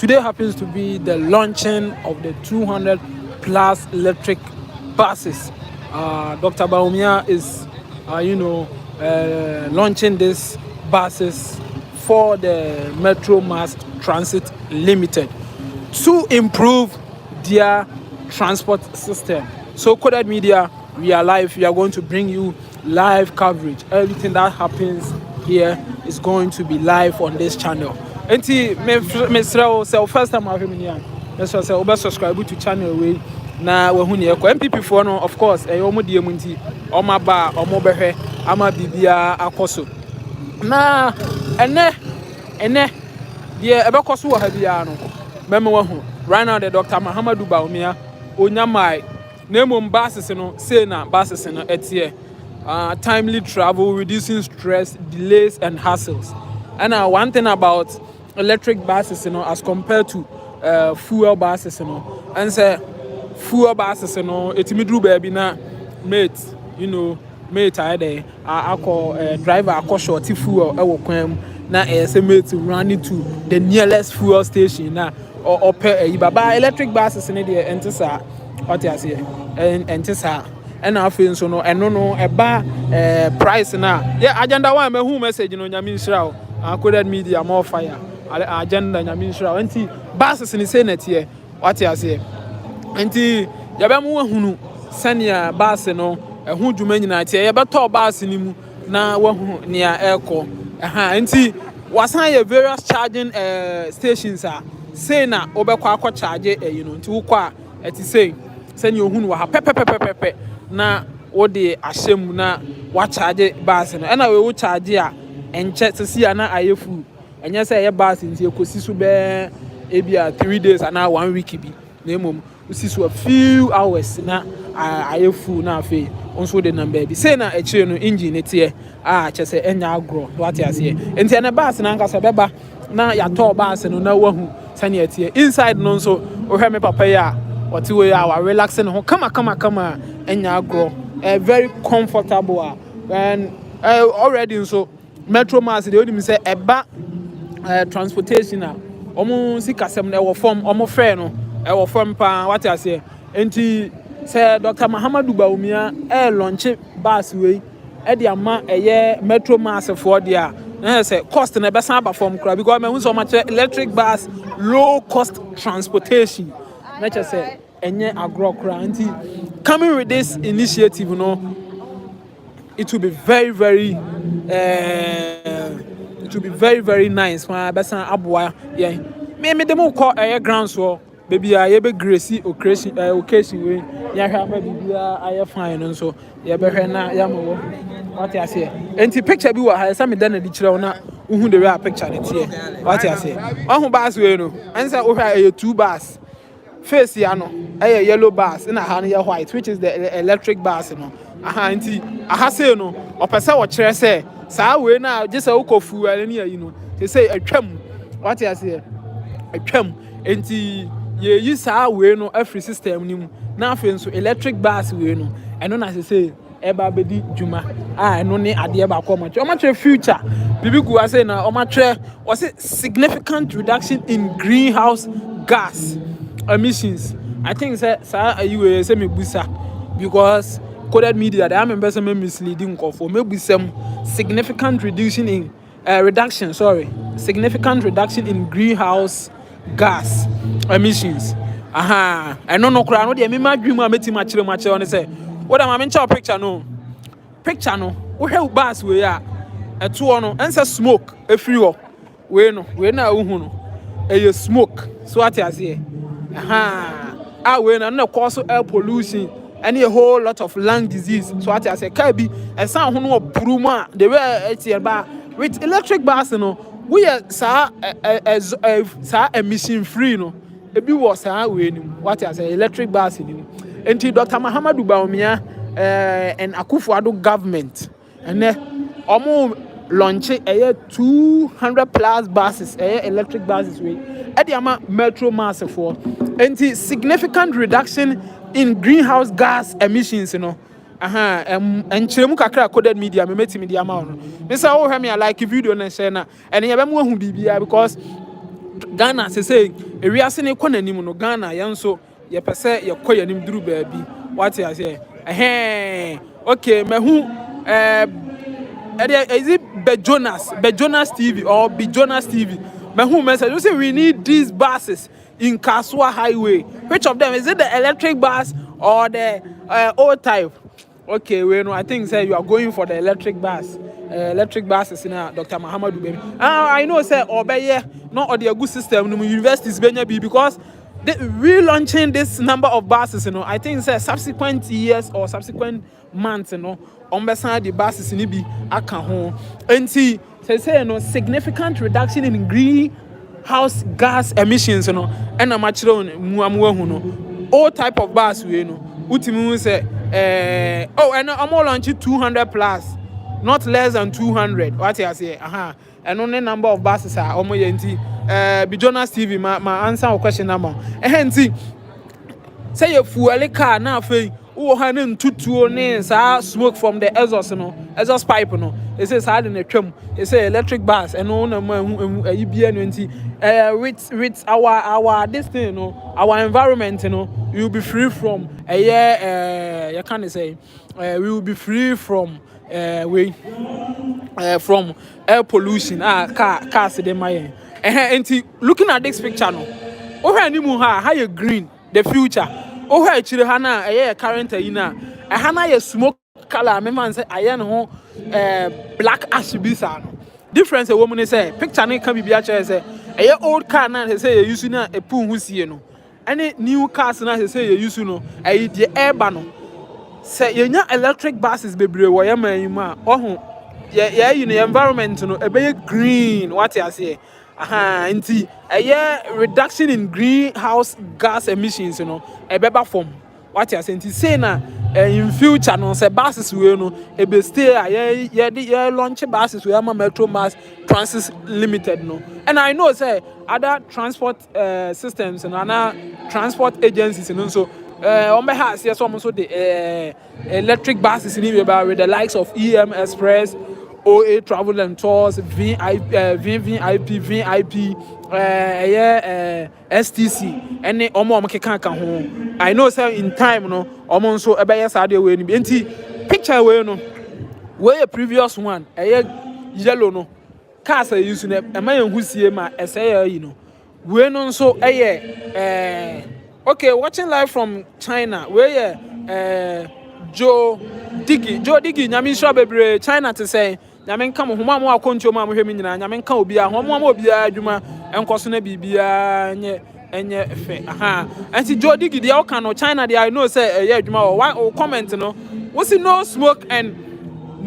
Today happens to be the launching of the 200 plus electric buses. Dr. Bawumia is, launching these buses for the Metro Mass Transit Limited to improve their transport system. So Coded Media, we are live. We are going to bring you live coverage. Everything that happens here is going to be live on this channel. Enti me say first time I've been here. Let's say oba subscribe to channel we na we hu ne ekọ MPP for no, of course omo die mu nti omo ba omo behwe ama bibia akoso na ene die ebekoso wo ha bia no meme wa hu right now the Dr. Mahamadou Bawumia onyamai na emom buses no say na buses no etie timely travel, reducing stress, delays and hassles. And one thing about electric buses, as compared to fuel buses, and say fuel buses, it's me do baby na mate, mate I dey I call driver I call shorty fuel I will come na say mate running to the nearest fuel station na or pay baba electric buses in the entisa what you say and entisa and I feel so no and no price na yeah agenda one me who message no nyame nshira Coded Media more fire agenda nyame nshira enti buses ni say net here what you say enti ya be mu hunu sania bus no ehu dwuma nyina tie ya beto bus ni mu na wahu nia eko enti wasan ye various charging stations say na obekwa akọ charge nti wukọ eti say sani ohunu wa ha pepepepepe na wode ahyem na wa charge bus no na we wo charge a enche sisi ana ayefu enye say ye bus nti ekosi so be ebia 3 days ana 1 week bi na emom usi so a few hours na ayefu na afi onso de number bi say na ekyire no engine tie chese enya agro what you say enti na bus na nkasa beba na ya to bus no na wahu sani etie inside no nso ohwe me papa ya what we are relaxing ho kama enya agro very comfortable and already so Metro Mass they only say eba transportation omo sikasem na e form omo frɛ no e form pa what I say enti say Dr. Mahamadou Bawumia launch bus we e dey ama eye Metro Mass for there na say cost na be san ba form kra because me hu so much electric bus low cost transportation na just say enye agro kra anti coming with this initiative it will be very very nice ma besan aboa yeah me dem call ground so baby ye be grace occasion we ya hwa ma bibia aye fine so ye be hwe na ya mo what you say enti picture bi wa ha say me dan na di kire na uhu the way picture dey tie what you say ohu bus we no ansa wo hwa 2 bus face ya no yellow bus na ha no white which is the electric bus anti say no opese wo kire say saa we na je say ukofu ale ni ayi no say atwam what you say atwam enti ye yi saa we no every system ni mu na afen so electric bus we no eno na say eba bedi djuma eno ne ade ba ko o ma kire future bibi gu say na o ma kire o say significant reduction in greenhouse gas emissions. I think say you say me busa because Coded Media they am embezzle me misleading for maybe some significant reduction in significant reduction in greenhouse gas emissions. I no kra no dey me madwuma meti ma kire on say what am I mention picture no we help bus we a eto no ense smoke efiri ho we na uhu no e smoke so what you say we na cause air pollution and a whole lot of lung disease so what I say can be a sound who no pruma the way ba with electric bus we are emission free no e bi was we ni what I say electric bus ni enti Dr. Mahamadou Bawumia and Akufo-Addo government and omo launch 200 plus buses electric buses we at the Metro Mass for anti significant reduction in greenhouse gas emissions and chiremu kakra Coded Media me meti media ma no me say oh me like video na share na and ye be mo hu bibia because Ghana say ewiase ne kɔ n'anim no Ghana yɛn nso yɛpɛ sɛ yɛkɔ yɛnim duru baabi what you say okay mehu is it Bejonas TV or Bejonas TV mehu message you say we need these buses in Kasua Highway. Which of them is it, the electric bus or the old type? Okay, well, I think say you are going for the electric bus. Electric buses in Dr. Mahamadou baby. I know say obey not all the good system no universities be because they relaunching this number of buses, you know. I think say subsequent years or subsequent months, you know, on the buses in be aka ho. And see say you know significant reduction in greenhouse gas emissions, you know. And I'm actually no all type of bus we you know. Ultimately say and I'm all launching 200 plus. Not less than 200. What you say? And only number of buses are almost empty. Bejonas TV, my answer or question number. And see, say a fuel car now for who had two names smoke from the exhaust, exhaust pipe, It says hard in a trim. It say electric bus and on a with our this thing, our environment, we will be free from you can't say we will be free from from air pollution cars in my and looking at this picture how you green the future actually hana current hana smoke color me say black ash bisa difference a woman say picture can be actually say old car now say you use na a pool husie no any new cars now say you use no the air ban say you electric buses bebre wo ya man ma you know environment no be green what you say nti reduction in greenhouse gas emissions beba form what you say nti say na in future no say buses we no be stay launch buses we am metro mass transit limited no and I know say other transport systems and other transport agencies so on behalf yes also the electric buses in with the likes of EM Express, OA Travel and Tours, VVIP, STC, and omo I know say in time no omo so ebe sade we ni enti picture we no we previous one yellow no cars are using e ma yen husie ma ese you know we no so okay, watching live from China. Where Joe Diggy, Nyamin Shabebre, China to say, Yamen come home, more control, mamma, Yamen can be a home, more be a Juma, and Cosne Bibia, and see Joe Diggy, the outcome of China, the I know say, yeah, Juma, why or comment, was it no smoke and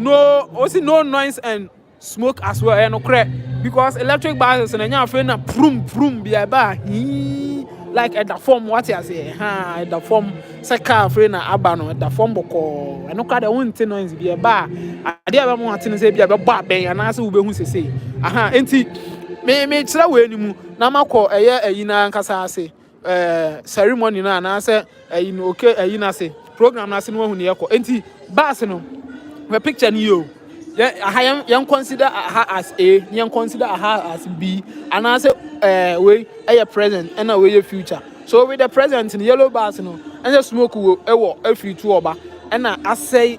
was it no noise and smoke as well, and no crack because electric buses and a friend, prum, be a bar. Like at the form what you say at the form seka free na abano at the form boko eno ka the won tin no be e ba ade aba mo atin say bia be ba ben ana se wo be hu sese enti me kira we ni mu na makọ ayi na nkasa ase ceremony na na se ayi no okay ayi na se program na se no hu ne yeko enti bus no we picture ni yo you consider her as A, you consider her as B, and I say we a present and a way future. So with the present in the yellow bus, and the smoke will a few two over, and I say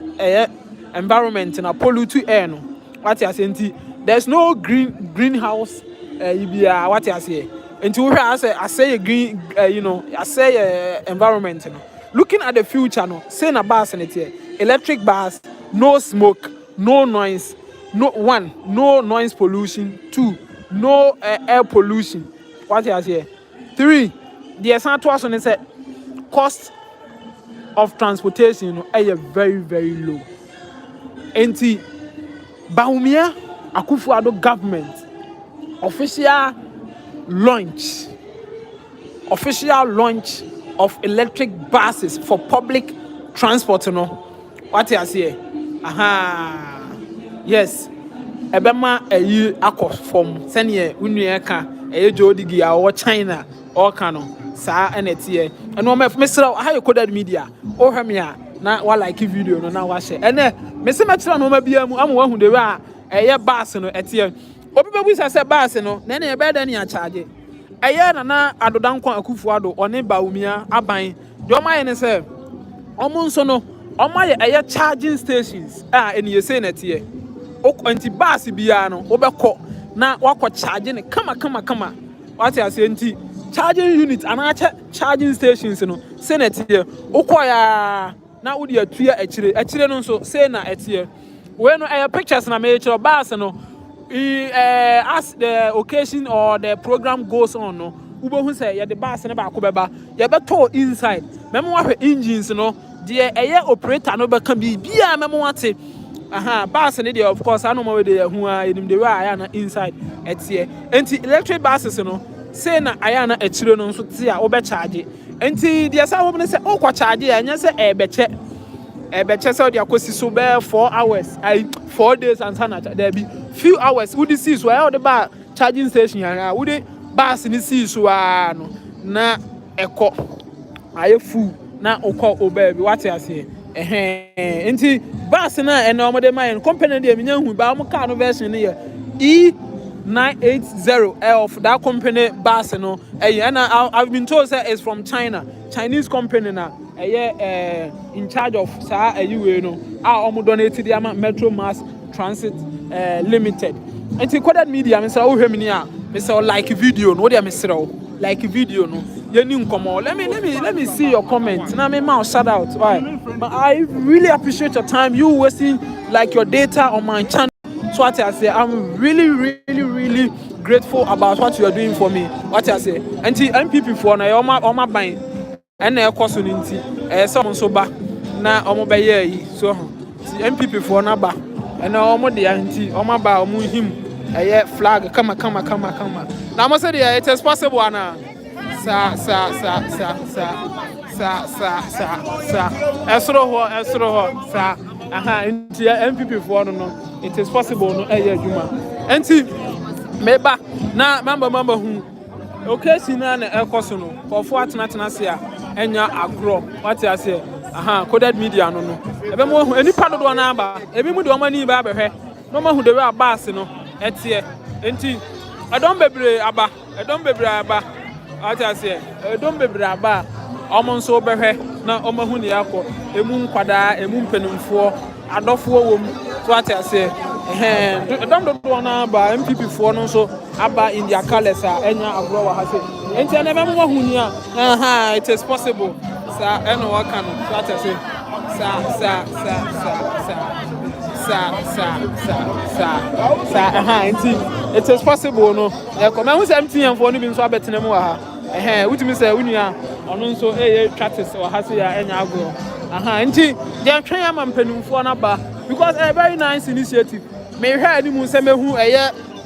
environment and a pollute air. No, what you say? There's no greenhouse. What you say? Until I say green, I say environment. Looking at the future, no, saying a bus in it here, electric bus, no smoke. No noise, no noise pollution. 2, no air pollution. What you say? 3, the essential is that cost of transportation is very, very low. And Bawumia Akufo-Addo government official launch of electric buses for public transport. What you say? Yes. Ebema akọ from senior unye ka Joe Diggy or China or Kano sa enetie and no mesra how you coded media o hwemia na wa like video no na wa share ene mese metra no ma bia mu am wa hu de wa bus no etie obi bebu say bus no na e be da na charge ɛyɛ Nana Addo Dankwa Akufo-Addo ɔne Bawumia aban deɛ ɔmo ayɛ ne sɛ ɔmo nso no ɔmo ayɛ ɛyɛ charging stations a ɛne yɛsɛ na ɛteɛ nti bus biara no wobɛkɔ na wakɔ charge ne kama wate ase nti charging unit anakyɛ charging stations no sɛ na ɛteɛ wokɔ ya na wode atua akyire no nso sɛ na ɛteɛ wei no ɛyɛ pictures na mekyerɛ bus no as the occasion or the program goes on no wobɛhu sɛ yɛde bus ne baako bɛba yɛbɛtɔ inside mɛmo wahwɛ engines no deɛ ɛyɛ operator no bɛka biribiara mɛmo wate bus ne deɛ of course I know my way there who are in the way I am inside ɛteɛ enti electric buses no say na ayana akyire no nso te a obe charge enti deɛ sa wo ne sɛ okɔ charge a nya sɛ ɛbɛkyɛ sɛ ɔde akosi so bɛ 4 hours 4 days and sana there be few hours would see so I the bar charging station ya would bus ni see so no na ɛkɔ ayɛ full na okɔ obe bi wate ase enti bus na ɛna ɔmo de man company de eminya hu ba ɔmo car no version ne yɛ E980 of that company bus no and I've been told that it's from Chinese company na in charge of sa we no ɔmo donated the Metro Mass Transit Limited enti coded media me say wo hwɛ me ni a me say like video no dey me say like video no yeni nkomo let me see your comments na me ma shout out why but I really appreciate your time you wasting like your data on my channel. So what I say, I'm really grateful about what you are doing for me. What I say, and the MPP for na oma buying, and na ekoso ninti. Someone so ba na omo be ye so the MPP for na ba, and na omo de anti oma ba omo him flag kama. Now I say it is possible na sa. Esro ho sa. Nti MPP for no it is possible no adwuma enti meba na mamba hu occasion na ekoso no kofo atena se a enya agro what I say coded media no ebe mo hu enipa dodo na aba ebi mu de o mani ba behwe no ma hu de we abas no etie enti edom bebre aba what I say edom bebre aba omo nso behwe na omo hu ne yakọ emu nkwada emu mpenumfo adofo wom so what I say don't na ba MPP for no so aba in their colors enya agro wa ha say enti na memo hu ni a it is possible sa eno waka no so what I say enti it is possible no e come hu say MTN for no bi nso abetene mu wa ha wutimi say unia ono nso tratis wa ha say enya agro enti dey twen am mpanumfo na ba because a very nice initiative me hwe ani mu se mehu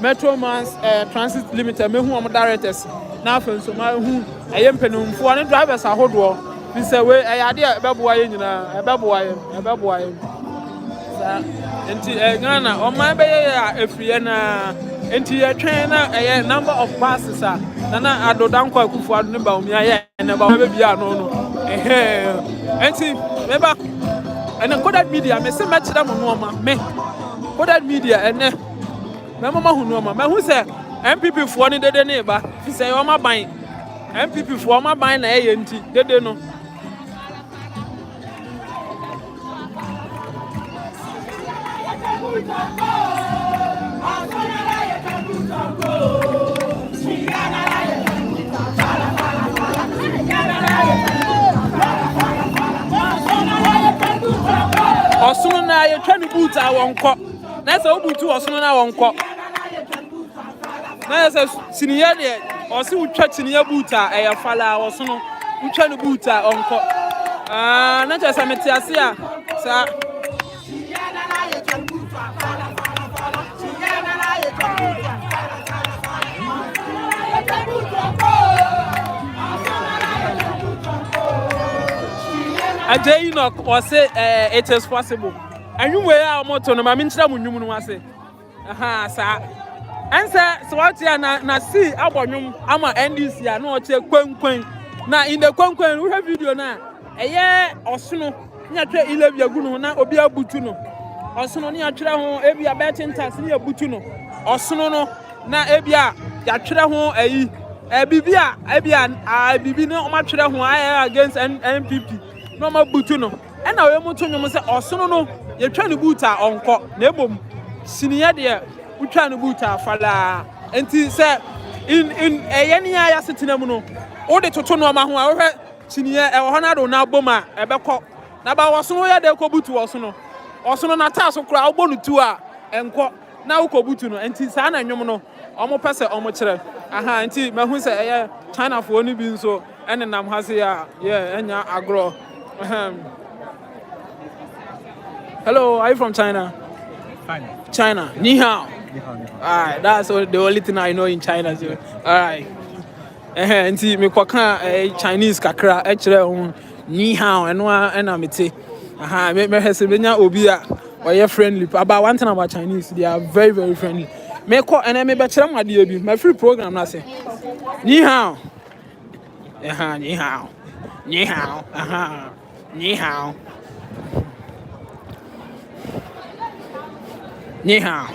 Metro Mass Transit Limited mehu am directors na afa so ma hu mpanumfo ne drivers ahodo bi say we ade ebeboa ye nyina ebeboa ye sa enti Ghana o man be ye afriye na enti ye twen na number of buses Nana Addo Dankwa Akufo-Addo ne Bawumia ye na ba be bia no enti meba and coded media me say match them no ma me coded media and me mama hu no ma me hu say MPP for ni dede ne ba fi say o ma ban MPP for ma ban na ye nti dede no Osono na ye twa ne boot a wonkɔ na se obutu osono na wonkɔ na se siniye de osi utwa siniye boot a ɛyɛ fala osono utwa ne boot a wonkɔ na che se meti ase a sa Ajay no or say it is possible. And you wear moto no maminchira munwum no ase. Sa. Answer so what ya na see abonwum ama NDC a na o che kwankwan. Na in the kwankwan we have video na osono nya twa 11 agu no na obi abutu no. Osono ne atwere ho ebi abetin tax ne abutu no. Osono no na ebi a ya twere ho bibi no o ma twere ho against NPP no ma butu no e na we muto nyom se osono no ye twa ne boot a onko na ebom siniye de utwa ne boot a fala enti se in eye ne ya setena mu no o de toto no ma ho a wo hwe siniye e wo ho na do na boma e bekọ na ba wosono ye de ko butu osono na ta so kura ogbo nutu a enko na wo ko butu no enti sa na nwom no omo pese omo kire aha enti mahu se eye China fo ni bi nso ene nam ha se ya enya agro. Hello, are you from China? China. Ni hao. Alright, that's the only thing I know in China. So. Alright. Enti me kwaka Chinese kakra e kire ho ni hao eno na mete. Aha, me hese benya obi a oye friendly. About one thing about Chinese, they are very very friendly. Me ko ene me be kire mo ade bi. My free program na say. Ni hao. Aha, ni hao. Ni hao. Aha. Ni hao. Ni hao.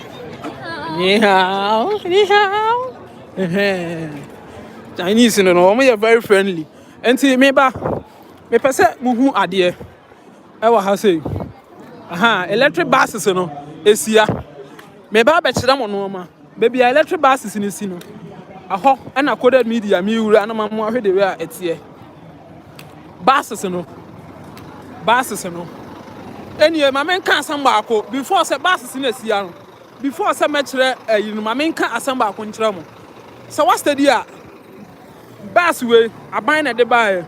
Ni hao. Ni hao. Chinese no we are very friendly. Enti me pese muhu ade e wa ha say. Aha, electric buses no esia. Me ba kire mo no ma. Baby electric buses ni si no. Aho na coded media mi wura na mamu ahwe de we a etie. Buses no. Anyway, my men can't assemble before say buses in a siano. Before say metro you know my men can't assemble control. So what's the deal? Bus way I bind at the buy.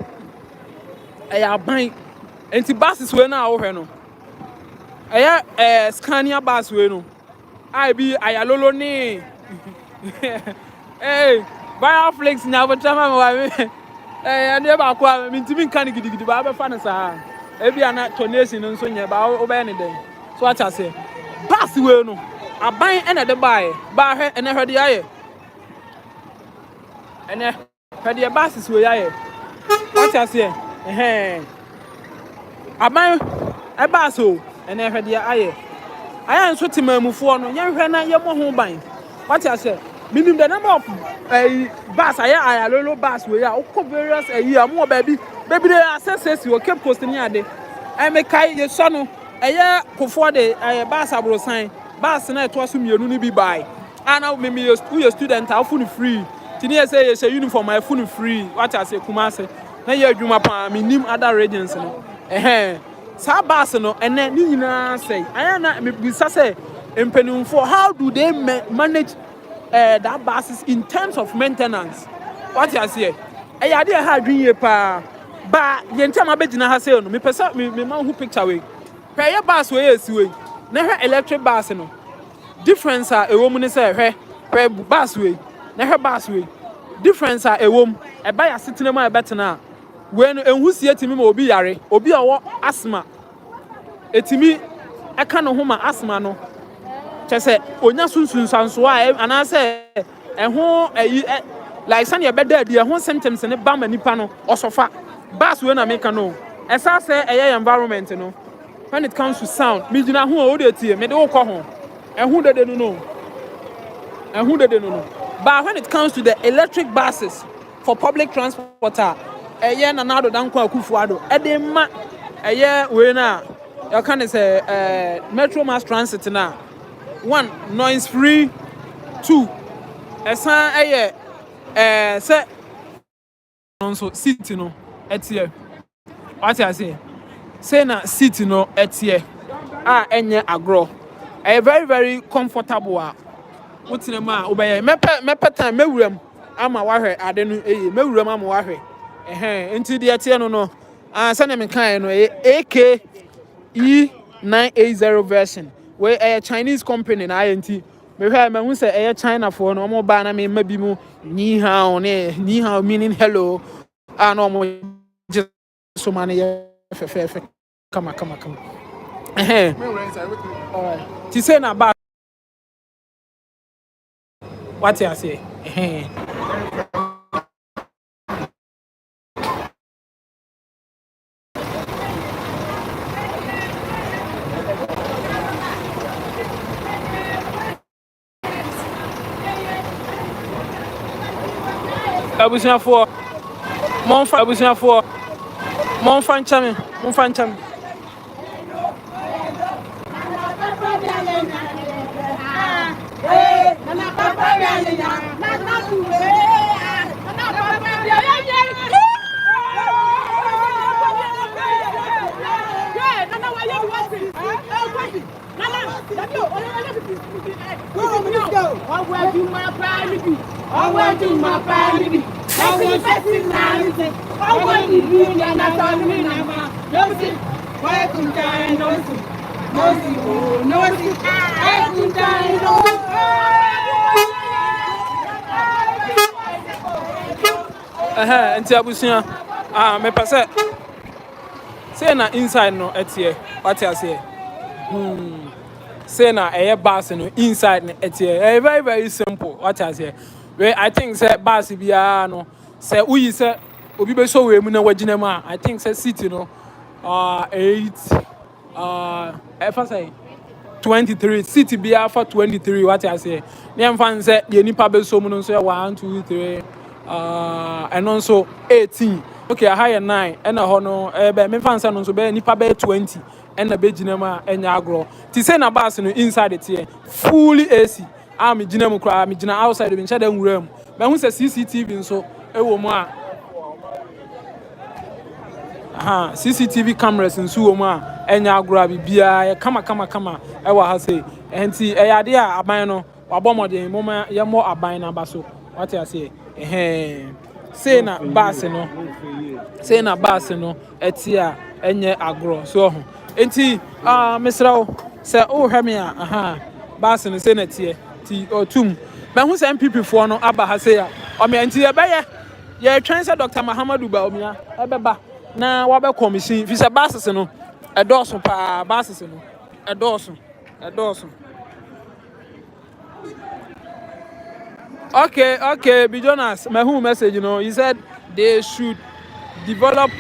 I bind and the buses way now over no. I Scania bus way no. I alolo ne. Hey, buy flex now but time I never qua mean to me can gidi ba fan sa. Ebi ana tonation nso nya ba oba ne den so acha se pass we no aban ena de bae ba hwe ene hwe de aye ene hwe de basis we aye acha se aban e ba so ene hwe de aye aya nso timamufo no nya hwe na ye mo ho ban acha se minim the number of bus aya lolo bus we ya o various am baby they access you Cape Coast ni ade I make kai ye so no eye kofo de bus abro sign bus na to aso mienu ni bi buy ana me you student I phone free tini say ye uniform my phone free what I say Kumase na ye adwuma pa me nim other regions no sa bus no ene ni nyina say aya na me bisa say empenumfo how do they manage that buses in terms of maintenance what you say I dey ha dwin pa ba ye ntama begina ha say no me pesa me man who picture we pay your bus we esi we na hwe electric bus no difference a ewom ni say hwe bus we na hwe bus we difference a ewom e ba ya setena ma e betena we no enhu sie timi ma obi yare obi a wo asthma etimi eka no ho ma asthma no chese onya sunsun sanso a ana say eho like sani ebeda dia ho symptoms ne ba ma nipa no osofa bus we na make no esa say environment no when it comes to sound me gina ho o de tie me de wo ko ho ehu de no but when it comes to the electric buses for public transport na nado danko akufuado e de ma we na you can say metro mass transit na one noise free two esa say so city no etie what I say na city no etie enye agro very very comfortable wotine ma obeye mepe time mewuram ama wahwe ade no mewuram ama wahwe enti de etie no say na me kan no AK E980 version we Chinese company na enti me hwe me hu say China for no mo ba na me mabi mu ni hao meaning hello no mo just so many fe come alright ti say na ba what you say abusuafo monfa abusuafo monfa nchame monfa nchame nti abusia me pese say na inside no etie what you say say na bus no inside no etie very very simple what you say we I think say bus bia no say uyi say obi be so we mu na wagina ma I think say city no 8 if I say 23 city bia for 23 what you say nem fan say the nipa be so mu no so 1 2 3 and also 18 okay higher 9 and a hono be me fan say no so be nipa be 20 and a be ginema enya agro ti say na bus no inside it here fully AC me ginemu kra me gina outside be ncha da nwura mu me hu say CCTV nso ewo mu a CCTV cameras nso wo mu a enya agro bibia kama ewa ha say enti eyade a aban no wabomode moma ye mo aban na baso what you say say na bus no etia enye agro so ho enti mesrawo say o hwe me a bus no say na tie ti otum me hu say MPP fo no aba ha say a o me enti ye beye ye twen say Dr. Mahamadou Bawumia ebeba na wabe commission fi say bus no edoso pa bus no edoso Okay, B. Jonas, my whole message, you know, he said they should develop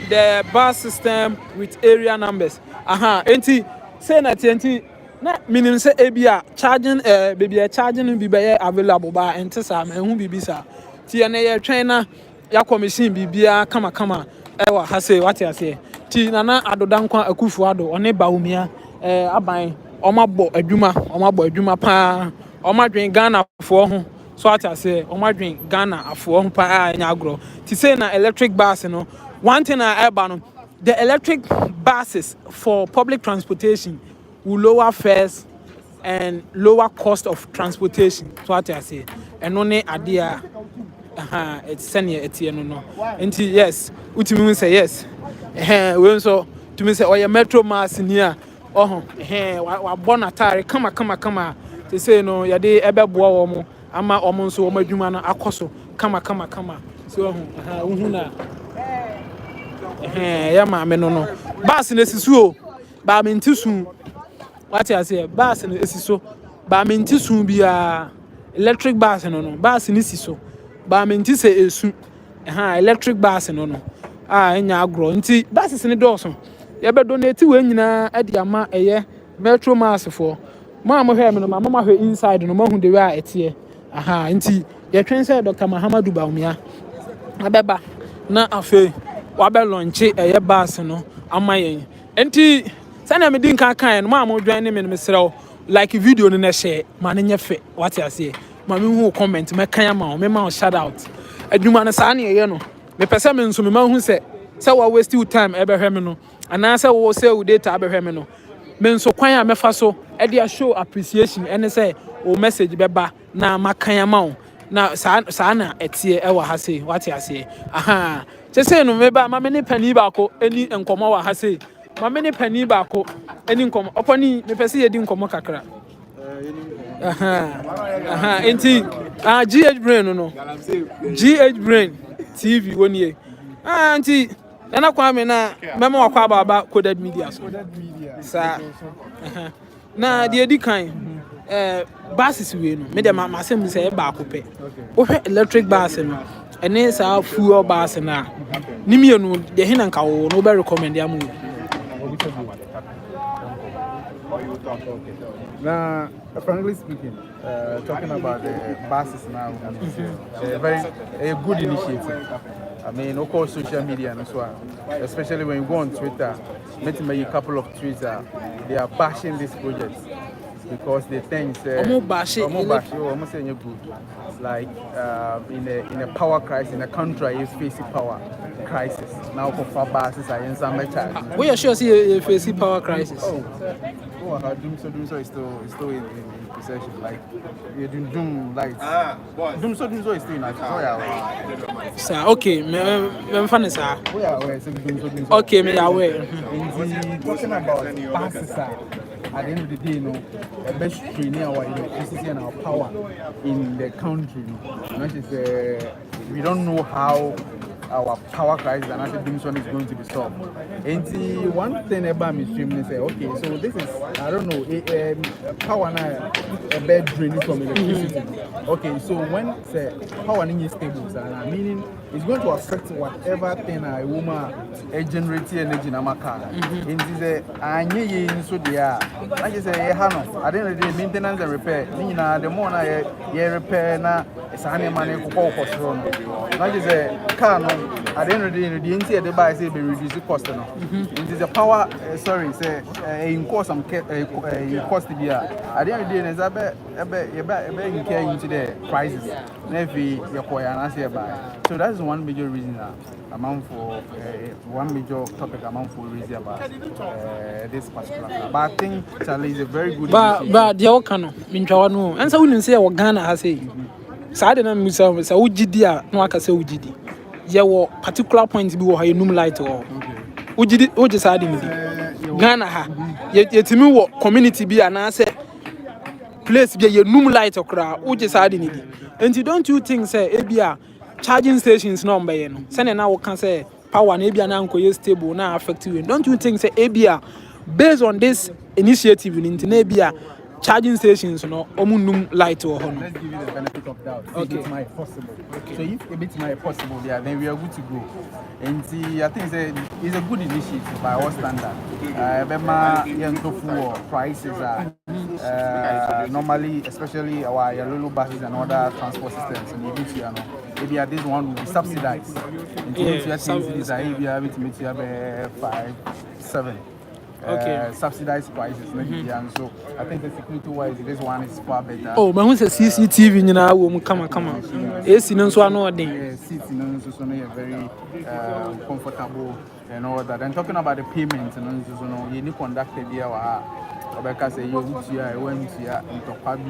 the bus system with area numbers. Enti, say na enti, na meaning say ebia charging baby charging be available ba enti sa my who be sa. Ti na ye trainer ya commission bibia kama ewa ha say what you say. Ti nana adodankwa akufu ado one Bawumia aban omabo adwuma pa omadwen Ghana fo ho. So what I say, Omadrin Ghana afo pa anya agro. To say na electric bus, you know, one thing I know, the electric buses for public transportation will lower fares and lower cost of transportation. So what I say, and only idea, it's senior etienne no. And yes, ultimately say yes. We also to me say, oh your metro mass in here. Wa born atare, come. They say no, ya de ebe boa wo ama omonso omadwuma no akoso kama so hu na ya ma me no bus na sisu o ba me ntisu what you say bus na esiso ba me ntisu bia electric bus no bus ni siso ba me ntise esu electric bus no enya agro nti buses ni doso ya be donate we nyina ade ama eye metro mass for ma hwe me no ma hwe inside no ma hu de we a etie nti ye twen say Dr. Mahamadou Bawumia abeba na afi wabe launch bus no amayen nti sana me din kan no ma dwan ne me mesrew like video no na share ma ne nyefe what you say ma me hu comment me kan ma me ma shout out adwuma no sa na ye no me pese me nso me ma hu say wa waste you time hwe me no ana say wo say data hwe me no me nso kwan a mefa so e dey show appreciation ene say o message beba na makan ma o na sa na etie e wa ha say what you say se say no meba ma me ne pani ba ko eni enkomo wa ha say ma me ne pani ba ko eni enkomo oponi me pese ye di enkomo kakra enti GH brain no GH brain TV woni e enti na kwa me na mema wakwa baba coded media so sa na de edi kan buses we no me de ma sem say ba ko pe wo hwe electric bus no ene sa fuel bus na ni me no de hina nka wo no be recommend am Now, frankly speaking, talking about the buses now, a good initiative. I mean, of course, social media and so on. Especially when you go on Twitter, meet me a couple of tweets. They are bashing this project because they think almost saying good. Like in a power crisis, in a country is facing power crisis. Now, for buses are in some charge. We are sure see facing power crisis. Doom so is still in possession. Like you doom lights. Doom so is still in action. Sir, okay, me funny sir. Okay, me aware. Talking about passes, at the end of the day, the best training our electricity and our power in the country. Not just we don't know how our power crisis and actually doing one is going to be solved. And one thing about me streaming say, okay, so this is I don't know power now a bed draining from electricity. Okay, so when say power is stable, meaning it's going to affect whatever thing a woman generate energy in our car. And this is so there. Like I say, I didn't do maintenance and repair. The more I repair now, it's a money for cost run. Like I say, car at the end of the day, the entire device will reduce the cost. It is a power, in cost some cost here. At the end of the day, it's a into the prices. Maybe so that's one major reason amount for one major topic amount for reason about this particular. But I think Charlie is a very good. But the Okano, Minchawano, and so we didn't say what Ghana has said. Sadden and Musa was a Ujidia, no, I can say Ujidi. There were particular points be where you light or Ujidi, Uji Sadin. Ghana ha, yet to me, community be an answer. Place be a light or crowd, Uji Sadin. And you don't you think, say, Abia charging stations number, you know, sending now can say power and Abia now stable, now effective. Don't you think, say, Abia based on this initiative in Abia? Charging stations, light or home. Let's give you the benefit of doubt. Okay. It's my possible. Okay. So if a bit my possible there, then we are good to go. And see, I think it's a good initiative by our standard. Prices are normally, especially our Yalulu buses and other transport systems in the maybe this one will be subsidized. These are maybe to 5, 7. Subsidized prices, and so I think the security wise, this one is far better. Oh, but who's a CCTV? You know, come on. Yes, you know, so I know what they seats, very comfortable and all that. And talking about the payments, you need conducted here. Because you went here into Pabi,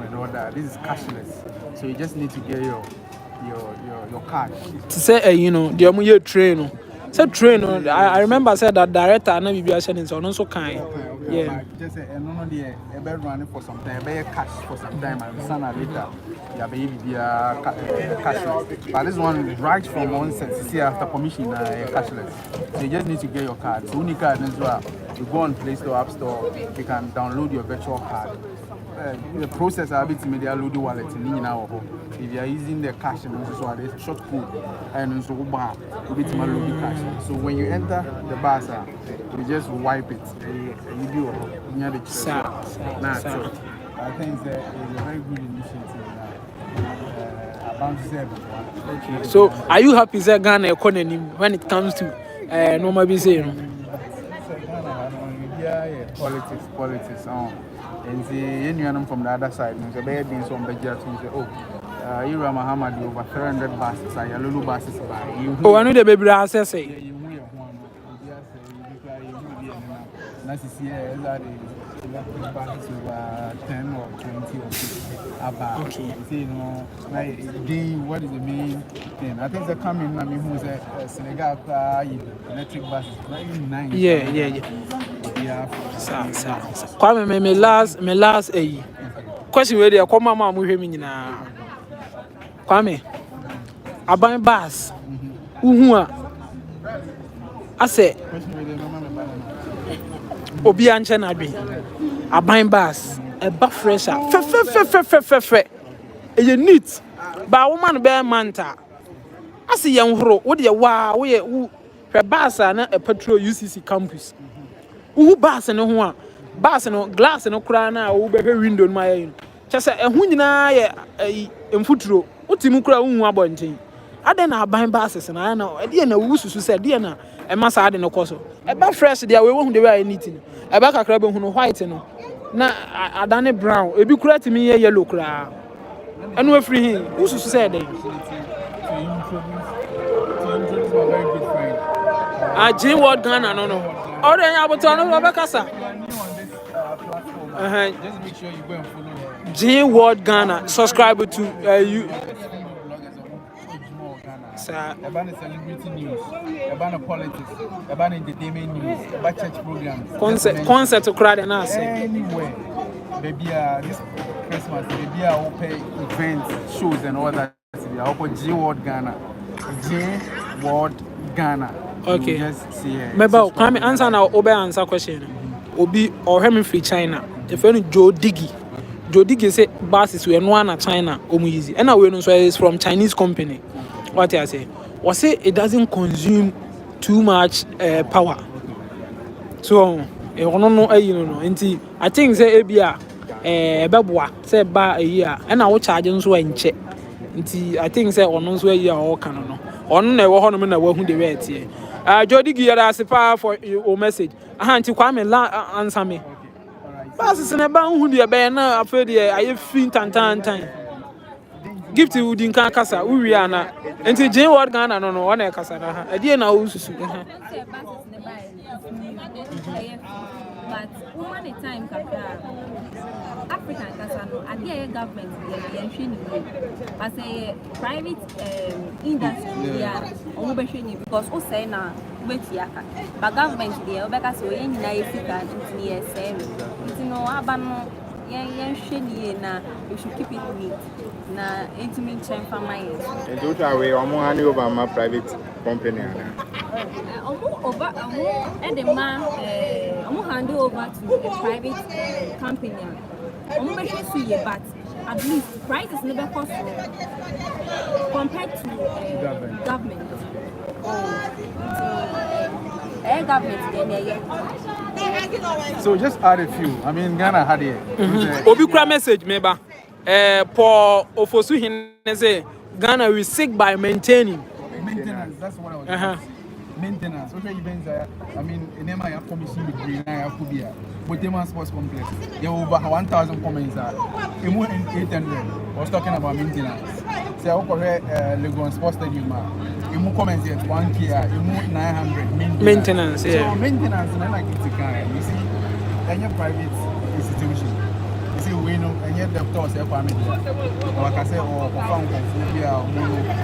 and all that. This is cashless, so you just need to get your card. To say, you know, the Amuye train. So train, I remember I said that director and maybe I said it's also kind. Yeah. Just say no, the running for some time, cash for some time, and sooner later, cashless. But this one right from one set, see after commission cashless. So you just need to get your card. So unique card as well. You go on Play Store, App Store, you can download your virtual card. The process a bit media load wallet in now. If you are using the cash and also a short code and so bar a bit more load cash. So when you enter the bus, you just wipe it. You do near the church. I think it's a very good initiative. Okay. So are you happy that Ghana economy when it comes to normal business? Yeah, politics. And the union from the other side, the baby being some budget to say, oh, you are Muhammad over 300 buses, I Lulu buses by you. Oh, I know the baby has to say. That's that electric buses over 10 or 20 or 50 about. Okay. You know, like, what is the main thing? I think they're coming, I mean, who's a Senegal electric buses, very nice. Yeah. Kwame, my last question where they come mama mu hwemi nyina. Kwame, aban bus. Uhu a ase obi anche na dwen. Aban bus, e ba fresher. Fe. E neat. Ba woman be manta. Ase ye nhoro, wo de wa wo hwe bus na e petrol UCC campus. Who bus and who bus no glass no kura na wo be window no my you chese ehun nyina ye emfuturo utimu kura unhu abonten ade na aban buses na na ade na wususu se ade na e masa ade no koso e ba fresh dia we hu de we anything e ba kakra be hu no white no na adane brown ebi kura timi ye yellow kura enu afiri hin wususu se ade introduce my very good friend. J Word Ghana no. Ore nya aboto no be kasa. If you are new on this platform, just make sure you go and follow them. J Word Ghana. Subscribe to you. Sir. About the celebrity news, about the politics, about entertainment news, about church programs. Concert to crowd and us. Anywhere. Maybe this Christmas, maybe I'll pay events, shows and all that. I'll put J Word Ghana. J Word Ghana. Okay. Just see it. Maybe come answer now. Obe answer question. Obi or him free China. If you Joe Diggy. Joe Diggy say buses we no na China omu easy. And we know so is from Chinese company. What I say? Was say it doesn't consume too much power. So you know I think say ebia beboa say ba a year and I will charge so enche. I think say ono so a year or can no. Ono na wo hono na wo hu de we tie. Jody Giara asipa for your message. Ahanti kwame la answer me. Passes na ba hu de be na afa de aye fin tantan. Gift you din kan kasa wi ana. Enti J Word Ghana no one e kasa na ha. Ade na wo susu. But woman a time African Casano, I get government but say private industry because who say now but government there because we in Africa it's no abano na we should keep it neat na intimate chain for my and do that way hand over my private company over and the man hand over to a private company but at least price is never cost compared to government. So just add a few. I mean, Ghana had it. Obi kura message meba. Paul Ofosu hin say Ghana we seek by maintaining. Maintenance. That's what I was. Maintenance. Social events are. I mean, in my commission with Green, I have to be a Botema Sports Complex. There are over 1,000 comments. 800 was talking about maintenance. Say, I Legon Sports Stadium. You comments at 1K, you 900 maintenance. Yeah. So maintenance, and I get to carry. You see, any private institution. You see, we know, and yet the doctors say, like I say, or found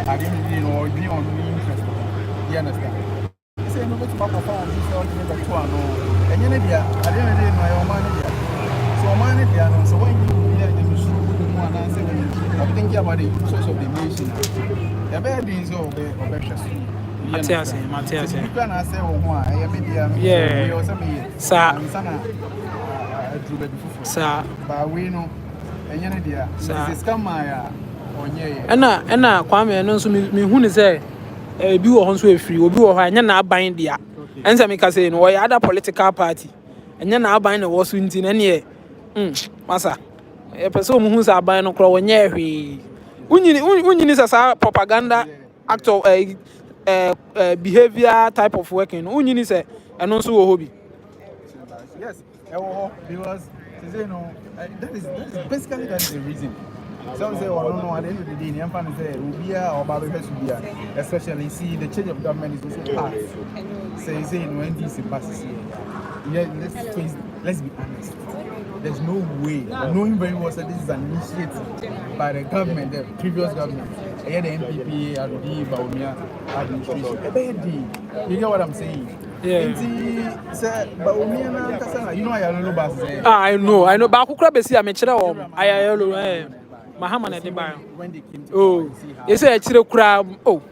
I didn't really know, or be on interest. You understand? You say, no, but Papa found this out in the tour, and you know, I didn't really know your money. So, money, so when you hear the mission, I'm thinking about the source of the nation. The bad things of the Matthias. You can say, oh, yeah, sir. Sir, but we know, and you know, this come my Ena kwame no so me hu ne say bi wo ho so afiri obi wo ho anya na aban dia ense me ka say no we other political party anya na aban na wo so nti na ne masa e person mu hu sa aban no kro wo nya hwe unyini sa propaganda act of behavior type of working unyini say eno so wo hobi. Yes, because you know that is basically the reason. Some say, oh, no, at the end of the day, the fan say, Ubia or Babes, especially see the change of government is also part. Say, no NDC passes here. Yeah, let's be honest. There's no way, knowing very well that this is an initiative by the government, the previous government, the MPP, the Bawumia administration. You get what I'm saying? Yeah. You know, I know. But who could see? I'm a child. I Mahama na de ba. Oh, you say chire kura. Oh,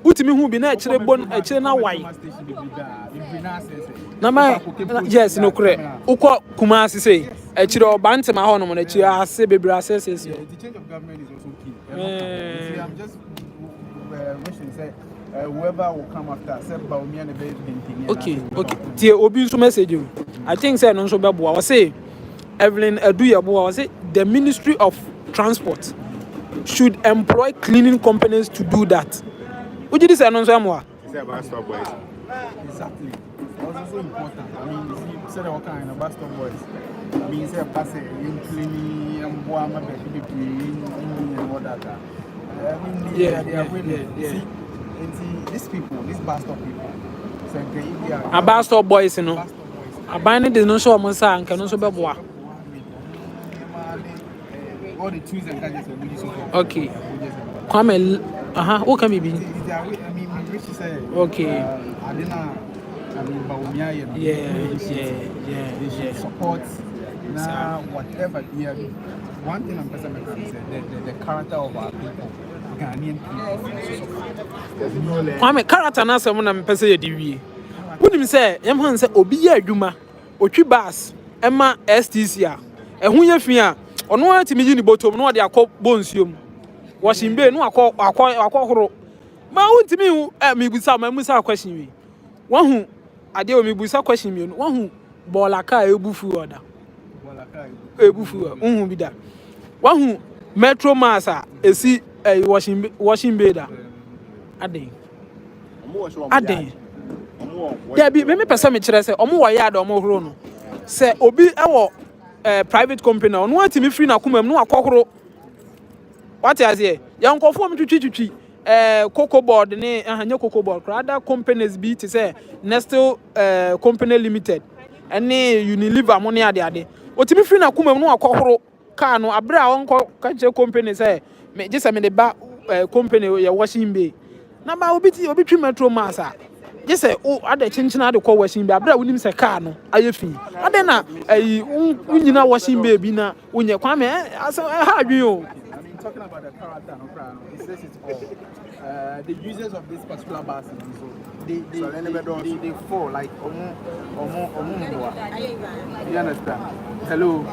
utimi hu bi na chire bon chire na wai. Na ma yes no kure. Ukọ Kumasi say chire obante ma ho no na chire ase bebre ase say. The change of government is also key. See, I'm just wishing say whoever will come after, except Bawumia and the okay. Tie obi so message you. I think say no so be boa. I say Evelyn Eduyabo, I say the Ministry of Transport should employ cleaning companies to do that. Would you say no so more? It's about stop boys. Exactly. It's also important. I mean, you said all kind of bus stop boys. I mean, you said pass it, you clean, and boy, my baby, and what that. I mean, they are really. See, these people, these bus stop people, so they are. A bus stop boys, you know. A binding is no so much, and can also be boa. All the tools and gadgets are really so. Okay. Come what can we be? I mean, which is Okay. I mean, Bawumia, they should support now whatever. Yeah, one thing I'm person is the character of our people, Ghanaian people. Kwame character na se mo na mpese ye diwie. Wonim se yem han se obi ye adwuma, otwi bus, ema STC a. Ehun ye fi a, ono atimi yi ni botom no de akọ bonsuom. Washing bay no akọ horo. Ma wontimi me busa ma musa question wi. Wahu ade o me busa question mi no. Wahu bolaka ebufu oda. Bolaka ebufu unhu bi da. Wahu metro mass a esi washing bay da. Aden. There be me person me kire say omo wo yard omo horo no. Say obi ewo private company no atimi free na komam no akọhoro. What is here? Young conform to cocoa board, ne cocoa board. Other companies be to say Nestle Company Limited, and Unilever money at the other. What if you na come no akọhoro car no abra on catch company say just the back company your washing bay. Na ba obi metro massa. Just say oh other chinchina the call washing bay. Abra unim say car no ayefi. Ade na unyina washing bay bi na unye kwame asa ha adwen. Talking about the character it says it all. The users of this particular bus, they fall like you understand? Hello,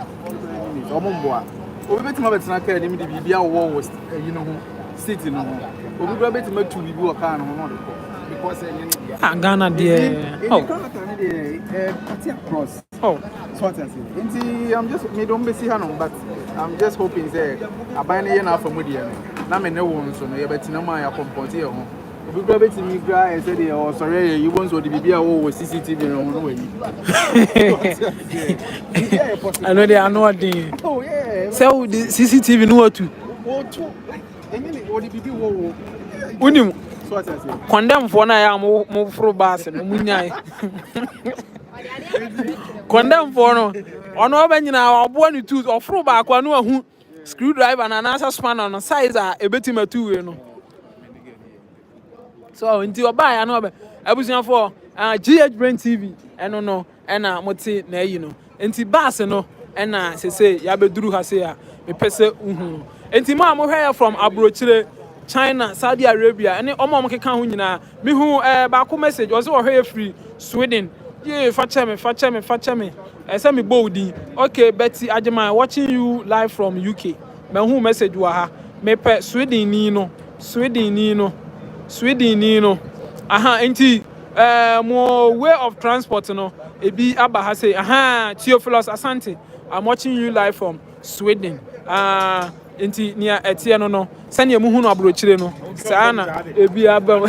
Omumboa. Obi beti ma betina ka ni di bibia wo was you know city no. Obi bra beti ma tu bibi wo ka no no because Ghana there. Oh. Cross. Oh. So what I say. I'm just me don't be see her but I'm just hoping say abane ye na from there. Na me ne won so no ye betina ma ya compound here ho. Obi bra beti mi gra and say oh sorry you won so the bibia wo CCTV no we. I know they are not there. Oh yeah. So the CCTV no what to. Oh to. Enye o the bibi wo. Unim. So what I say. Condemn for na ya mo fro bus no munyai. Condemn for no. Ono obanyina obo ni tools ofro ba akwa no ahu screwdriver na na spanner no size a ebetima two we no. So nti oba ya no abusuan for GH Brain TV eno no ena moti na yi no. Nti bus no ena sese ya beduru ha se a me pese uhu. Nti ma mo hwe from Abrochire China, Saudi Arabia, and omo keka ho nyina. Me hu ba ko message was o hwe free Sweden. Yeah, facha me. I say me bolding. Okay, Betty Ajema watching you live from UK. Me hu message wa ha. Me pe Sweden ni no. Aha, enti more way of transport no. Ebi aba ha say aha, Theophilus Asante. I'm watching you live from Sweden. Enti nia etie no sane mu hu no Abrochire no sana ebi aba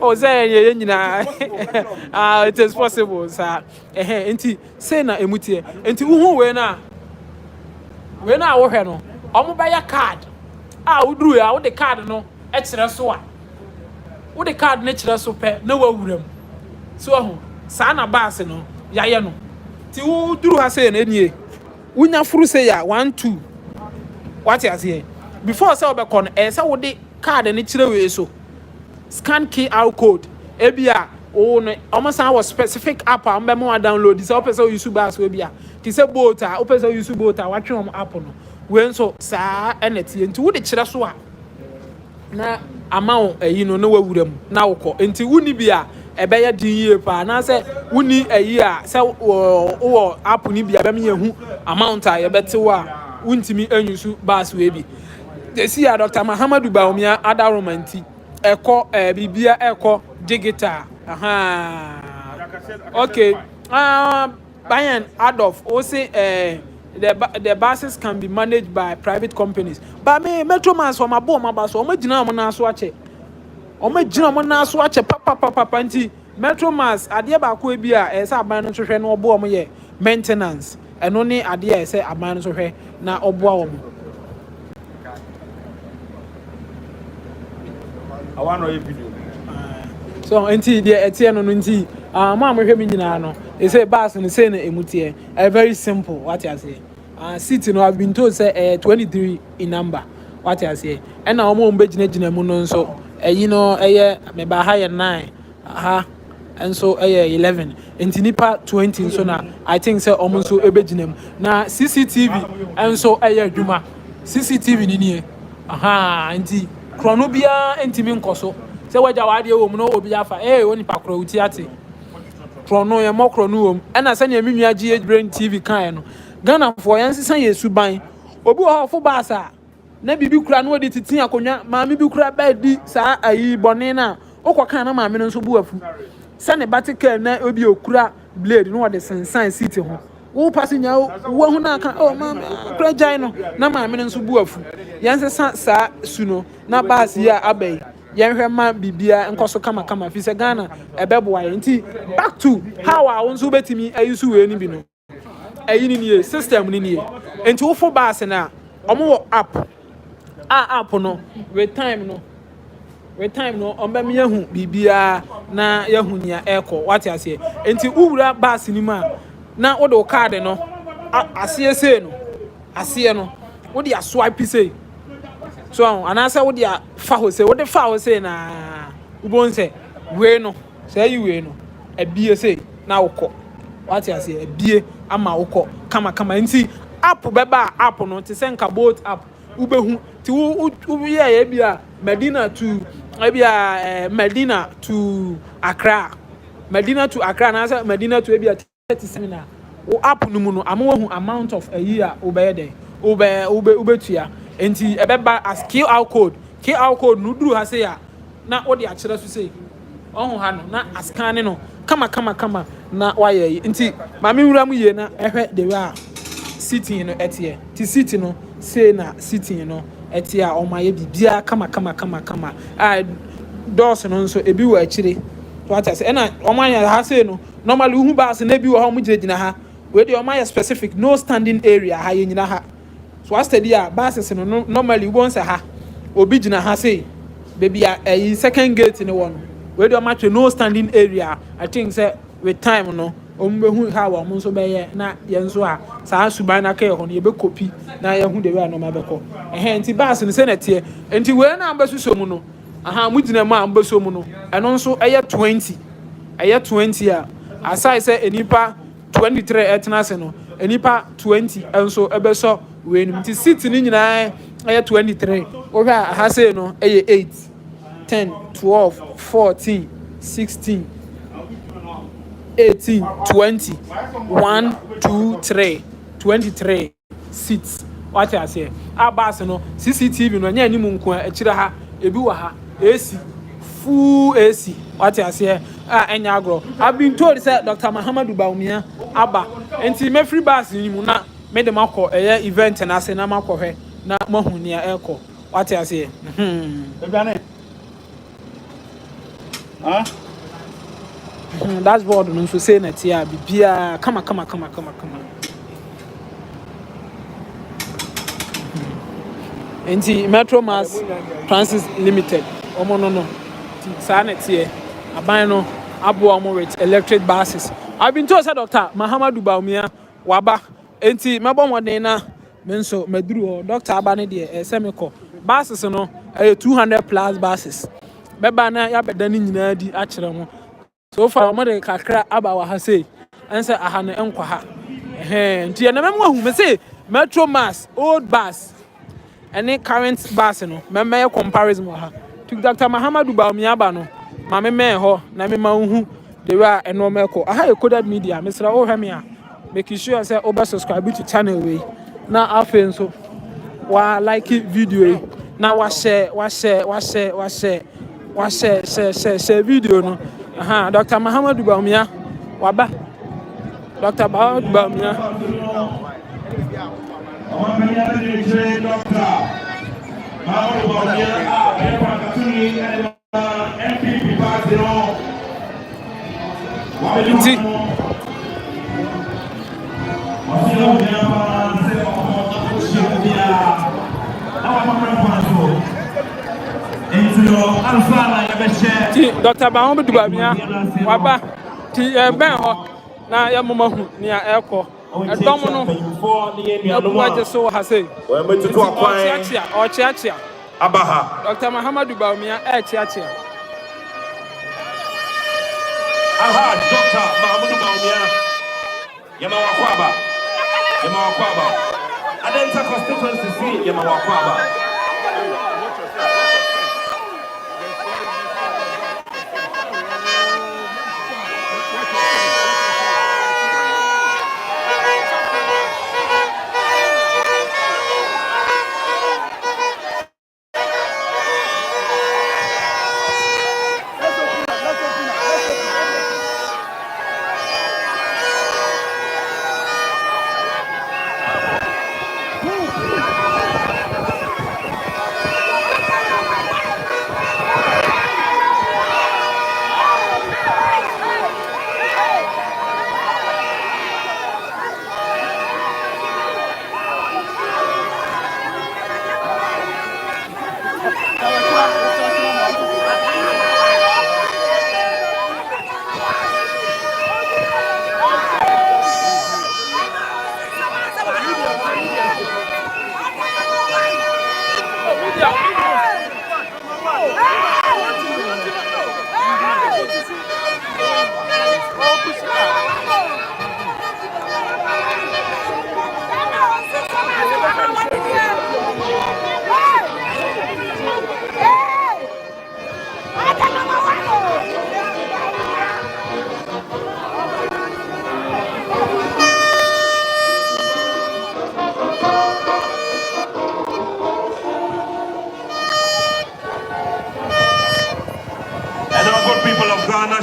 o say ye nyina it is possible sir enti say na emutie enti hu we na wo hwe no omo ba ya card uduru ya wo de card no e kire so a wo de card ne kire so pe na wawuram so ho sana bus no yaye no ti wo duru ha say na enie wunya furu say ya 1 2 what you say before say obekon say wo de card ni kire we so scan QR code ebia o no almost was specific app am be mo download say opese use bus we bia ti say boat a opese use boat a watwe am app no we so saa eneti enti wo de kire so a na amount eyi no na wawuram na wokọ enti wuni bia ebe ya din yie pa na say wuni eyi a say wo app ni bia be me hu amount a ye bete wo a untimi anyusu bus we bi they see Dr. Mahamadou Bawumia ada romanti eko bibia eko digital aha okay Bayern Adolf also the buses can be managed by private companies. But me Metro Mass from my bus, omo gyina mo na so ache. Omo gyina mo na so ache papa nti Metro Mass ade ba ko bi a e say aban no hwehwe na obo omo ye maintenance. Eno ne ade e say aban no hwehwe na obo omo. I want to video. So nti de etie no nti ma hwehwe me nyina no e say bus no say na emutie very simple what you say seat no I've been told say 23 in number what you say and na omo mbe gina mu no nso you know me ba ha 9 aha and so 11 nti nipa 20 so na I think say omo nso ebe gina mu na CCTV and so adwuma CCTV ni nie aha nti krono bia ntimi nkoso se waja wade wo mu no obi afa oni pakro uti ate krono ye mo krono wo e na se ne menua GH Brain TV kan no Ghana for yan sesan yesu ban obi wo hofo baasa na bibi kura no odi titin akonwa maami bi kura ba di saa ayi bone na okokan na maami no nso bu afu se ne batikel na obi okura blade no ode sensan seat ho wo passenger wo hu na kan maami kura jai no na maami no nso bu afu yan sesan saa su no na baas ya abai yenhwe ma bibia nkoso kama fi se Ghana ebeboa nti back to how a wonso betimi ayusu we ni bi no ayi ni system ni nie nti wo fo bass na omo app app no with time no omba me yahu bibia na yahu nia eko what you say nti uwura bass ni ma na wo do card no asiye se no asiye no wo dia swipe say so anasa wo dia fa ho say na ubon say we no say you we no ebie say na wokọ what you say ebie ama wokọ kama nti app beba app no te say nka boat app ubehu ti wo ye bia Medina to Medina to Accra na say Medina to bia 30 seminar wo app no mu no amahu amount of a year obeye den ubetua enti ebeba as QR code no duru ha say ya na wo de a kire so say ohun ha no na ascan no kama na waye enti ma me wura mu ye na ehwe de wa sitting no etie ti sitting no say na sitting no etie a o ma ye bibia kama doors no nso ebi wa akire what I say na o ma ya ha say no normally hu ba se na bi wo ha mu gina ha we de o ma ya specific no standing area ha ye nyina ha so I study a buses no normally won say ha obi gina ha say baby a second gate in one we do match no standing area I think say with time no ombehu ha wa mo so beye na ye nso a saa suban na kai ho no ye be copy na ye hu de we no ma be ko nti bus no say na tie nti we na ambesuso mu no aha mu gina ma ambeso mu no eno nso eye 20 a aside say enipa 23 etnase no enipa 20 enso ebeso we nti seat ni nyina eye 23 o hwa ha say no eye 8 10 12 14 16 18 20 1 2 3 23 seats what I say abas no CCTV no nya ni mu nko a kire ha ebi wa ha AC full AC what I say enya agro I've been told say Dr. Muhammadu Bawumia aba enti me free bus ni mu na me de makọ event na ase na makọ hwe na mahu ni eko what I say dashboard no so say na tia bibia kama enti Metro Mass Transit Limited omo no sa na tie aban no abo omo with electric buses I've been told say Dr. Muhammadu Bawumia waba enti mabo modern na menso maduru ho Dr. Abane de semiko buses no 200 plus buses beba na ya beda ni nyina di a kire ho so far mo de kakra aba wa ha sei ense aha no enkwa ha nti na memo hu me say Metro Mass old bus any current bus no me comparison wa ha to Dr. Muhammadu Bawumia aba no ma me ho na me ma hu de wa eno meko aha e coded media me sra o hwe me a make sure say over subscribe to channel we na afen so wa like video na wa share video no Dr. Muhammadu Bawumia waba Dr. Bawumia. Dr. Bawumia waba ti ben ho na ya mama hu ni eko edom no abuaje so ha sei o abaha Dr. Muhammadu Bawumia chiachia aha Dr. Muhammadu Bawumia yama wakwaba adenta constituency yama wakwaba.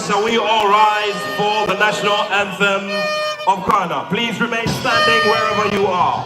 Shall we all rise for the national anthem of Ghana? Please remain standing wherever you are.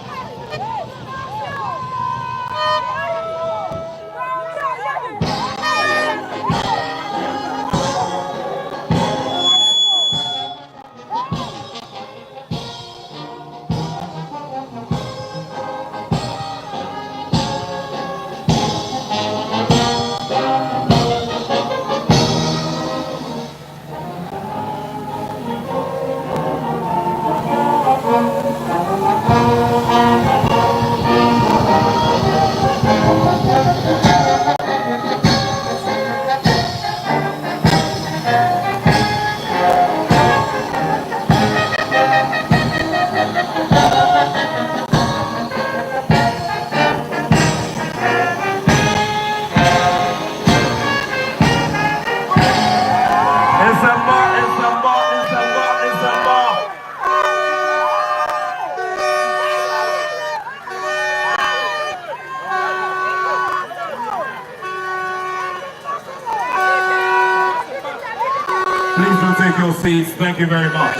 Please do take your seats. Thank you very much.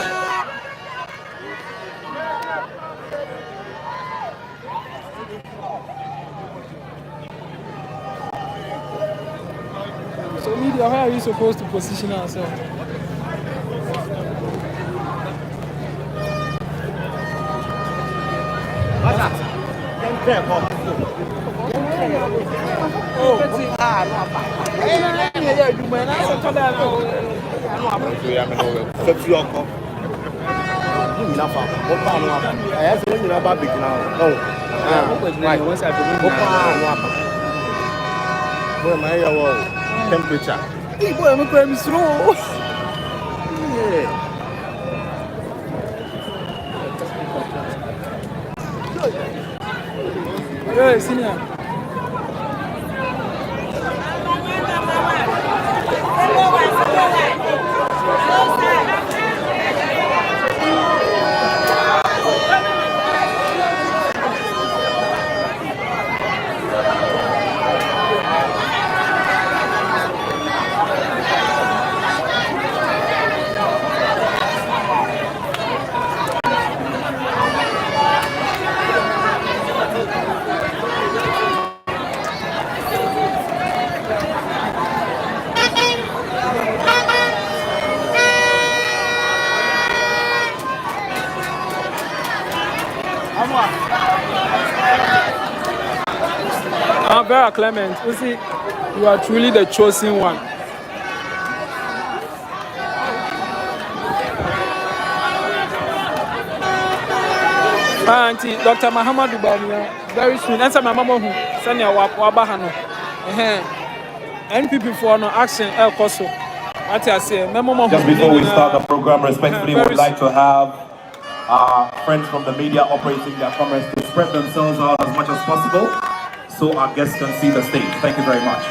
So media, how are we supposed to position ourselves? Temperature. Yeah, senior. Vera Clement, you see, you are truly the chosen one. Auntie Dr. Muhammad Bawumia, very soon. Answer my mama who send your wabahano. NPP for no action El Coso. Just before we start the program, respectfully, we would like to have our friends from the media operating their cameras to spread themselves out as much as possible so our guests can see the stage. Thank you very much.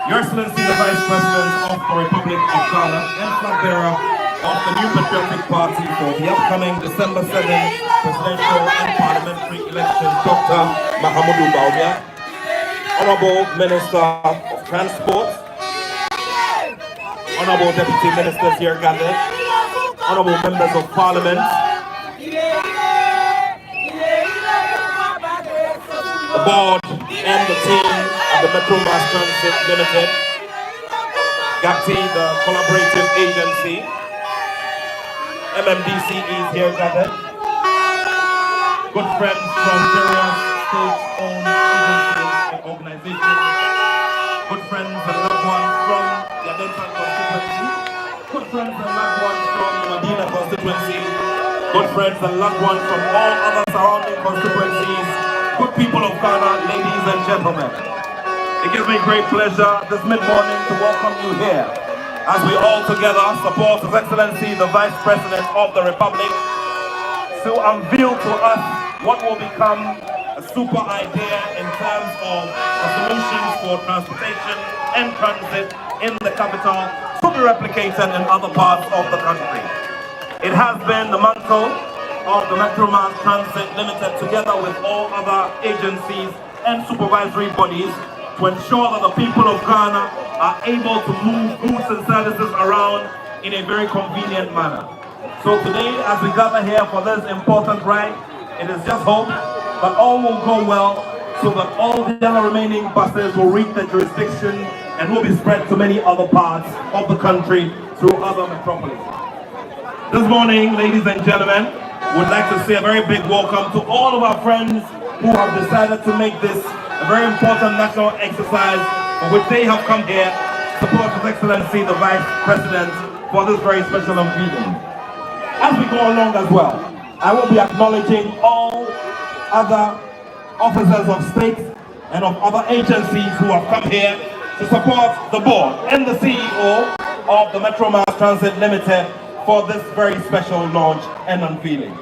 Your Excellency, the Vice President of the Republic of Ghana and flag bearer of the New Patriotic Party for the upcoming December 7th presidential and parliamentary elections, Dr. Mahamudu Bawumia, Honorable Minister of Transport, Honorable Deputy Ministers here gathered, Honorable Members of Parliament, the board and the team of the Metro Mass Transit Limited, GATI, the collaborative agency, MMDC is here gathered, good friends from various state-owned agencies and organizations, good friends and loved ones from the Adentan constituency, good friends and loved ones from the Medina constituency, good friends and loved ones from all other surrounding constituencies, good people of Ghana, ladies and gentlemen. It gives me great pleasure this mid-morning to welcome you here as we all together support His Excellency the Vice President of the Republic to unveil to us what will become a super idea in terms of the solutions for transportation and transit in the capital to be replicated in other parts of the country. It has been the mantle of the Metro Mass Transit Limited together with all other agencies and supervisory bodies to ensure that the people of Ghana are able to move goods and services around in a very convenient manner. So today, as we gather here for this important ride, it is just hope that all will go well so that all the other remaining buses will reach the jurisdiction and will be spread to many other parts of the country through other metropolises. This morning, ladies and gentlemen, we'd like to say a very big welcome to all of our friends who have decided to make this a very important national exercise for which they have come here to support His Excellency the Vice President for this very special unveiling. As we go along as well, I will be acknowledging all other officers of state and of other agencies who have come here to support the board and the CEO of the Metro Mass Transit Limited for this very special launch and unveiling.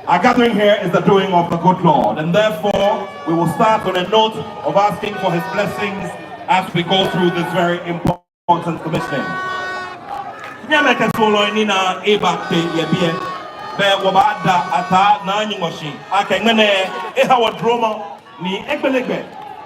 Our gathering here is the doing of the good Lord, and therefore we will start on a note of asking for His blessings as we go through this very important commissioning.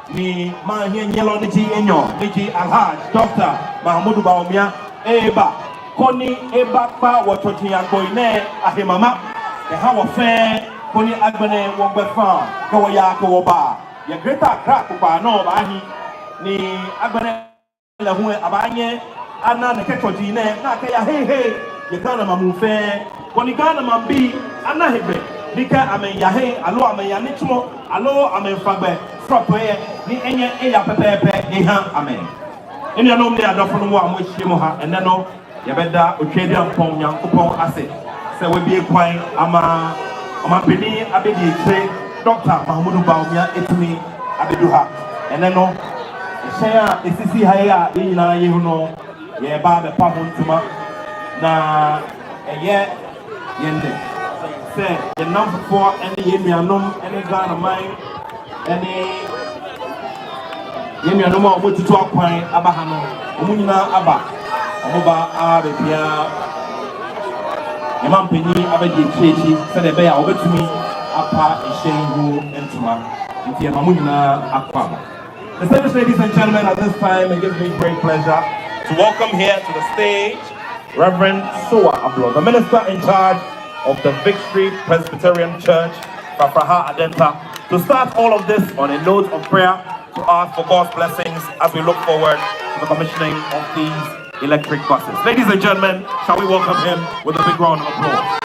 Ni Mahanyelo Niji Enyo, Niji Alhaj, Dr. Mahamudu Bawumia, Eba, Koni Eba Pa Wachochi Yankoine, Ahimama, the Hawa Fair, Koni Agbene Wombefa, Kawaya Kawoba, Ya Greta Krakupa, no Bahi, Ni Agbene Lahue Abanye, Anna Nekechojine, Nakaya Hey, Yakana Mamufe, Koni Gana Mambi, Anna Hebe, Nika Amen Yahe, Alo Amen Yanitmo, Alo Amen Fagbe. Ni enye eya pepepe eha amen. Eni anom de adofo no am hyiemu ha ene no ye beda otwedi ampon nyankopon ase se we bie kwan ama peni abedi ekire Dr. Mahamudu Bawumia etumi abedu ha ene no ehye a esisi ha ya yina yehu no ye ba be pa ho ntuma na eye yende se ye namfo ene ye nuanom ene Ghana man ene yemi anoma omotutu akwan abaha no omunyina aba omoba arabia emampeni abeje chechi se de be ya obetumi apa ehyenhu entuma nti emamunyina akwa. Distinguished ladies and gentlemen, at this time it gives me great pleasure to welcome here to the stage Reverend Soa Ablo, the minister in charge of the Victory Presbyterian Church, Fafraha Adenta, to start all of this on a note of prayer to ask for God's blessings as we look forward to the commissioning of these electric buses. Ladies and gentlemen, shall we welcome him with a big round of applause?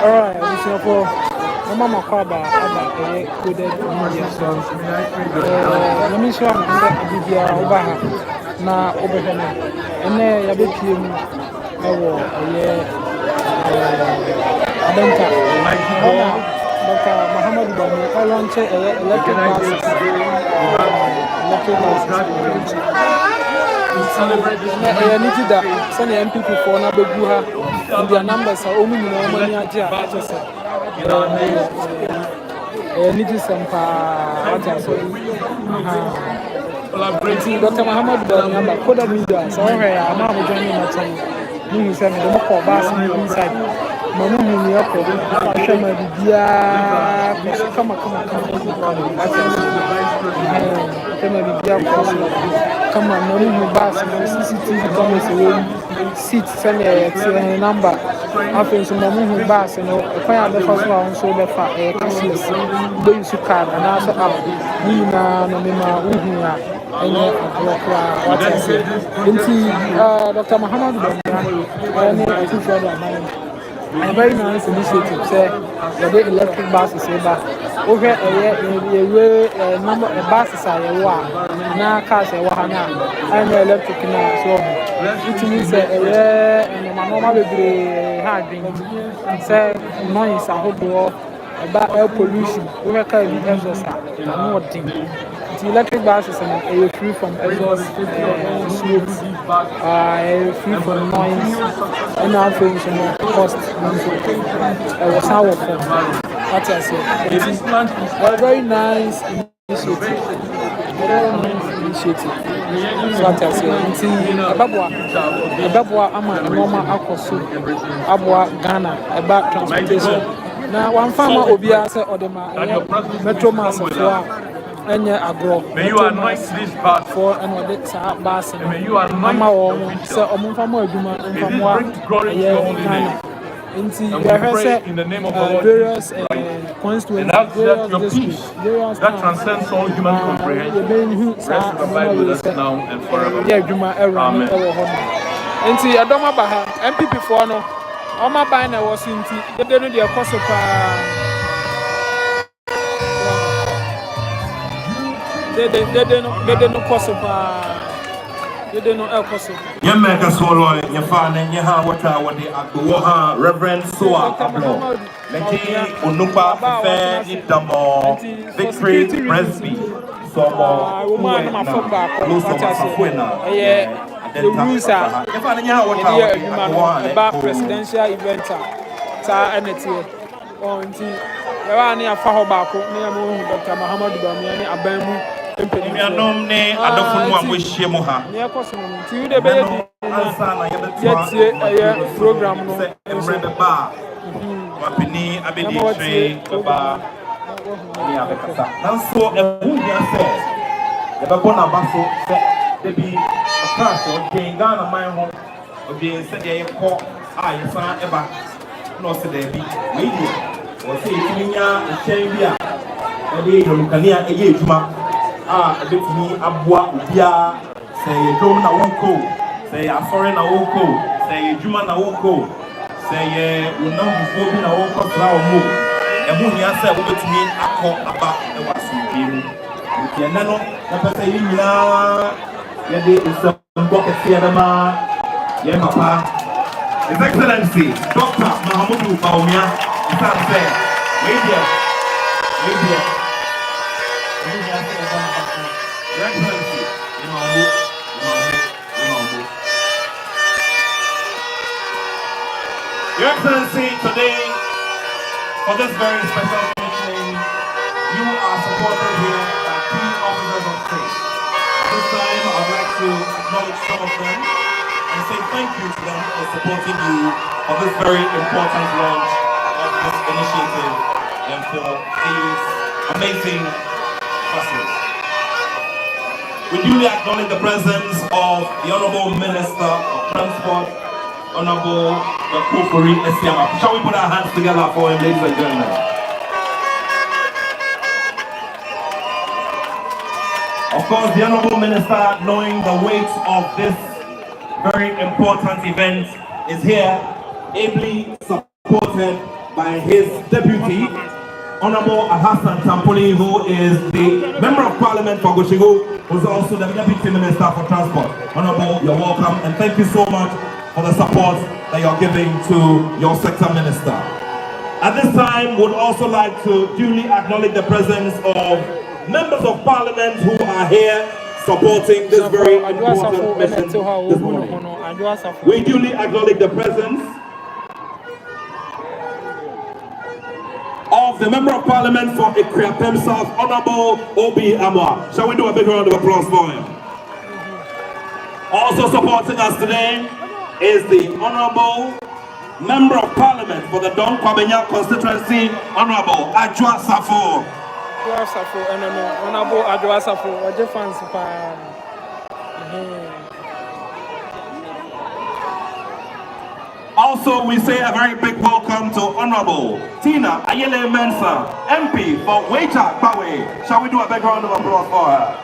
Alright, for Mama Kwaba, a coded media songs. Let me show you the Obaha, na Obahana, and then a bit him. Adenta, Dr. Muhammad Bawumia, I launched electric buses. I need that. Send the MPP for another Buha, and their numbers are only money. I just said, I need some what I say. Dr. Muhammad Bawumia, coded media, so I'm not joining my channel. You send me the more bus inside. Mama muni yako ashama bibia kama bibia kama nori mubasi CCTV kama sewe seat sene number afin so mama mubasi no kwa ya befa so awon so befa cashless be use card na so app ni na no me ma uhu ya enye akwa what I say nti Dr. Muhammad Bawumia ne atifa da man a very nice initiative, say the electric buses. Okay, a number of buses are now cars and electric now. So it means and my normal hard say noise a whole about air pollution. We have exhaust the electric buses are free from exhaust smoke, free from noise, and now things cost. Was our form. What I say, it is a very nice initiative. So what I say, Ababwa ama normal akoso, Abwa Ghana about transportation. Now one farmer Obia say Odema Metro Mass and agro. May you anoint this part for and what it's a bass and may you anoint Mama so Omufamo Duma and from in the name of the Lord various constituencies, and ask that your peace that transcends all human comprehension rest and abide with us now and forever. Amen. Nti adoma baha MPP for no oma ban na was nti de no de koso pa de no koso pa de no el koso Yemeka solo nyafane nyeha wata wode agbo ha Reverend Soa Ablo leki onupa fe ni damo Victory Presby somo woman na mafomba ko so mafuena the rules are about presidential event sa NTA on ti we ni afa ho ba ko ni mo Dr. Muhammad Bawumia ni abamu Mianom ne adofunu amohie mu ha. Ne ekoso no ti de be ansa na ye program no emre be ba. Wapini abedi twe baba ni abekasa. Nanso ehu dia se ye be bona baso se de bi akase o denga na man ho o de se de ye ko a ye san eba no se de bi we di o se itinya echen bi a e de yomkania eye ejuma ebetumi aboa obia say dom na wonko say afore na wonko say ejuma na wonko say unam bufo bi na wonko tra omo ehu nia say obetumi akọ aba e wasumbi mu ntia nano na pese yi nyina ye de nsombo kese na ma ye papa His Excellency Dr. Muhammad Bawumia say we there Your Excellency, Your Excellency, today, for this very special commissioning, you are supported here by key officers of state. At this time, I would like to acknowledge some of them and say thank you to them for supporting you for this very important launch of this initiative and for these amazing buses. We duly acknowledge the presence of the Honorable Minister of Transport, Honorable Kufuri Esiama. Shall we put our hands together for him, ladies and gentlemen? Of course, the Honorable Minister, knowing the weight of this very important event, is here, ably supported by his deputy, Honorable Hassan Tampoli, who is the Member of Parliament for Gushigu, who's also the Deputy Minister for Transport. Honorable, you're welcome, and thank you so much for the support that you're giving to your sector minister. At this time, we'd also like to duly acknowledge the presence of members of Parliament who are here supporting this very important mission this morning. We duly acknowledge the presence of the Member of Parliament for Ikriapem South, Honorable Obi Amwa. Shall we do a big round of applause for him? Also supporting us today is the Honorable Member of Parliament for the Don Kwabenya constituency, Honorable Ajwa Safo. Honorable Ajwa Safo, Also, we say a very big welcome to Honorable Tina Ayele Mensa, MP for Weja Bawe. Shall we do a big round of applause for her?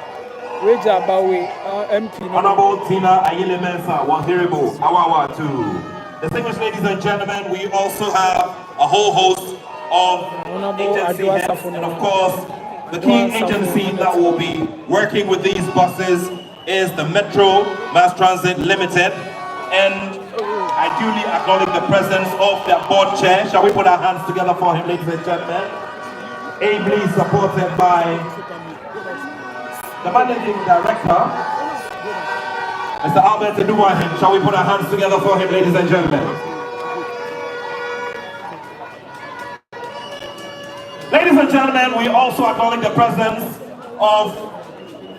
Weja Bawe, MP. Honorable Tina Ayele Mensa, Wahiribu, Awawa too. Distinguished ladies and gentlemen, we also have a whole host of agency heads, and of course, the key agency that will be working with these buses is the Metro Mass Transit Limited, and I duly acknowledge the presence of their board chair. Shall we put our hands together for him, ladies and gentlemen? Ably supported by the managing director, Mr. Albert Eduwahin. Shall we put our hands together for him, ladies and gentlemen? Ladies and gentlemen, we also acknowledge the presence of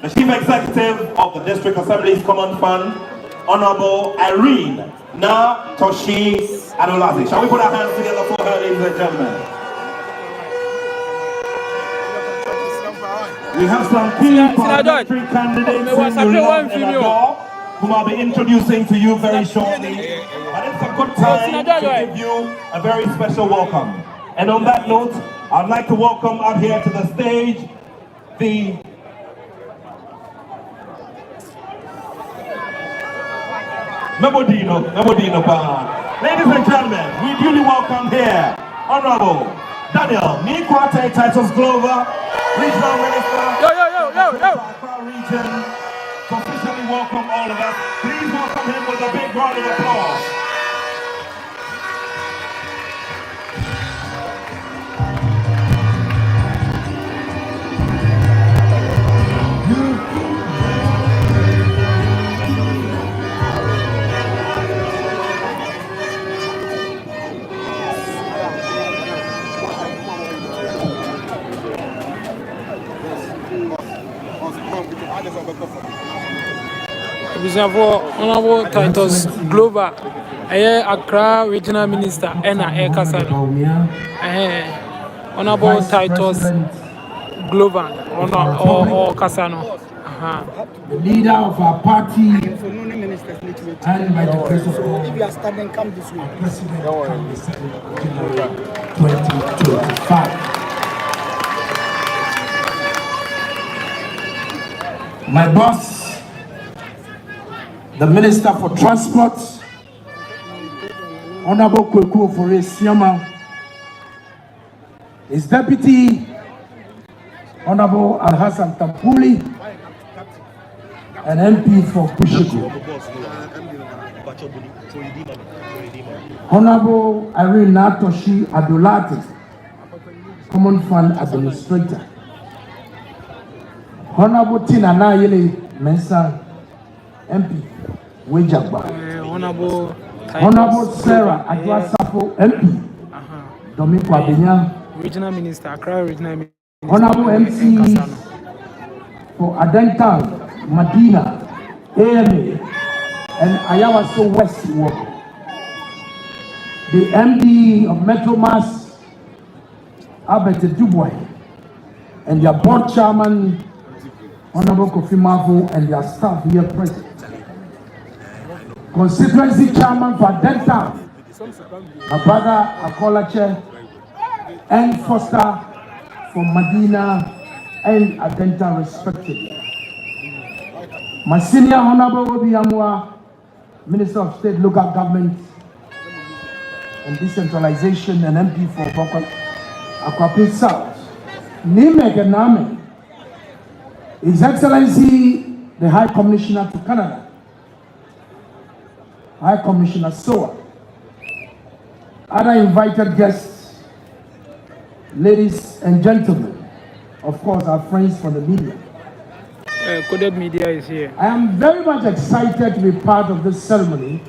the Chief Executive of the District Assembly's Common Fund, Honorable Irene Na Toshi Adolazi. Shall we put our hands together for her, ladies and gentlemen? We have some key parliamentary candidates in New York and abroad, whom I'll be introducing to you very shortly. But it's a good time to give you a very special welcome. And on that note, I'd like to welcome up here to the stage the Mebodino Band. Ladies and gentlemen, we duly welcome here Honorable Daniel Nikwate Titus Glover, Regional Minister of the Accra region. To officially welcome all of us, please welcome him with a big round of applause. Honorable Titus Glover, Accra Regional Minister, and Kasano. Honorable Titus Glover, or Kasano. The leader of our party, and by the grace of God, if you are standing, come this way. President on the 2nd of January 2025. My boss, the Minister for Transport, Honorable Kweku Ofori-Siama, his deputy, Honorable Alhassan Tampuli, an MP for Kushiku, Honorable Irene Natoshi Adolati, Common Fund Administrator, Honorable Tina Ayele Mensa, MP, Wejagba, Honorable Sarah Ajwa Safo, MP, Domingo Abenya, Regional Minister, Accra Regional Minister, Honorable MC for Adental, Medina, AMA, and Ayawaso West Ward. The MD of Metro Mass, Albert Dubois, and their board chairman, Honorable Kofi Mafu, and their staff here present. Constituency chairman for Delta, my brother Akolache, and Foster from Medina and Adenta respectively. My senior Honorable Obi Amwa, Minister of State, Local Government and Decentralization and MP for Akwapi South. Nimek Ename, His Excellency, the High Commissioner to Canada, High Commissioner Soa, other invited guests, ladies and gentlemen, of course, our friends from the media. Coded Media is here. I am very much excited to be part of this ceremony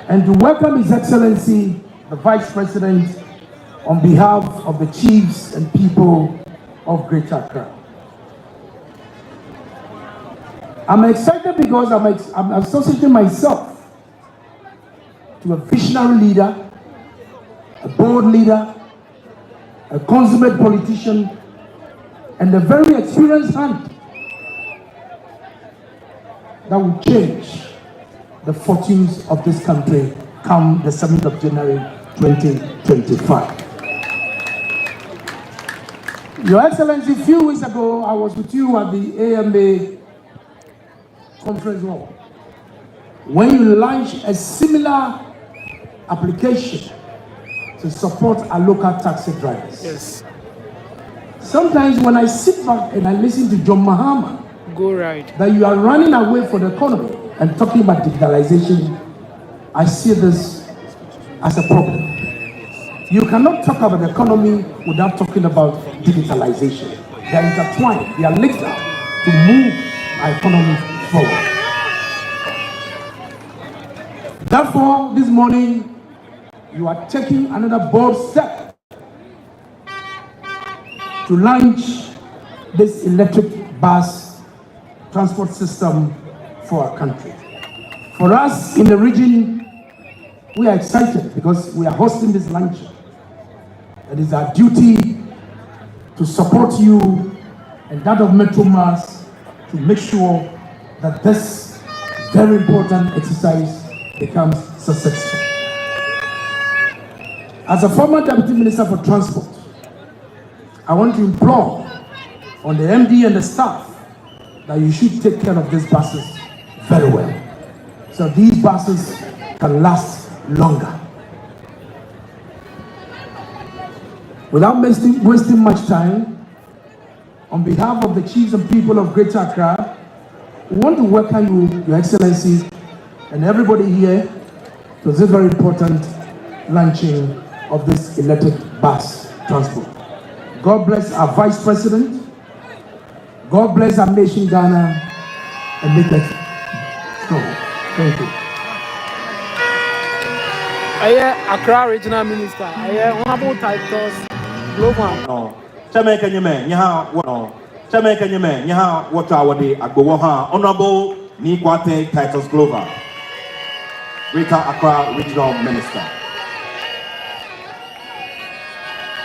and to welcome His Excellency, the Vice President, on behalf of the chiefs and people of Greater Accra. I'm excited because I'm associating myself to a visionary leader, a bold leader, a consummate politician, and a very experienced hand that will change the fortunes of this country come the 7th of January 2025. Your Excellency, a few weeks ago, I was with you at the AMA conference hall when you launched a similar application to support our local taxi drivers. Yes. Sometimes when I sit back and I listen to John Mahama, Go right. that you are running away from the economy and talking about digitalization, I see this as a problem. You cannot talk about the economy without talking about digitalization. They are intertwined, they are linked up to move our economy forward. Therefore, this morning, you are taking another bold step to launch this electric bus transport system for our country. For us in the region, we are excited because we are hosting this launch. It is our duty to support you and that of Metro Mass to make sure that this very important exercise becomes successful. As a former Deputy Minister for Transport, I want to implore on the MD and the staff that you should take care of these buses very well, so these buses can last longer. Without wasting much time, on behalf of the chiefs and people of Greater Accra, we want to welcome you, Your Excellency, and everybody here to this very important launching of this electric bus transport. God bless our Vice President. God bless our nation, Ghana, and make it strong. Thank you. I hear Accra Regional Minister. I hear Honorable Titus Global. Jamaica Yemen, Yaha, Jamaica Yemen, Yaha, what are the Agboha, Honorable Nikwate Titus Glover, Greater Accra Regional Minister.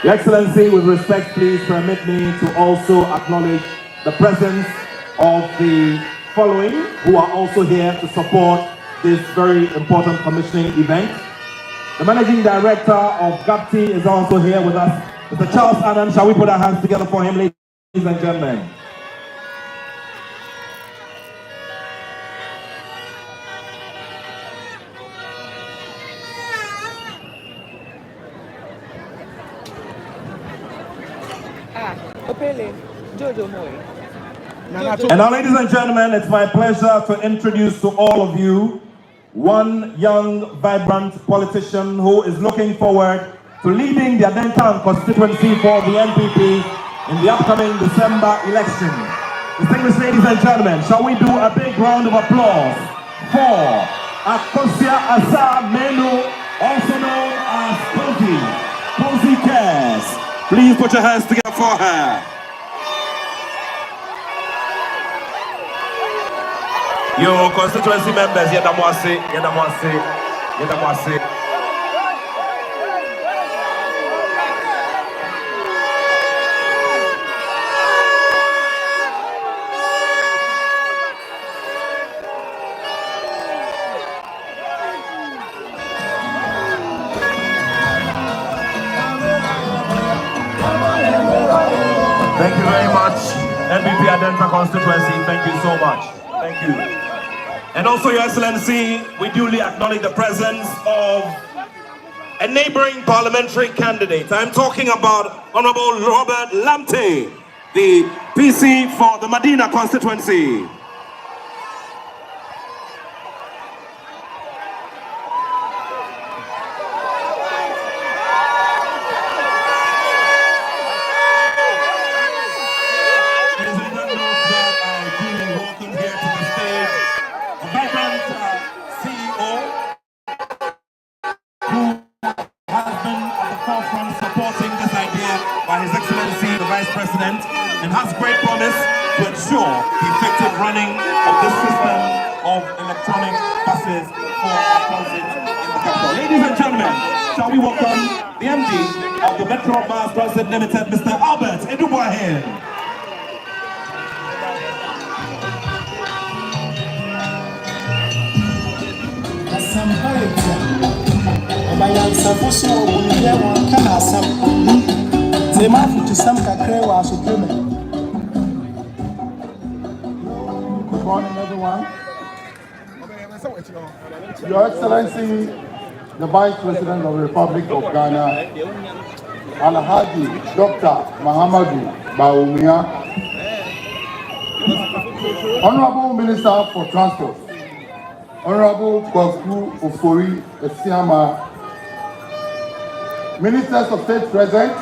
Your Excellency, with respect, please permit me to also acknowledge the presence of the following who are also here to support this very important commissioning event. The Managing Director of GAPTI is also here with us, Mr. Charles Adam. Shall we put our hands together for him, ladies and gentlemen? And now, ladies and gentlemen, it's my pleasure to introduce to all of you one young, vibrant politician who is looking forward to leading the Adentan constituency for the NPP in the upcoming December election. Distinguished ladies and gentlemen, shall we do a big round of applause for Akosia Asa Menu, also known as Posey. Posey Cares. Please put your hands together for her. Your constituency members, Yedamwase, Yedamwase, Yedamwase. Thank you very much, MVP Adenta constituency. Thank you so much. Thank you. And also, Your Excellency, we duly acknowledge the presence of a neighboring parliamentary candidate. I'm talking about Honorable Robert Lamte, the PC for the Medina constituency. And has great promise to ensure the effective running of this system of electronic buses for our transit in the capital. Ladies and gentlemen, shall we welcome the MD of the Metro Mass Transit Limited, Mr. Albert Edubuahin. Good morning, everyone. Your Excellency, the Vice President of the Republic of Ghana, Alhaji Dr. Mahamadou Bawumia, Honorable Minister for Transport, Honorable Kwaku Ofori Esiama, Ministers of State present,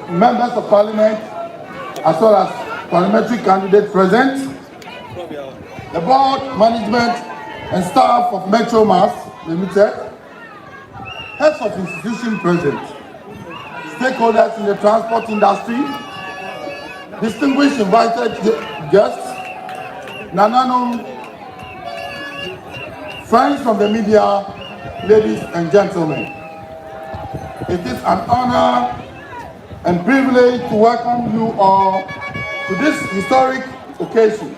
Members of Parliament, as well as parliamentary candidates present, the board, management, and staff of Metro Mass Limited, heads of institution present, stakeholders in the transport industry, distinguished invited guests, Nananum, friends from the media, ladies and gentlemen. It is an honor and privilege to welcome you all to this historic occasion,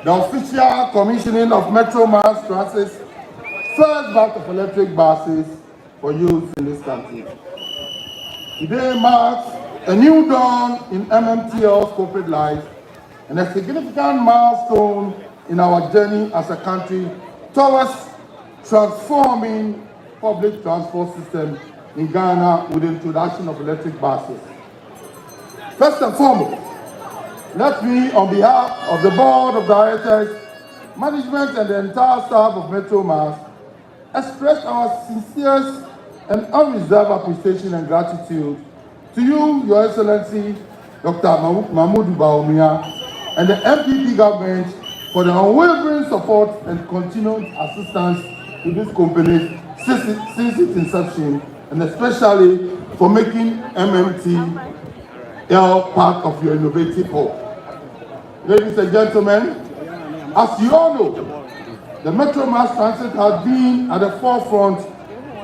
the official commissioning of Metro Mass Transit's first batch of electric buses for use in this country. Today marks a new dawn in MMTL's corporate life and a significant milestone in our journey as a country towards transforming public transport system in Ghana with the introduction of electric buses. First and foremost, let me, on behalf of the Board of Directors, Management and the entire staff of Metro Mass, express our sincerest and unreserved appreciation and gratitude to you, Your Excellency, Dr. Mahamadou Bawumia, and the MPP government for the unwavering support and continued assistance to this company since its inception, and especially for making MMTL part of your innovative hub. Ladies and gentlemen, as you all know, the Metro Mass Transit has been at the forefront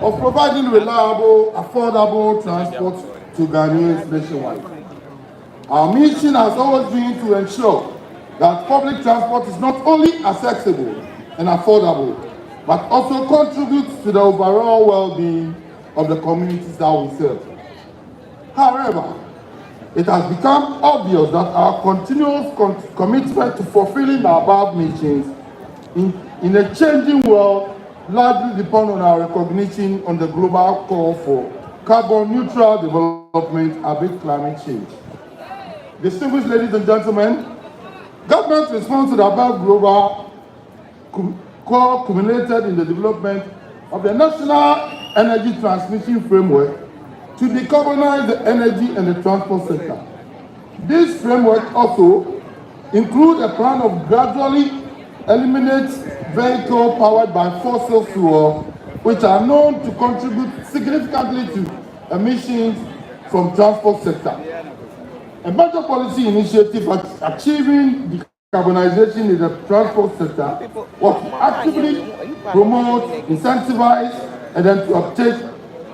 of providing reliable, affordable transport to Ghanaians nationwide. Our mission has always been to ensure that public transport is not only accessible and affordable, but also contributes to the overall well-being of the communities that we serve. However, it has become obvious that our continuous commitment to fulfilling the above missions in a changing world largely depend on our recognition on the global call for carbon neutral development amid climate change. Distinguished ladies and gentlemen, government response to the above global call culminated in the development of the National Energy Transmission Framework to decarbonize the energy and the transport sector. This framework also includes a plan of gradually eliminate vehicles powered by fossil fuel, which are known to contribute significantly to emissions from transport sector. A major policy initiative for achieving decarbonization in the transport sector was to actively promote, incentivize, and then to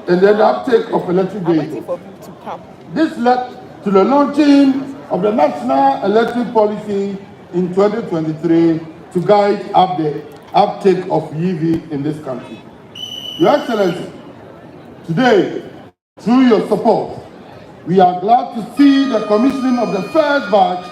the uptake of electric vehicles. This led to the launching of the National Electric Policy in 2023 to guide the uptake of EV in this country. Your Excellency, today, through your support, we are glad to see the commissioning of the first batch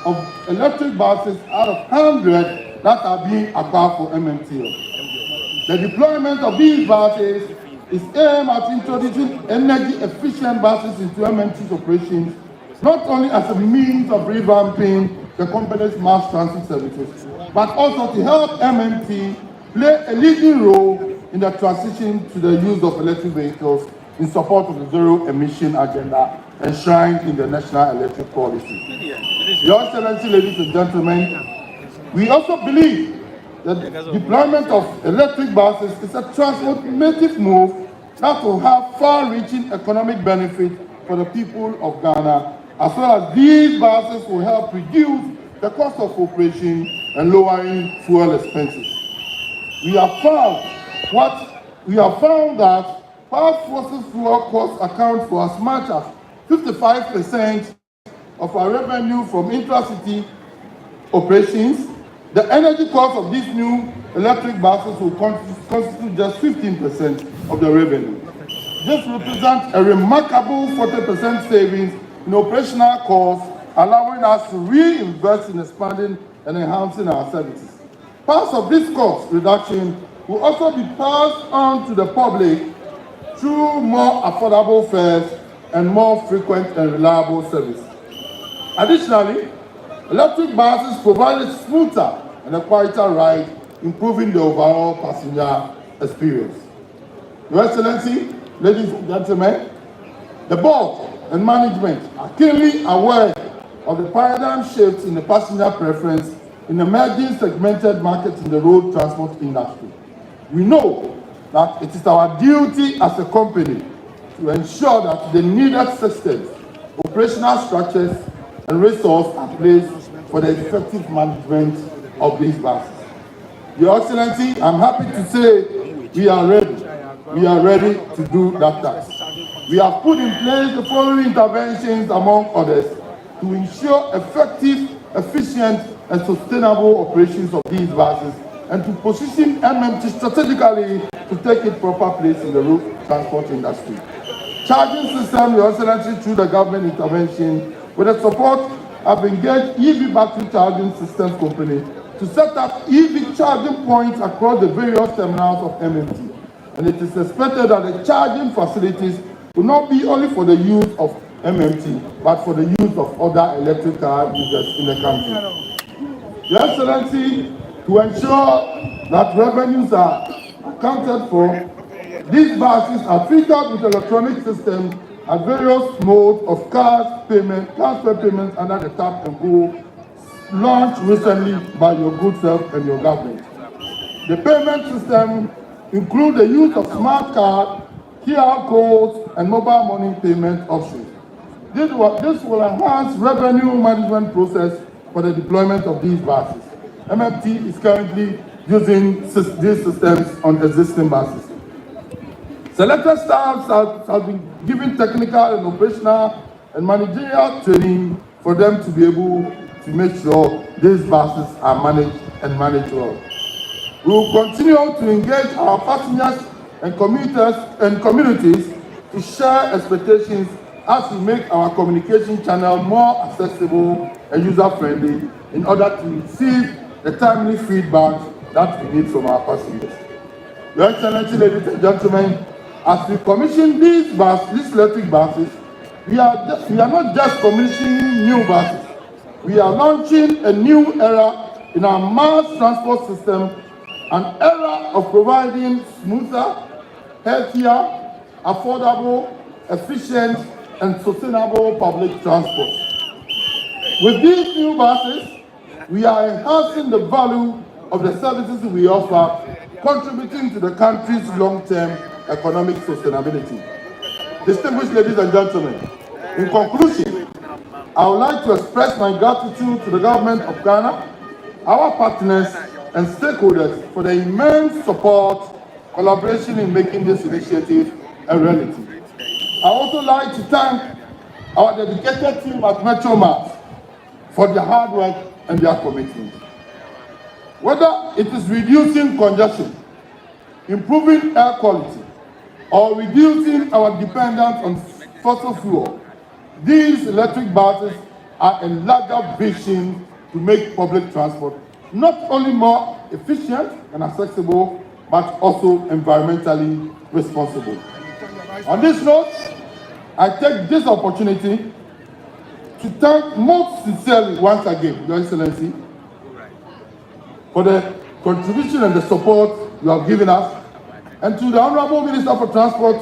of electric buses out of 100 that are being acquired for MMTO. The deployment of these buses is aimed at introducing energy-efficient buses into MMT's operations, not only as a means of revamping the company's mass transit services, but also to help MMT play a leading role in the transition to the use of electric vehicles in support of the zero-emission agenda enshrined in the National Electric Policy. Your Excellency, ladies and gentlemen, we also believe that the deployment of electric buses is a transformative move that will have far-reaching economic benefit for the people of Ghana, as well as these buses will help reduce the cost of operation and lowering fuel expenses. We have found that while fossil fuel costs account for as much as 55% of our revenue from intracity operations, the energy cost of these new electric buses will constitute just 15% of the revenue. This represents a remarkable 40% savings in operational costs, allowing us to reinvest in expanding and enhancing our services. Parts of this cost reduction will also be passed on to the public through more affordable fares and more frequent and reliable service. Additionally, electric buses provide a smoother and a quieter ride, improving the overall passenger experience. Your Excellency, ladies and gentlemen, the board and management are keenly aware of the paradigm shifts in the passenger preference in emerging segmented markets in the road transport industry. We know that it is our duty as a company to ensure that the needed systems, operational structures, and resources are placed for the effective management of these buses. Your Excellency, I'm happy to say we are ready. We are ready to do that task. We have put in place the following interventions, among others, to ensure effective, efficient, and sustainable operations of these buses, and to position MMT strategically to take its proper place in the road transport industry. Charging system, Your Excellency, through the government intervention, with the support of engaged EV battery charging systems company to set up EV charging points across the various terminals of MMT. And it is expected that the charging facilities will not be only for the use of MMT, but for the use of other electric car users in the country. Your Excellency, to ensure that revenues are accounted for, these buses are fitted with electronic systems and various modes of cash pay payments under the tap and go, launched recently by your good self and your government. The payment system includes the use of smart card, QR codes, and mobile money payment options. This will enhance revenue management process for the deployment of these buses. MFT is currently using these systems on existing buses. Selected staffs have been given technical and operational and managerial training for them to be able to make sure these buses are managed and managed well. We will continue to engage our passengers and commuters and communities to share expectations as we make our communication channel more accessible and user-friendly in order to receive the timely feedback that we need from our passengers. Your Excellency, ladies and gentlemen, as we commission these electric buses, we are not just commissioning new buses. We are launching a new era in our mass transport system, an era of providing smoother, healthier, affordable, efficient, and sustainable public transport. With these new buses, we are enhancing the value of the services we offer, contributing to the country's long-term economic sustainability. Distinguished ladies and gentlemen, in conclusion, I would like to express my gratitude to the government of Ghana, our partners and stakeholders for the immense support, collaboration in making this initiative a reality. I would also like to thank our dedicated team at Metro Mass for their hard work and their commitment. Whether it is reducing congestion, improving air quality, or reducing our dependence on fossil fuel, these electric buses are a larger vision to make public transport not only more efficient and accessible, but also environmentally responsible. On this note, I take this opportunity to thank most sincerely once again, Your Excellency, for the contribution and the support you have given us. And to the Honorable Minister for Transport,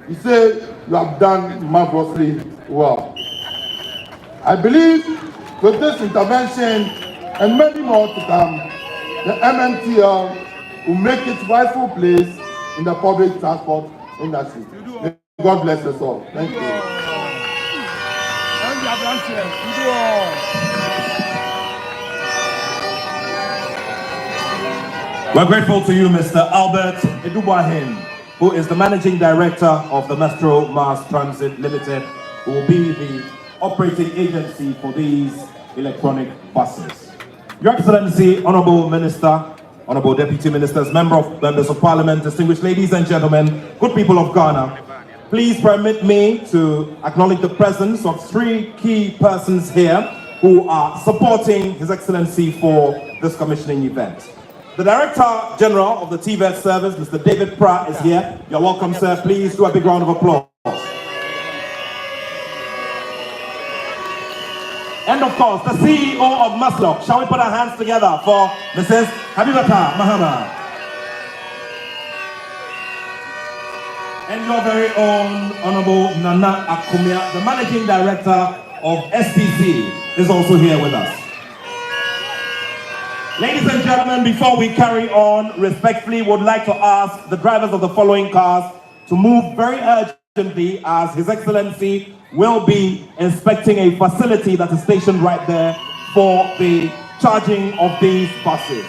we say you have done marvelously well. I believe with this intervention and many more to come, the MNTL will make its rightful place in the public transport industry. May God bless us all. Thank you. We're grateful to you, Mr. Albert Edubahin, who is the Managing Director of the Metro Mass Transit Limited, who will be the operating agency for these electronic buses. Your Excellency, Honorable Minister, Honorable Deputy Ministers, Members of Parliament, distinguished ladies and gentlemen, good people of Ghana, please permit me to acknowledge the presence of 3 key persons here who are supporting His Excellency for this commissioning event. The Director General of the TVET service, Mr. David Pratt, is here. You're welcome, sir. Please do a big round of applause. And of course, the CEO of Maslow. Shall we put our hands together for Mrs. Habibata Mahama? And your very own Honorable Nana Akumia, the Managing Director of STC, is also here with us. Ladies and gentlemen, before we carry on, respectfully would like to ask the drivers of the following cars to move very urgently, as His Excellency will be inspecting a facility that is stationed right there for the charging of these buses.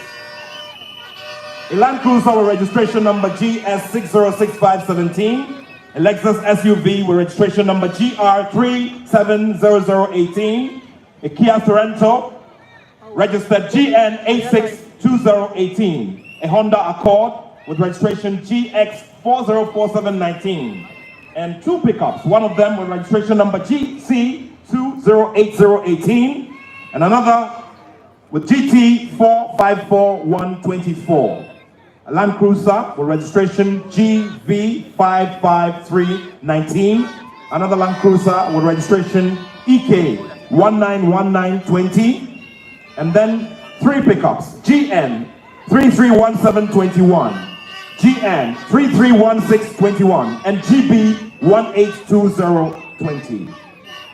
A Land Cruiser with registration number GS606517, a Lexus SUV with registration number GR370018, a Kia Sorento registered GN862018, a Honda Accord with registration GX404719, and 2 pickups, one of them with registration number GC208018, and another with GT454124. A Land Cruiser with registration GV55319, another Land Cruiser with registration EK191920, and then 3 pickups, GN331721, GN331621, and GB182020.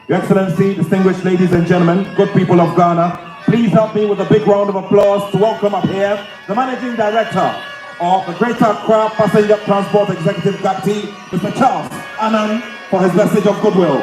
Your Excellency, distinguished ladies and gentlemen, good people of Ghana, please help me with a big round of applause to welcome up here the Managing Director of the Greater Accra Passenger Transport Executive GAPTI, Mr. Charles Annan, for his message of goodwill.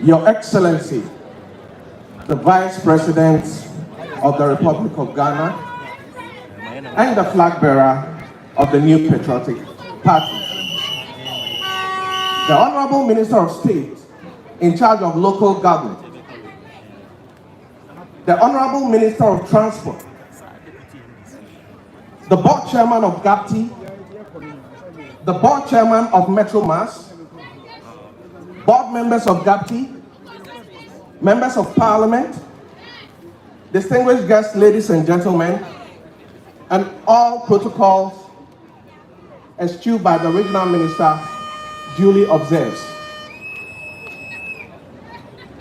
Your Excellency, the Vice President of the Republic of Ghana and the flag bearer of the New Patriotic Party, the Honorable Minister of State in charge of local government, the Honorable Minister of Transport, the Board Chairman of GAPTI, the Board Chairman of Metro Mass, board members of GAPTI, members of Parliament, distinguished guests, ladies and gentlemen, and all protocols eschewed by the Regional Minister duly observes.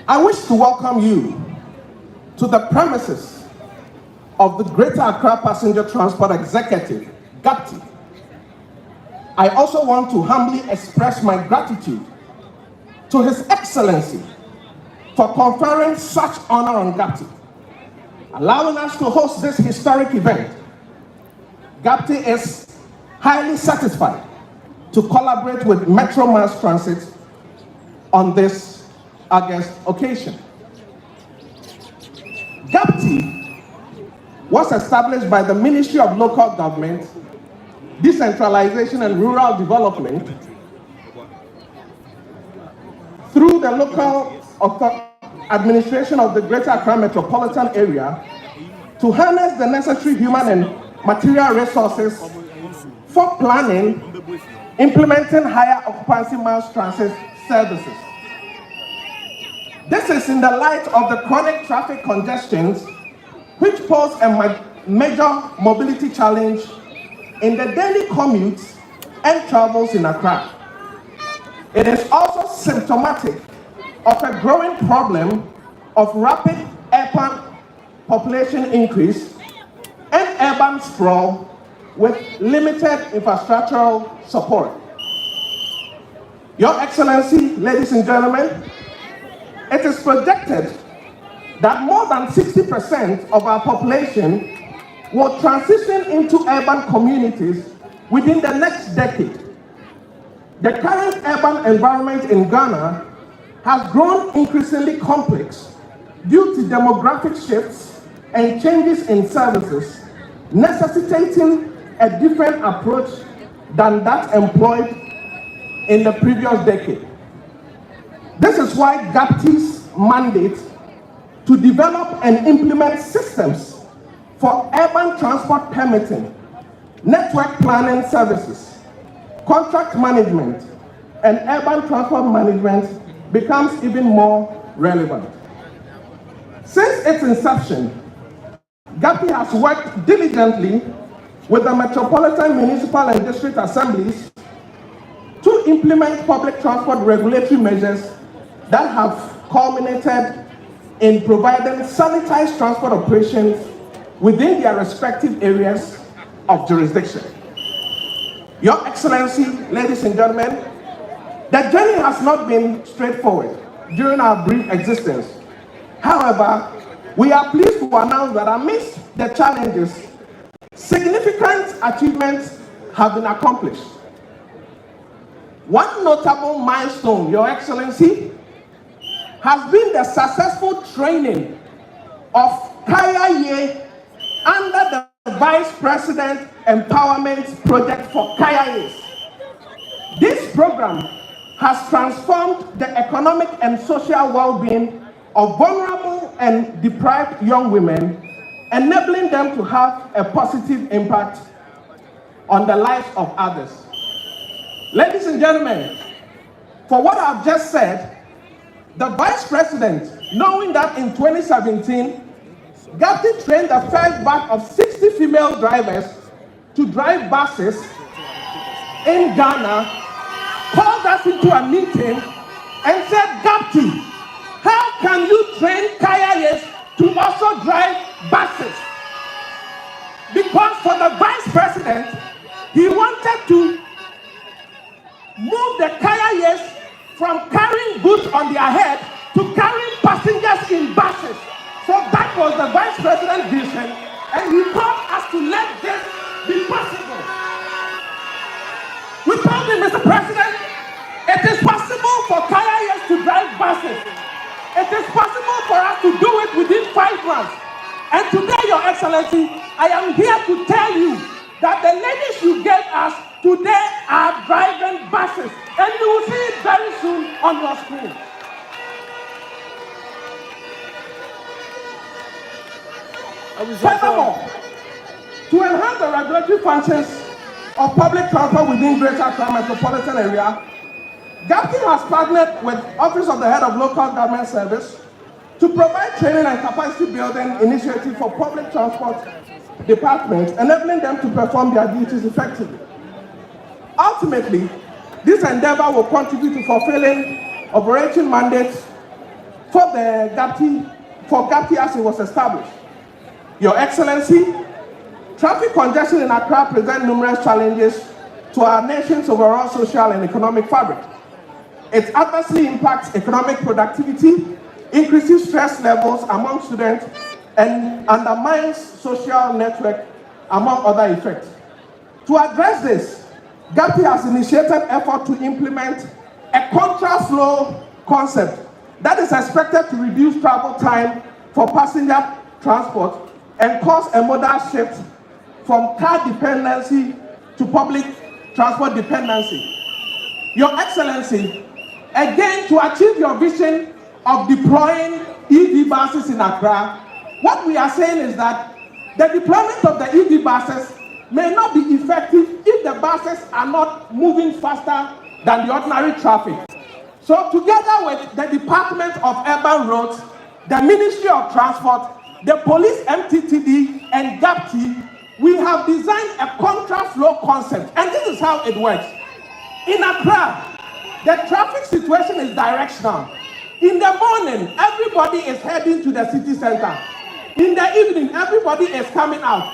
I wish to welcome you to the premises of the Greater Accra Passenger Transport Executive, GAPTI. I also want to humbly express my gratitude to His Excellency for conferring such honor on GAPTI, allowing us to host this historic event. GAPTI is highly satisfied to collaborate with Metro Mass Transit on this August occasion. GAPTI was established by the Ministry of Local Government, Decentralization and Rural Development through the local administration of the Greater Accra Metropolitan Area to harness the necessary human and material resources for planning, implementing higher occupancy mass transit services. This is in the light of the chronic traffic congestions which pose a major mobility challenge in the daily commutes and travels in Accra. It is also symptomatic of a growing problem of rapid urban population increase and urban sprawl with limited infrastructural support. Your Excellency, ladies and gentlemen, it is projected that more than 60% of our population will transition into urban communities within the next decade. The current urban environment in Ghana has grown increasingly complex due to demographic shifts and changes in services, necessitating a different approach than that employed in the previous decade. This is why GAPTI's mandate to develop and implement systems for urban transport permitting, network planning services, contract management, and urban transport management becomes even more relevant. Since its inception, GAPTI has worked diligently with the Metropolitan Municipal and District Assemblies to implement public transport regulatory measures that have culminated in providing sanitized transport operations within their respective areas of jurisdiction. Your Excellency, ladies and gentlemen, the journey has not been straightforward during our brief existence. However, we are pleased to announce that amidst the challenges, significant achievements have been accomplished. One notable milestone, Your Excellency, has been the successful training of Kaya Ye under the Vice President Empowerment Project for Kaya Ye's. This program has transformed the economic and social well-being of vulnerable and deprived young women, enabling them to have a positive impact on the lives of others. Ladies and gentlemen, for what I've just said, the Vice President, knowing that in 2017, GAPTI trained the first batch of 60 female drivers to drive buses in Ghana, called us into a meeting and said, GAPTI, how can you train Kayayes to also drive buses? Because for the Vice President, he wanted to move the Kayayes from carrying goods on their head to carrying passengers in buses. So that was the Vice President's vision, and he told us to let this be possible. We told him, Mr. President, it is possible for Kayayes to drive buses. It is possible for us to do it within 5 months. And today, Your Excellency, I am here to tell you that the ladies you gave us today are driving buses, and you will see it very soon on your screen. Furthermore, to enhance the regulatory functions of public transport within Greater Accra Metropolitan Area, GAPTI has partnered with Office of the Head of Local Government Service to provide training and capacity building initiatives for public transport departments, enabling them to perform their duties effectively. Ultimately, this endeavor will contribute to fulfilling operating mandates for GAPTI as it was established. Your Excellency, Traffic congestion in Accra presents numerous challenges to our nation's overall social and economic fabric. It adversely impacts economic productivity, increases stress levels among students, and undermines social network, among other effects. To address this, GAPI has initiated effort to implement a contra-flow concept that is expected to reduce travel time for passenger transport and cause a modal shift from car dependency to public transport dependency. Your Excellency, again, to achieve your vision of deploying EV buses in Accra, what we are saying is that the deployment of the EV buses may not be effective if the buses are not moving faster than the ordinary traffic. So together with the Department of Urban Roads, the Ministry of Transport, the Police MTTD, and GAPT, we have designed a contra-flow concept, and this is how it works. In Accra, the traffic situation is directional. In the morning, everybody is heading to the city center. In the evening, everybody is coming out.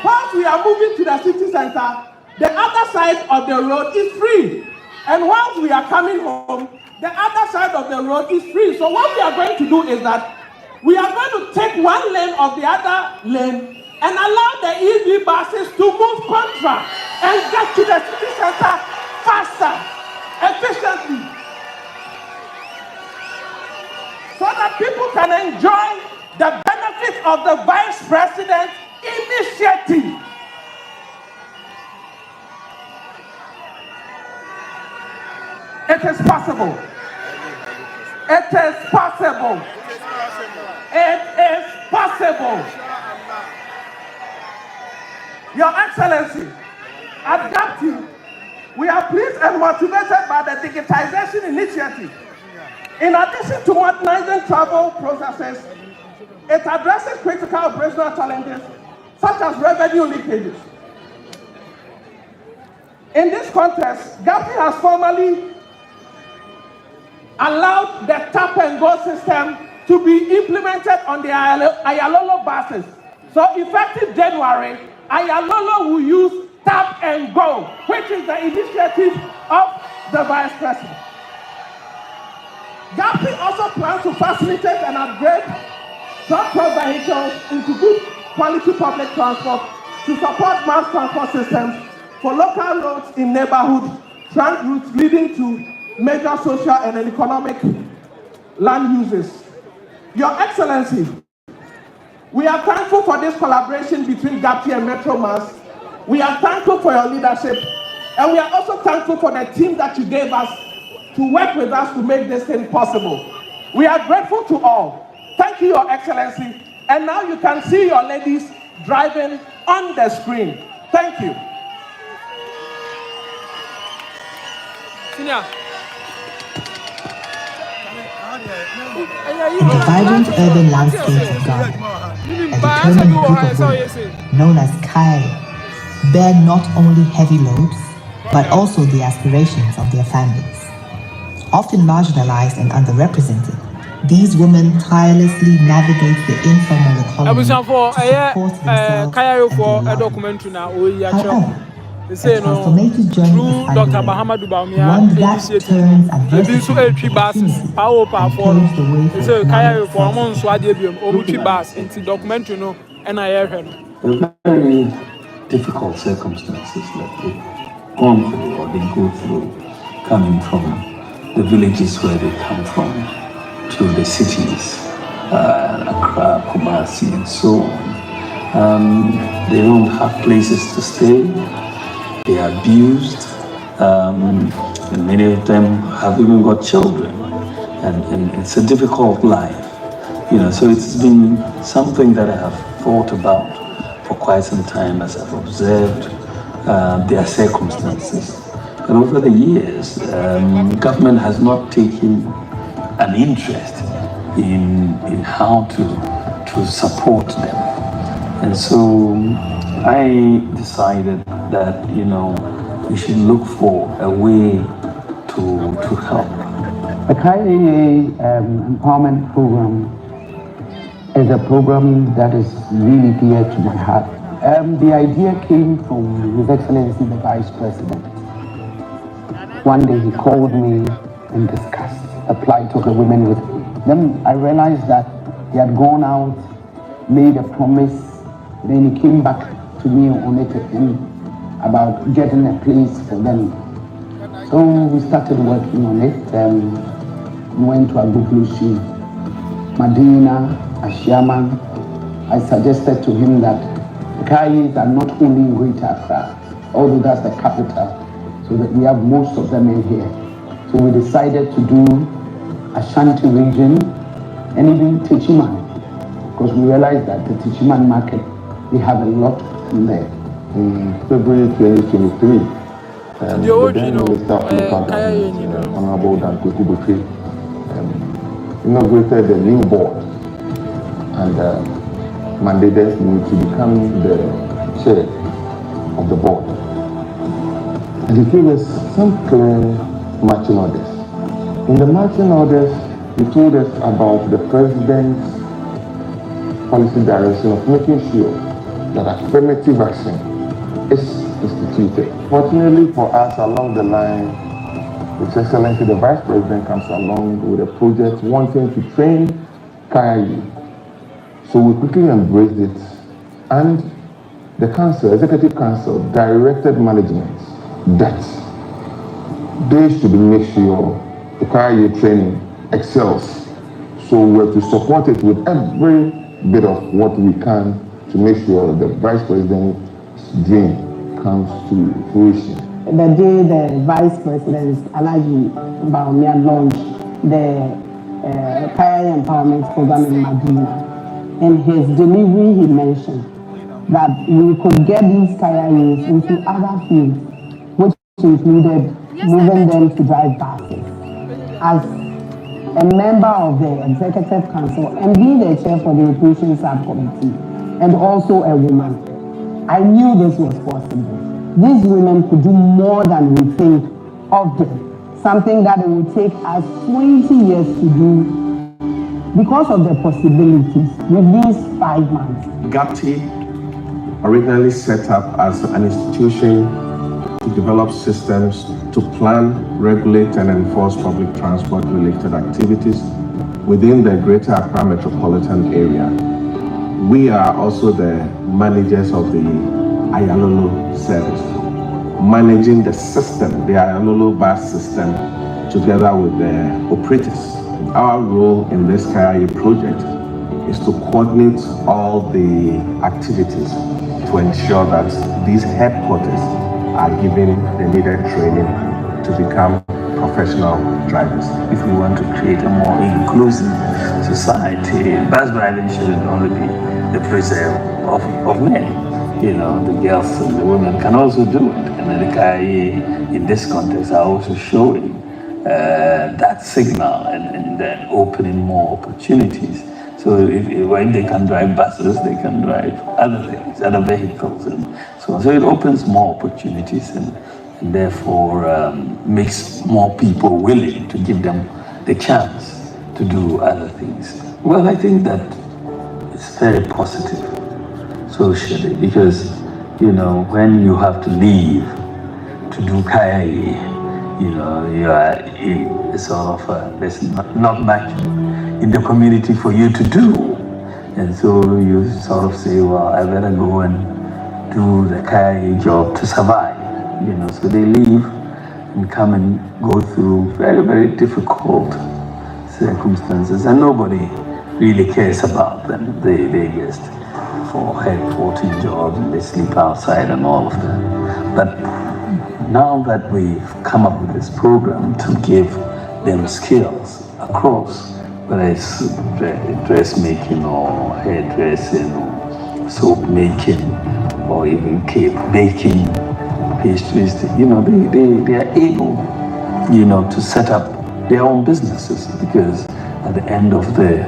Once we are moving to the city center, the other side of the road is free. And once we are coming home, the other side of the road is free. So what we are going to do is that we are going to take one lane of the other lane and allow the EV buses to move contra and get to the city center faster, efficiently, so that people can enjoy the benefits of the Vice President's initiative. It is possible. It is possible. It is possible. Your Excellency, at GAPT, we are pleased and motivated by the digitization initiative. In addition to modernizing travel processes, it addresses critical operational challenges such as revenue leakages. In this context, GAPT has formally allowed the tap and go system to be implemented on the Ayalolo buses. So effective January, Ayalolo will use tap and go, which is the initiative of the Vice President. GAPT also plans to facilitate and upgrade transport vehicles into good quality public transport to support mass transport systems for local roads in neighborhood trunk routes leading to major social and economic land uses. Your Excellency, we are thankful for this collaboration between GAPT and Metro Mass. We are thankful for your leadership, and we are also thankful for the team that you gave us to work with us to make this thing possible. We are grateful to all. Thank you, Your Excellency. And now you can see your ladies driving on the screen. Thank you. A vibrant urban landscape of Ghana, a determined group of women, known as Kai, bear not only heavy loads, but also the aspirations of their families. Often marginalized and underrepresented, these women tirelessly navigate the informal economy to support themselves and their loved ones. However, a transformative journey is underway, one that turns adversity into opportunity and paves the way for economic success. The very difficult circumstances that they've gone through or they go through, coming from the villages where they come from to the cities, Accra, Kumasi, and so on. They don't have places to stay. They are abused, and many of them have even got children, and it's a difficult life, so it's been something that I have thought about for quite some time as I've observed their circumstances. And over the years, government has not taken an interest in how to support them. And so I decided that, we should look for a way to help. The KAA Empowerment Program is a program that is really dear to my heart. The idea came from His Excellency the Vice President. One day he called me and discussed the plight of the women with me. Then I realized that he had gone out, made a promise, then he came back to me on it again about getting a place for them. So we started working on it. We went to Agbogbloshie, Medina, Ashiaman. I suggested to him that the Kayis are not only in Greater Accra, although that's the capital, so that we have most of them in here. So we decided to do Ashanti region and even Techiman, because we realized that the Techiman market, they have a lot in there. In February 2023, the then Minister of Local Government, Honorable Danko Kubutri, inaugurated a new board and mandated me to become the chair of the board. And he gave us some clear marching orders. In the marching orders, he told us about the president's policy direction of making sure that affirmative action is instituted. Fortunately for us, along the line, His Excellency the Vice President comes along with a project wanting to train Kaya youth. So we quickly embraced it, and the council, executive council, directed management that they should make sure the Kaya youth training excels. So we're to support it with every bit of what we can to make sure the Vice President's dream comes to fruition. The day the Vice President, Bawumia, launched the Kaya Empowerment Program in Medina, in his delivery he mentioned that we could get these Kaya youths into other fields, which included moving them to drive buses. As a member of the Executive Council and being the chair for the Recreation Subcommittee, and also a woman, I knew this was possible. These women could do more than we think of them, something that it would take us 20 years to do because of the possibilities with these 5 months. GAPTI, originally set up as an institution to develop systems to plan, regulate, and enforce public transport-related activities within the Greater Accra metropolitan area. We are also the managers of the Ayalolo service, managing the system, the Ayalolo bus system, together with the operators. Our role in this Kaya project is to coordinate all the activities to ensure that these headquarters are given the needed training to become professional drivers. If we want to create a more inclusive society, bus driving shouldn't only be the preserve of men. You know, the girls and the women can also do it. And the Kaya in this context are also showing that signal and then opening more opportunities. So when they can drive buses, they can drive other things, other vehicles, and so on. So it opens more opportunities and therefore makes more people willing to give them the chance to do other things. Well, I think that it's very positive socially because, you know, when you have to leave to do Kaya, you know, you are in sort of there's not much in the community for you to do, and so you sort of say, well, I better go and do the Kaya job to survive, you know. So they leave and come and go through very, very difficult circumstances, and nobody really cares about them. They just for headquarters jobs and they sleep outside and all of that. But now that we've come up with this program to give them skills across, whether it's dressmaking or hairdressing or soap making or even cake baking, pastries, you know, they are able, you know, to set up their own businesses because at the end of the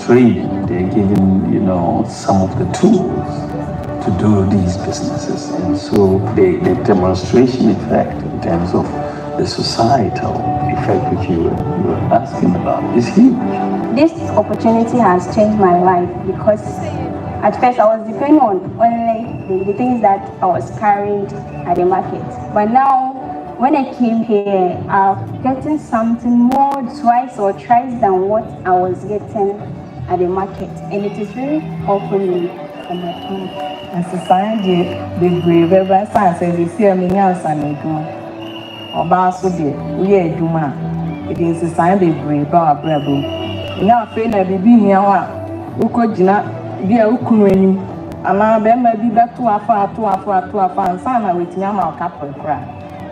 training, they're given, you know, some of the tools to do these businesses. And so the demonstration effect in terms of the societal effect which you were asking about is huge. This opportunity has changed my life because At first, I was depending on only the things that I was carrying at the market. But now, when I came here, I'm getting something more twice or thrice than what I was getting at the market. And it is really helping me on my own. And society, the brave, every science, as you see, I mean, yes, I need to. Ọba so de woyɛ adwuma a ɛde nsesan bebree ba w'abrabɔ mu ɛnyɛ afei na biribi hia wo a wokɔgyina bi a wokunu anim anaa bɛrima bi bɛto afa nsa na wɔatumi ama wo kapre koraa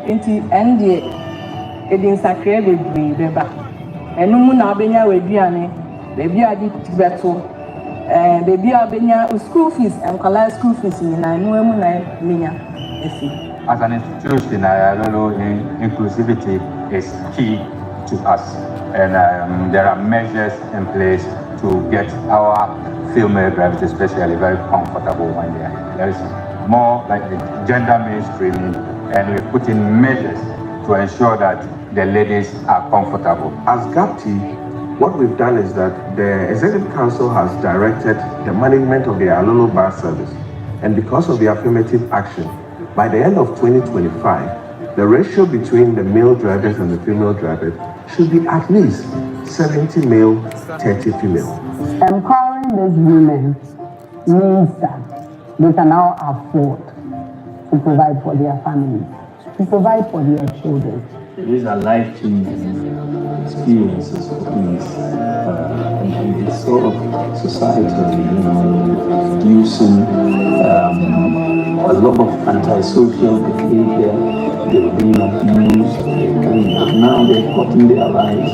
nti ɛno deɛ ɛde nsakraa bebree bɛba ɛno mu na wobɛnya w'aduane baabi a de ti bɛto baabi a wobɛnya school fees nkɔlaa school fees nyinaa ɛno mu na menya asi. As an institution, inclusivity is key to us, and there are measures in place to get our female drivers, especially, very comfortable when they are here. There is more like the gender mainstreaming, and we put in measures to ensure that the ladies are comfortable. As GAPTI, what we've done is that the Executive Council has directed the management of the Alolo bus service, and because of the affirmative action, by the end of 2025, the ratio between the male drivers and the female drivers should be at least 70 male, 30 female. Empowering these women means that they can now afford to provide for their families, to provide for their children. These are life-changing experiences for these and it's sort of societally, using a lot of antisocial behavior. They were being abused, but now they've gotten their lives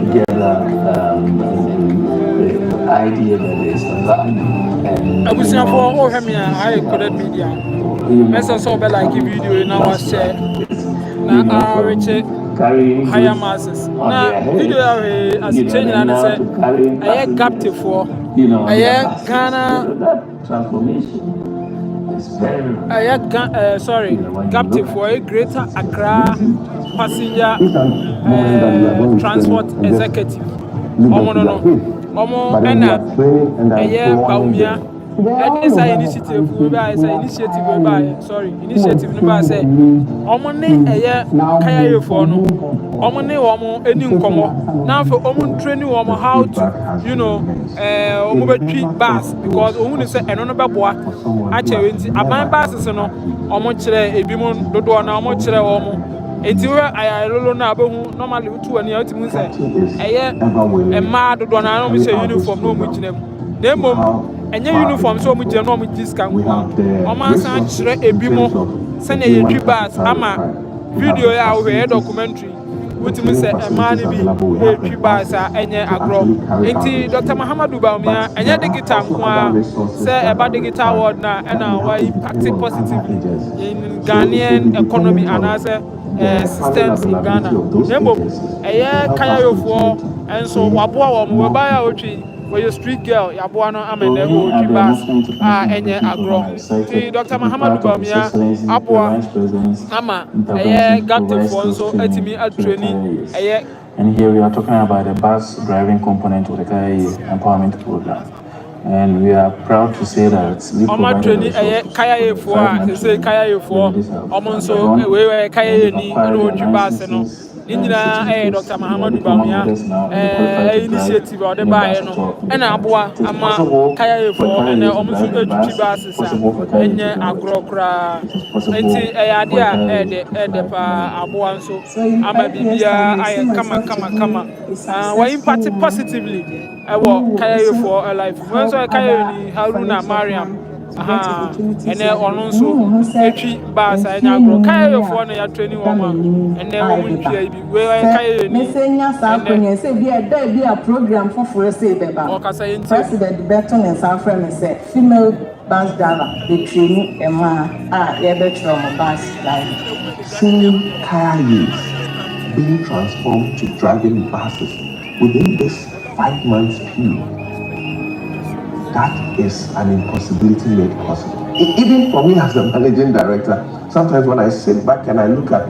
together, and the idea that there's a value. And I was saying for all him, I couldn't media. Mr. Sober like a video now was shared. Now, Richard, higher masses. Now, video as a change and I said, I am captive for, I am Ghana transformation. captive for a greater Accra passenger transport executive. Omo ena Bawumia. It's an initiative initiative no say omo ne kaya for no omo ne omo eni nkomo now for omo training omo how to omo be treat bus because omo say eno no beboa ache enti aban bus no omo kire ebi mu dodo na omo kire omo enti we ayarolo na abehu normally utu ani atimu say emma dodo na omo say uniform no omo kire na mom enye uniform so omo je no omo discount omo asan kire ebi mu se na ye bus ama video ya we documentary wutimu se emani bi bus enye agro enti Dr. Muhammadu Bawumia enye digital kwa se eba digital world na why impact positively in Ghanaian economy and as systems in Ghana nembo kaya yofo enso waboa wo mo ba ya otwi we street girl yaboa no amene go bus enye agro ti Dr. Muhammadu Bawumia aboa ama gapte for so atimi training and here we are talking about the bus driving component of the Kaya Empowerment Program. And we are proud to say that we provide training Kaya for say Kaya for omonso we Kaya ni no bus no Injina Dr. Muhammadu Bawumia initiative or the buy no and aboa ama Kaya for and omonso bus enye agro kra enti ade pa aboa nso ama bibia kama we impact positively ewo Kaya for a life so Kaya ni Haruna Mariam ene ono nso etwi bus anya agro Kaya for na ya training woman ene wo ntwa bi we Kaya ni mesenya sa akonya se bi a program for say beba president Beton and South Africa say female bus driver the training ema ye be tro bus driver. Seeing Kaya youth being transformed to driving buses within this 5 months period, that is an impossibility made possible. Even for me as the managing director, sometimes when I sit back and I look at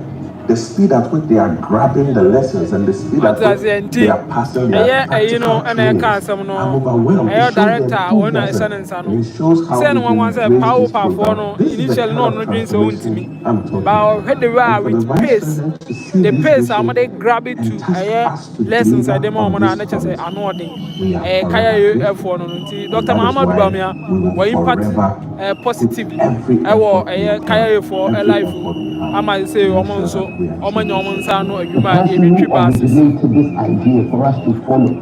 the speed at which they are grabbing the lessons and the speed at which they are passing their practical trainings, I'm overwhelmed. It shows the enthusiasm and it shows how we've embraced this program. This is the kind of transformation I'm talking about. And for the Vice President to see the this pace they vision grab it and to task us to lessons I deliver demo on on this and just say promise, I know we are kaya forever F1 grateful. And Dr. that is Muhammad why Bawumia we will will impact forever positively. put every I will effort we kaya can, for a every life. effort we have I might say to make woman sure so that we woman achieve woman this. sano The person who originated this idea for us to follow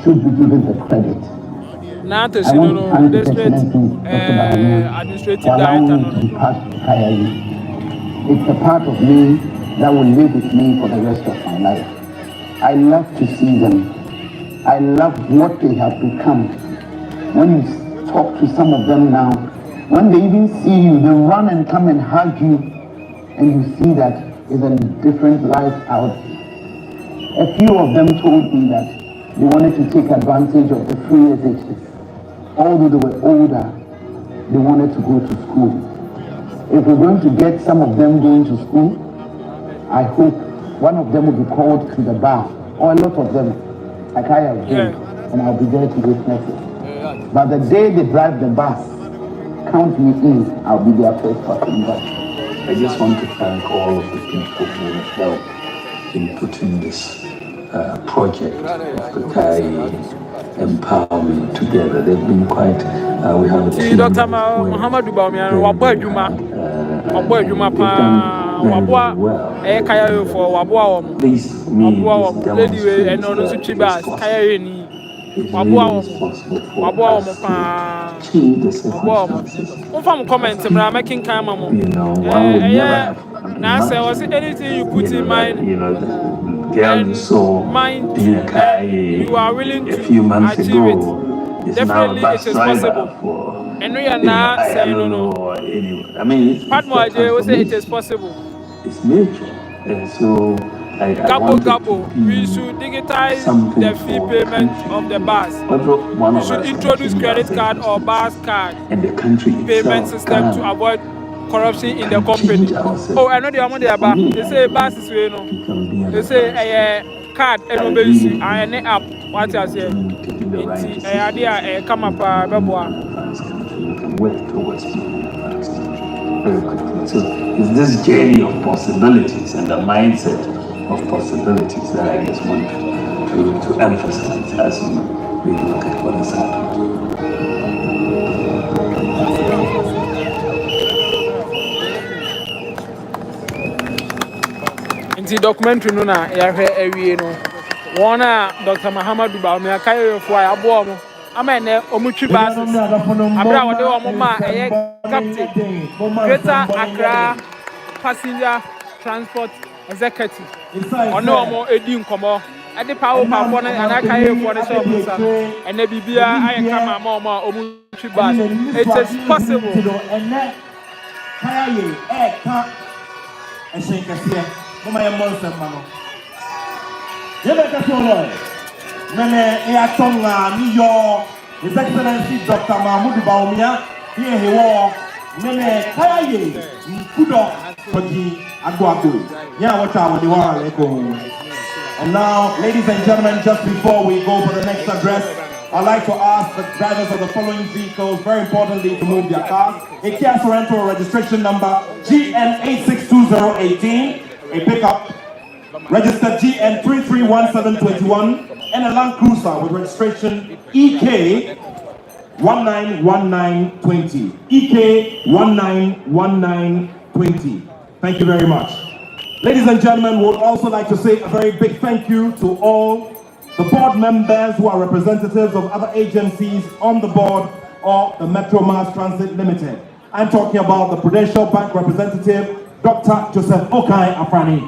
should be given the credit. now to I see want to no thank His district Excellency Dr. Bawumia administrative for director allowing me to be part of KIU. It's a part of me that will live with me for the rest of my life. I love to see them. I love what they have become. When you talk to some of them now, when they even see you, they run and come and hug you, and you see that it's a different life out. A few of them told me that they wanted to take advantage of the free SHS. Although they were older, they wanted to go to school. If we're going to get some of them going to school, I hope one of them will be called to the bar, or a lot of them, like I have been, and I'll be there to witness it. But the day they drive the bus, count me in, I'll be their first passenger. I just want to thank all of the people who have helped in putting this project of the Kai empowerment together. They've been quite, we have a team. Dr. Muhammad Bawumia wabwa adwuma they've done very, very well. kaya for wabwa This me lady and demonstrates on that so it is chibas possible. kaya ni It really is possible for us to change the circumstances. comment making kama mo You know, one would never have now say was imagined, anything you put in mind the girl you saw in a car you are willing a to few months achieve ago it. is now a Definitely bus it is driver possible. for, And we are not I saying don't know, or anyone. I mean, it's the we say it is transformation. possible. It's nature. And so I want it to We be should digitize something the fee for the payment country. of the bus. One We of should us introduce can change our credit card or bus circumstances. card And the country payment itself system to can avoid corruption in the change company. our Oh, I know the amount they For me, They say bus is you know. They say a card and no base and an app. What I say? A idea come up beboa. We can work towards building a advanced country very quickly. So it's this journey of possibilities and the mindset of possibilities that I just want to emphasize as we look at what has happened. The documentary no na yahwe awie no wona Dr. Muhammad Bawumia kayo fo ya bo mo ama ne omutwi basis abra wode wo ma captain Greater Accra Passenger Transport Executive ono mo edi nkomo ade power for na anakaye for ne shop nsa ene bibia aye kama ma ma omutwi bas it is possible kaye eka eshenkese mama ya monster mano yebe ka solo nene e atonga ni yo His Excellency Dr. Muhammad Bawumia here he was nene kaye kudo koji agwago yeah what I want to and now ladies and gentlemen, just before we go for the next address, I'd like to ask the drivers of the following vehicles, very importantly, to move their cars. A Kia Sorento registration number GN862018, a pickup registered GN331721, and a Land Cruiser with registration EK191920. EK191920. Thank you very much. Ladies and gentlemen, we would also like to say a very big thank you to all the board members who are representatives of other agencies on the board of the Metro Mass Transit Limited. I'm talking about the Prudential Bank representative, Dr. Joseph Okai Afrani.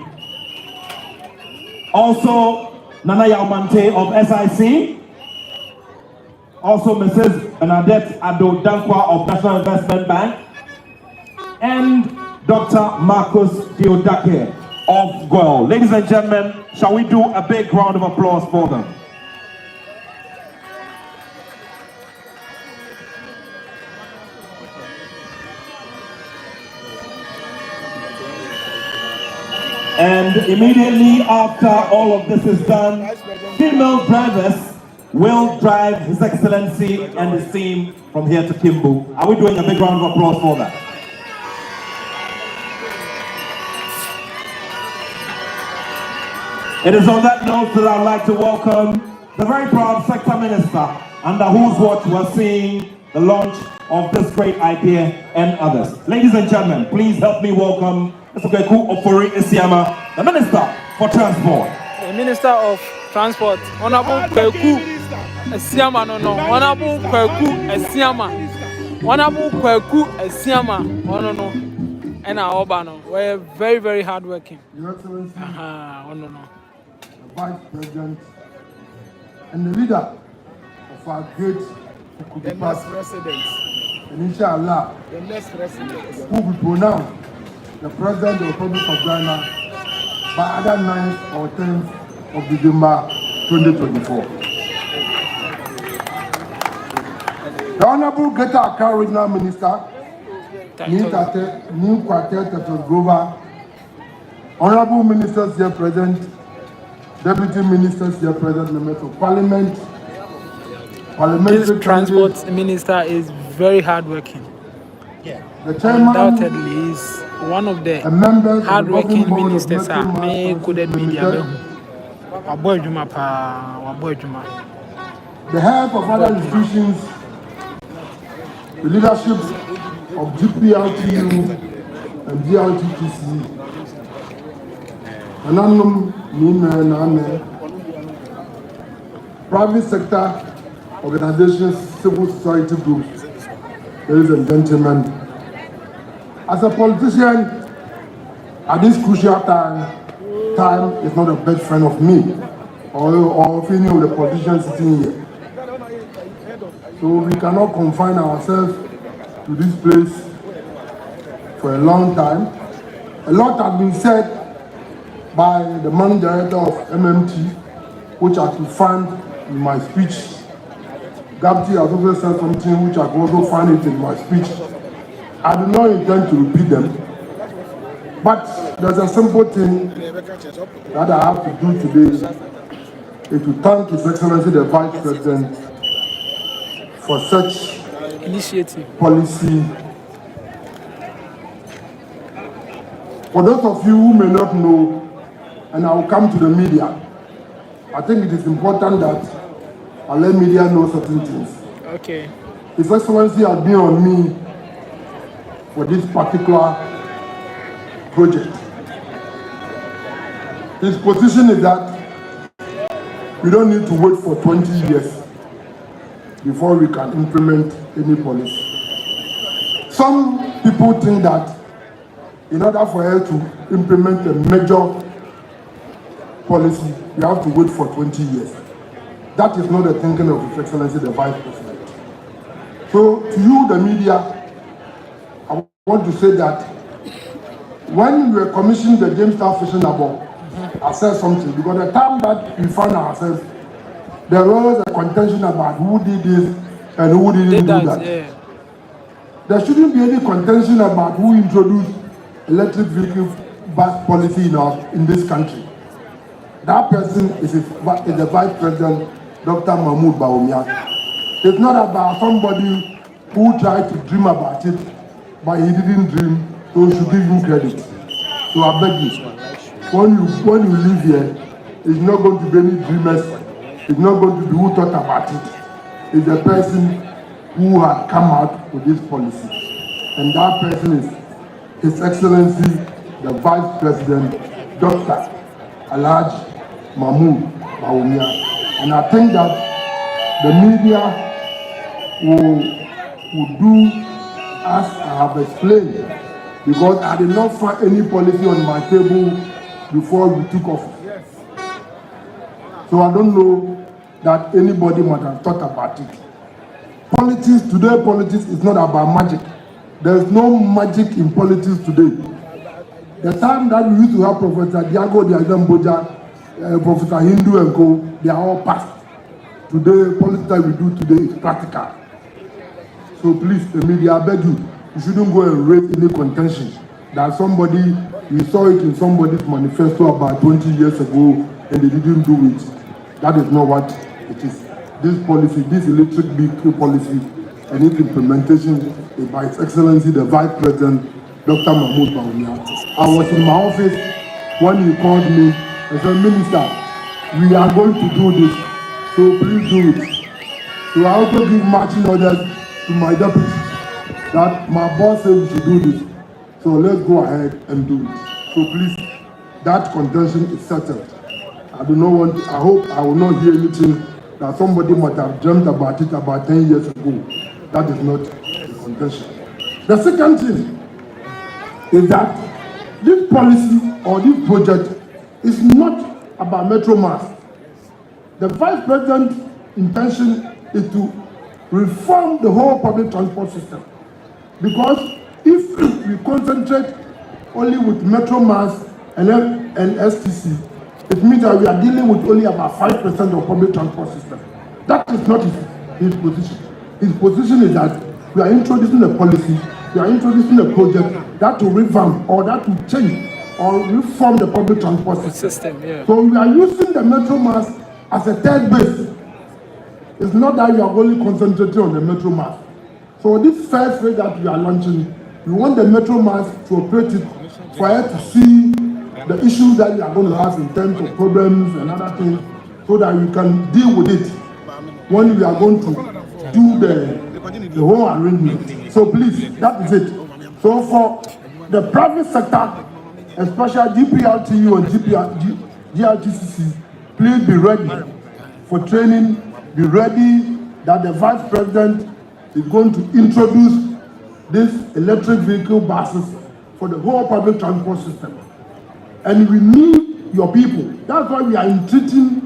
Also, Nana Yaumante of SIC. Also, Mrs. Bernadette Ado Dankwa of National Investment Bank. And Dr. Marcus Diodake of GOIL. Ladies and gentlemen, shall we do a big round of applause for them? And immediately after all of this is done, female drivers will drive His Excellency and his team from here to Kimbu. Are we doing a big round of applause for that? It is on that note that I'd like to welcome the very proud Sector Minister, under whose watch we're seeing the launch of this great idea and others. Ladies and gentlemen, please help me welcome Mr. Kweku Ofori Isiama, the Minister for Transport. The Minister of Transport, Honorable Kweku Isiama, Honorable Kweku Isiama, Honorable Kweku Isiama, and our Obano. We're very, very hardworking. Your Excellency, the Vice President, and the leader of our great the next president. And inshallah, the next president, who will pronounce the President of the Republic of Ghana by either 9th or 10th of December 2024. The Honorable Greater Accra Regional Minister, New Quartet Tetos Grover, Honorable Ministers here present, Deputy Ministers here present, Members of Parliament, this Transport Minister is very hardworking. The chairman, undoubtedly, is one of the hardworking ministers. The head of other institutions, the leadership of GPLTU and GLTTC, private sector organizations, civil society groups. Ladies and gentlemen, as a politician, at this crucial time is not a best friend of me or of any of the politicians sitting here. So we cannot confine ourselves to this place for a long time. A lot has been said by the managing director of MMT, which I could find in my speech. Gabti has also said something which I could also find it in my speech. I do not intend to repeat them, but there's a simple thing that I have to do today, is to thank His Excellency the Vice President for such initiative policy. For those of you who may not know, and I will come to the media, I think it is important that I let media know certain things. Okay. His Excellency has been on me for this particular project. His position is that we don't need to wait for 20 years before we can implement any policy. Some people think that in order for us to implement a major policy, we have to wait for 20 years. That is not the thinking of His Excellency the Vice President. So to you, the media, I want to say that when we were commissioning the Jamestown Fishing Harbour, I said something, because the time that we found ourselves, there was a contention about who did this and who didn't do that. Yeah. There shouldn't be any contention about who introduced electric vehicle bus policy in this country. That person is the Vice President, Dr. Mahmoud Bawumia. It's not about somebody who tried to dream about it, but he didn't dream, so we should give him credit. So I beg you, when you live here, it's not going to be any dreamers, it's not going to be who thought about it. It's the person who had come out with this policy. And that person is His Excellency, the Vice President, Dr. Alhaji Mahmoud Bawumia. And I think that the media will do as I have explained, because I did not find any policy on my table before we took office. So I don't know that anybody might have thought about it. Politics is not about magic. There's no magic in politics today. The time that we used to have Professor Diago Diazemboja, Professor Hindu and co, they are all past. Today, politics that we do today is practical. So please, the media, I beg you, you shouldn't go and raise any contention that somebody we saw it in somebody's manifesto about 20 years ago and they didn't do it. That is not what it is. This policy, this electric vehicle policy and its implementation is by His Excellency the Vice President, Dr. Mahmoud Bawumia. I was in my office when he called me and said, Minister, we are going to do this, so please do it. So I also give marching orders to my deputy that my boss said we should do this. So let's go ahead and do it. So please, that contention is settled. I do not want, I hope I will not hear anything that somebody might have dreamt about it about 10 years ago. That is not the contention. The second thing is that this policy or this project is not about Metro Mass. The Vice President's intention is to reform the whole public transport system. Because if we concentrate only with Metro Mass and STC, it means that we are dealing with only about 5% of public transport system. That is not his position. His position is that we are introducing a policy, we are introducing a project that will revamp or that will change or reform the public transport system. Yeah. So we are using the Metro Mass as a third base. It's not that you are only concentrating on the Metro Mass. So this first phase that we are launching, we want the Metro Mass to operate it for her to see the issues that we are going to have in terms of problems and other things, so that we can deal with it when we are going to do the whole arrangement. So please, that is it. So for the private sector, especially GPRTU and GRTCC, please be ready for training. Be ready that the Vice President is going to introduce this electric vehicle buses for the whole public transport system. And we need your people. That's why we are entreating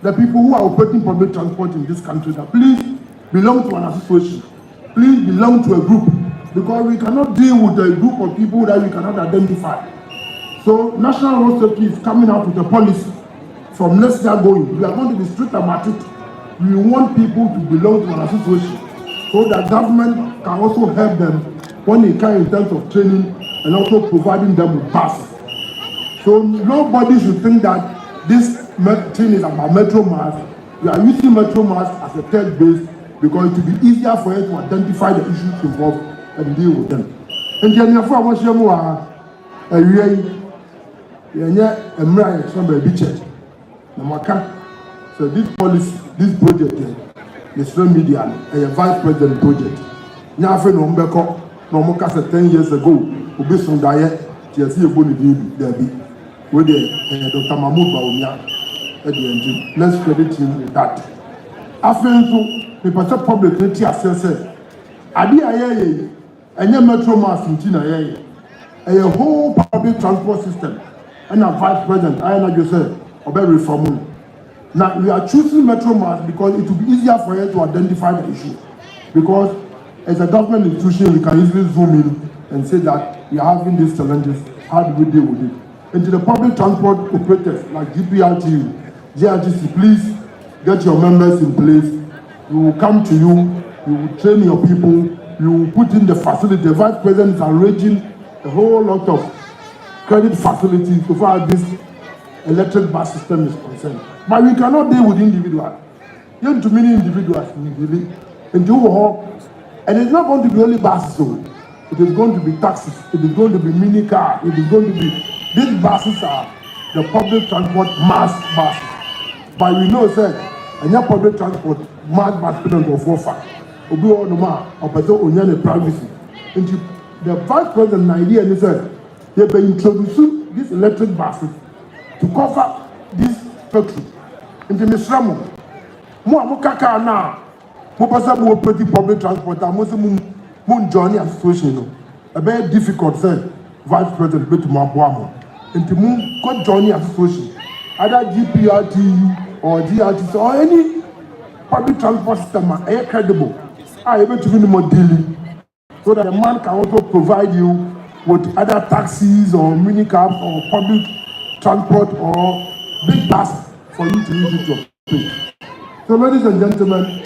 the people who are operating public transport in this country that please belong to an association. Please belong to a group, because we cannot deal with a group of people that we cannot identify. So National Road Safety is coming out with a policy from next year going. We are going to be strict about it. We want people to belong to an association so that government can also help them when they can in terms of training and also providing them with buses. So nobody should think that this thing is about Metro Mass. We are using Metro Mass as a third base because it will be easier for us to identify the issues involved and deal with them. And then I want to so this policy, this project, the social media, a Vice President project. Now, for no 10 years ago, we be some diet, just here going to there be with Dr. Mahmoud Bawumia at the engine. Let's credit him with that. After the person publicly says, Adi Aye, and your Metro Mass in China, a whole public transport system, and a Vice President, I know you say, obey reform. Now, we are choosing Metro Mass because it will be easier for us to identify the issue. Because as a government institution, we can easily zoom in and say that we are having these challenges. How do we deal with it? And to the public transport operators like GPRTU, GRTC, please get your members in place. We will come to you, we will train your people, you will put in the facility. The Vice President is arranging a whole lot of credit facilities so far as this electric bus system is concerned. But we cannot deal with individuals. You have too many individuals and it's not going to be only buses. So it is going to be taxis. It is going to be mini car. It is going to be. These buses are the public transport mass buses. But we know, sir, and your public transport mass bus don't go for far. Obi or no ma or person only privacy. And the Vice President idea is that they be introducing these electric buses to cover this factory. In the Misramu, mo kaka na mo pasa mo operate public transport and mo journey association. A very difficult say Vice President bet to mo into mo go journey association. Either GPRTU or GRTC or any public transport system are credible. I able to be more dealing so that the man can also provide you with other taxis or mini cabs or public transport or big bus for you to use it to operate. So ladies and gentlemen,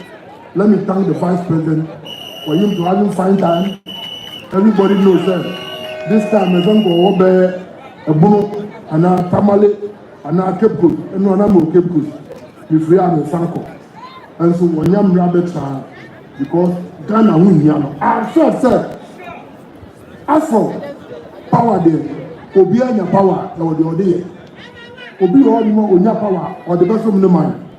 let me thank the Vice President for him to having fine time. Everybody knows that This time, I don't go over a bono and a tamale and a cape good and no more cape good. If we are in Sanko. And so when I'm rabbit because Ghana win here. I said, as for power there, Obi and your power, or the idea. Obi all the more on your power, or the best of the man.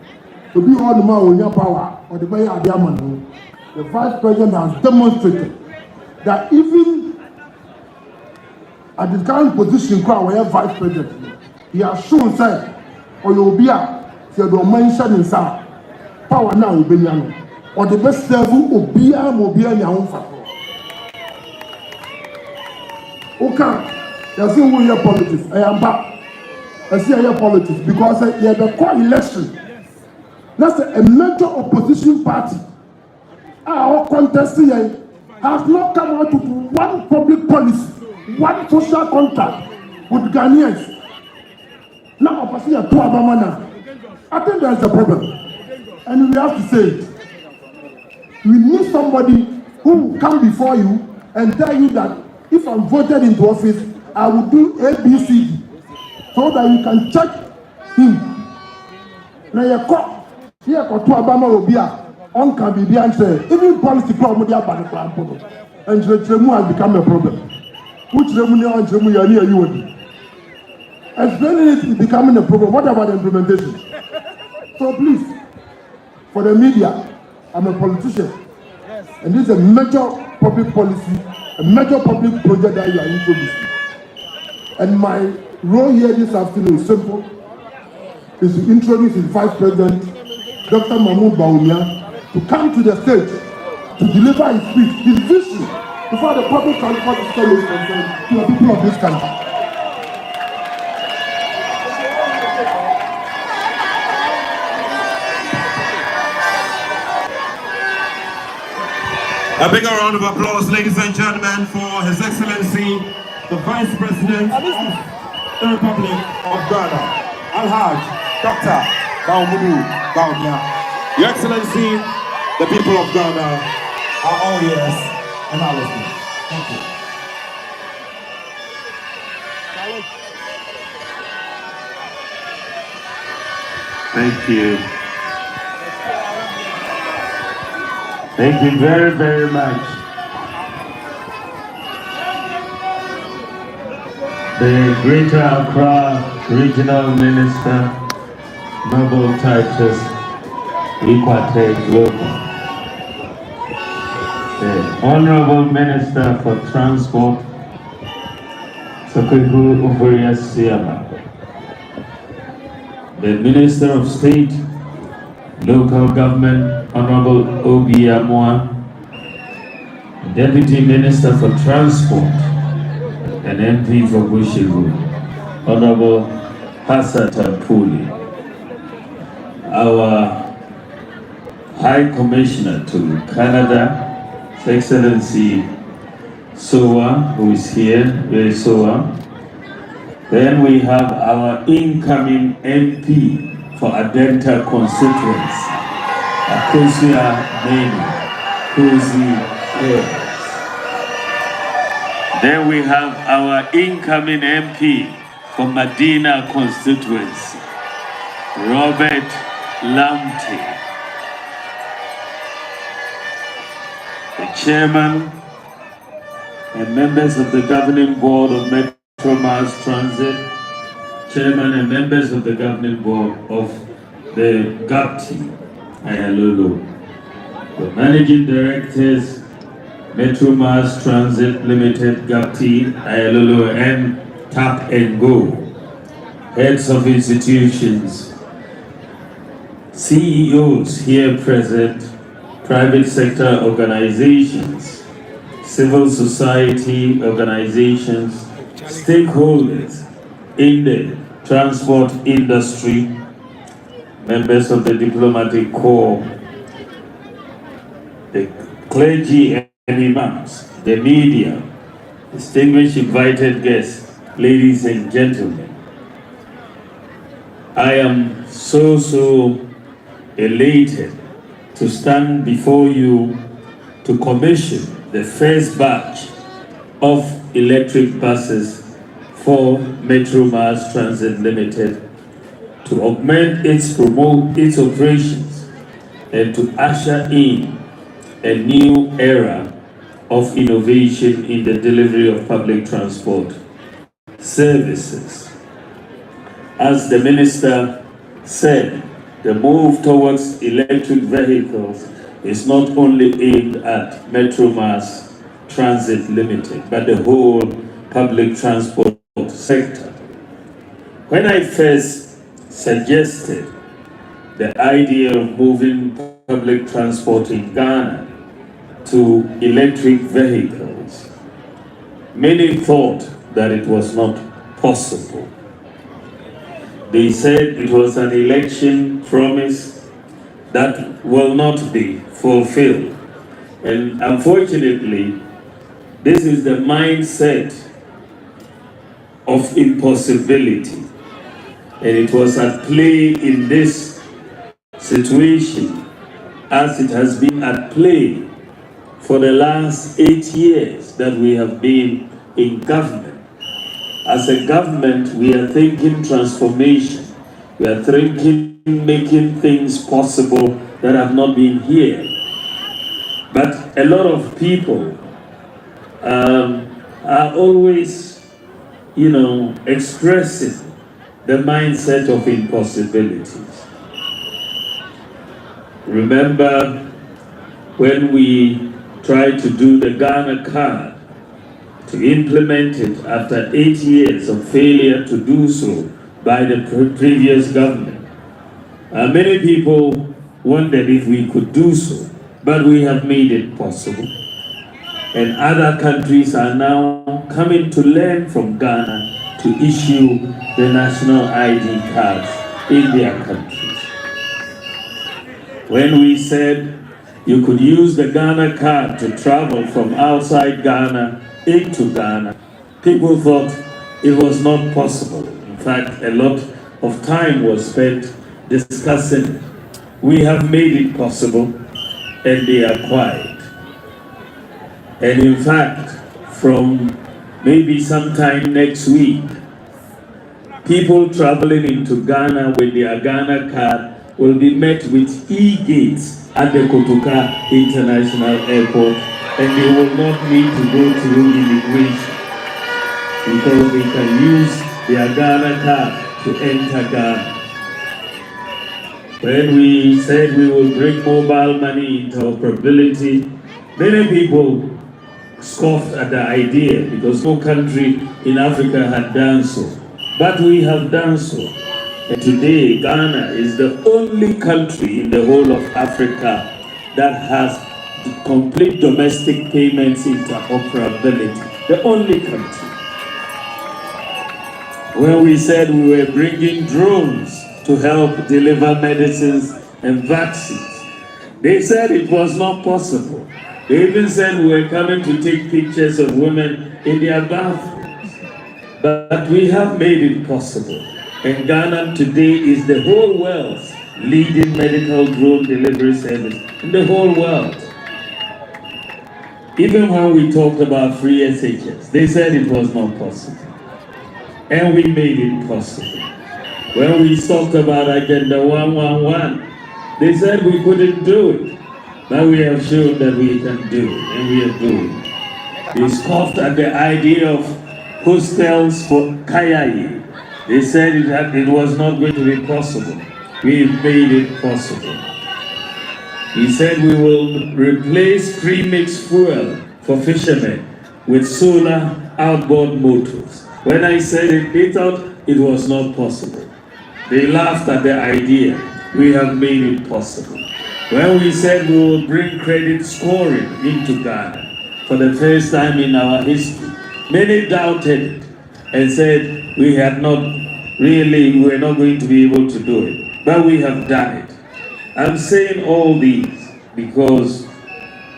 Obi all the more on your power, or the way of the man. The vice president has demonstrated that even at the current position, where vice president, he has shown say, or you'll be a, you don't mention in some power now, will be or the best level will be a mobile in your own factor. Okay, there's no way your politics. I am back. I see your politics because you have a core election. That's a major opposition party. Our contesting has not come out with one public policy, one social contract with Ghanaians. Now, opposite a Tuabamana. I think there's a problem. And we have to say it. We need somebody who will come before you and tell you that if I'm voted into office, I will do ABCD so that you can check him. Now, you call here for Tuabama Obia. On can be answered. Even policy problem and Tremu has become a problem. Which Tremu and Tremu are near you. Explaining it is becoming a problem. What about the implementation? So please, for the media, I'm a politician. And this is a major public policy, a major public project that you are introducing. And my role here this afternoon is simple, is to introduce his Vice President, Dr. Bawumia, to come to the stage to deliver his speech, his vision, before the public transport system is concerned to the people of this country. A bigger round of applause, ladies and gentlemen, for His Excellency, the Vice President of the Republic of Ghana, Alhaj Dr. Bawumia. Your Excellency, the people of Ghana are all ears and are listening. Thank you. Thank you. Thank you very, very much. The Greater Accra Regional Minister, Noble Titus Equate Global. The Honorable Minister for Transport, Sokoku Ufuria Siama. The Minister of State, Local Government, Honorable Bawumia, Deputy Minister for Transport and MP for Bushiru, Honorable Hassata Puli, our High Commissioner to Canada, His Excellency Sowa, who is here, very Sowa. Then we have our incoming MP for Adenta constituency, Akosia Meni, Kosi Ayers. Then we have our incoming MP for Medina constituency, Robert Lamte. The chairman and members of the governing board of Metro Mass Transit, chairman and members of the governing board of the GAPTI, Ayalolo, the managing directors, Metro Mass Transit Limited, GAPTI, Ayalolo, and Tap and Go, heads of institutions, CEOs here present, private sector organizations, civil society organizations, stakeholders in the transport industry, members of the diplomatic corps, the clergy and imams, the media, distinguished invited guests, ladies and gentlemen. I am so elated to stand before you to commission the first batch of electric buses for Metro Mass Transit Limited to augment promote its operations and to usher in a new era of innovation in the delivery of public transport services. As the minister said, the move towards electric vehicles is not only aimed at Metro Mass Transit Limited, but the whole public transport sector. When I first suggested the idea of moving public transport in Ghana to electric vehicles, many thought that it was not possible. They said it was an election promise that will not be fulfilled. And unfortunately, this is the mindset of impossibility. And it was at play in this situation as it has been at play for the last 8 years that we have been in government. As a government, we are thinking transformation. We are thinking making things possible that have not been here. But a lot of people are always, expressing the mindset of impossibilities. Remember when we tried to do the Ghana card, to implement it after 8 years of failure to do so by the previous government. Many people wondered if we could do so, but we have made it possible. And other countries are now coming to learn from Ghana to issue the national ID cards in their countries. When we said you could use the Ghana card to travel from outside Ghana into Ghana, people thought it was not possible. In fact, a lot of time was spent discussing it. We have made it possible, and they are quiet. And in fact, from maybe sometime next week, people traveling into Ghana with their Ghana card will be met with e-gates at the Kotoka International Airport, and they will not need to go through immigration because they can use their Ghana card to enter Ghana. When we said we will bring mobile money interoperability, many people scoffed at the idea because no country in Africa had done so. But we have done so. And today, Ghana is the only country in the whole of Africa that has complete domestic payments interoperability. The only country. When we said we were bringing drones to help deliver medicines and vaccines, they said it was not possible. They even said we were coming to take pictures of women in their bathrooms. But we have made it possible. And Ghana today is the whole world's leading medical drone delivery service in the whole world. Even when we talked about free SHS, they said it was not possible. And we made it possible. When we talked about Agenda 111, they said we couldn't do it. But we have shown that we can do it, and we are doing it. They scoffed at the idea of hostels for Kayayi. They said it was not going to be possible. We made it possible. He said we will replace pre-mixed fuel for fishermen with solar outboard motors. When I said it, they thought it was not possible. They laughed at the idea. We have made it possible. When we said we will bring credit scoring into Ghana for the first time in our history, many doubted it and said we were not going to be able to do it. But we have done it. I'm saying all these because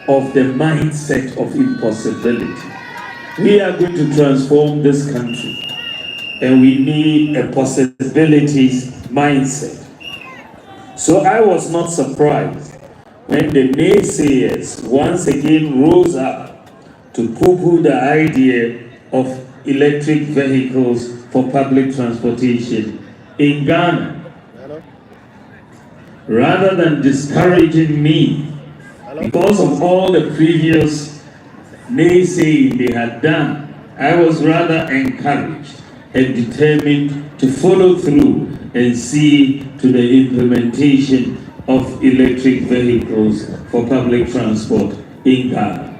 of the mindset of impossibility. We are going to transform this country, and we need a possibilities mindset. So I was not surprised when the naysayers once again rose up to poo-poo the idea of electric vehicles for public transportation in Ghana. Rather than discouraging me because of all the previous naysaying they had done, I was rather encouraged and determined to follow through and see to the implementation of electric vehicles for public transport in Ghana.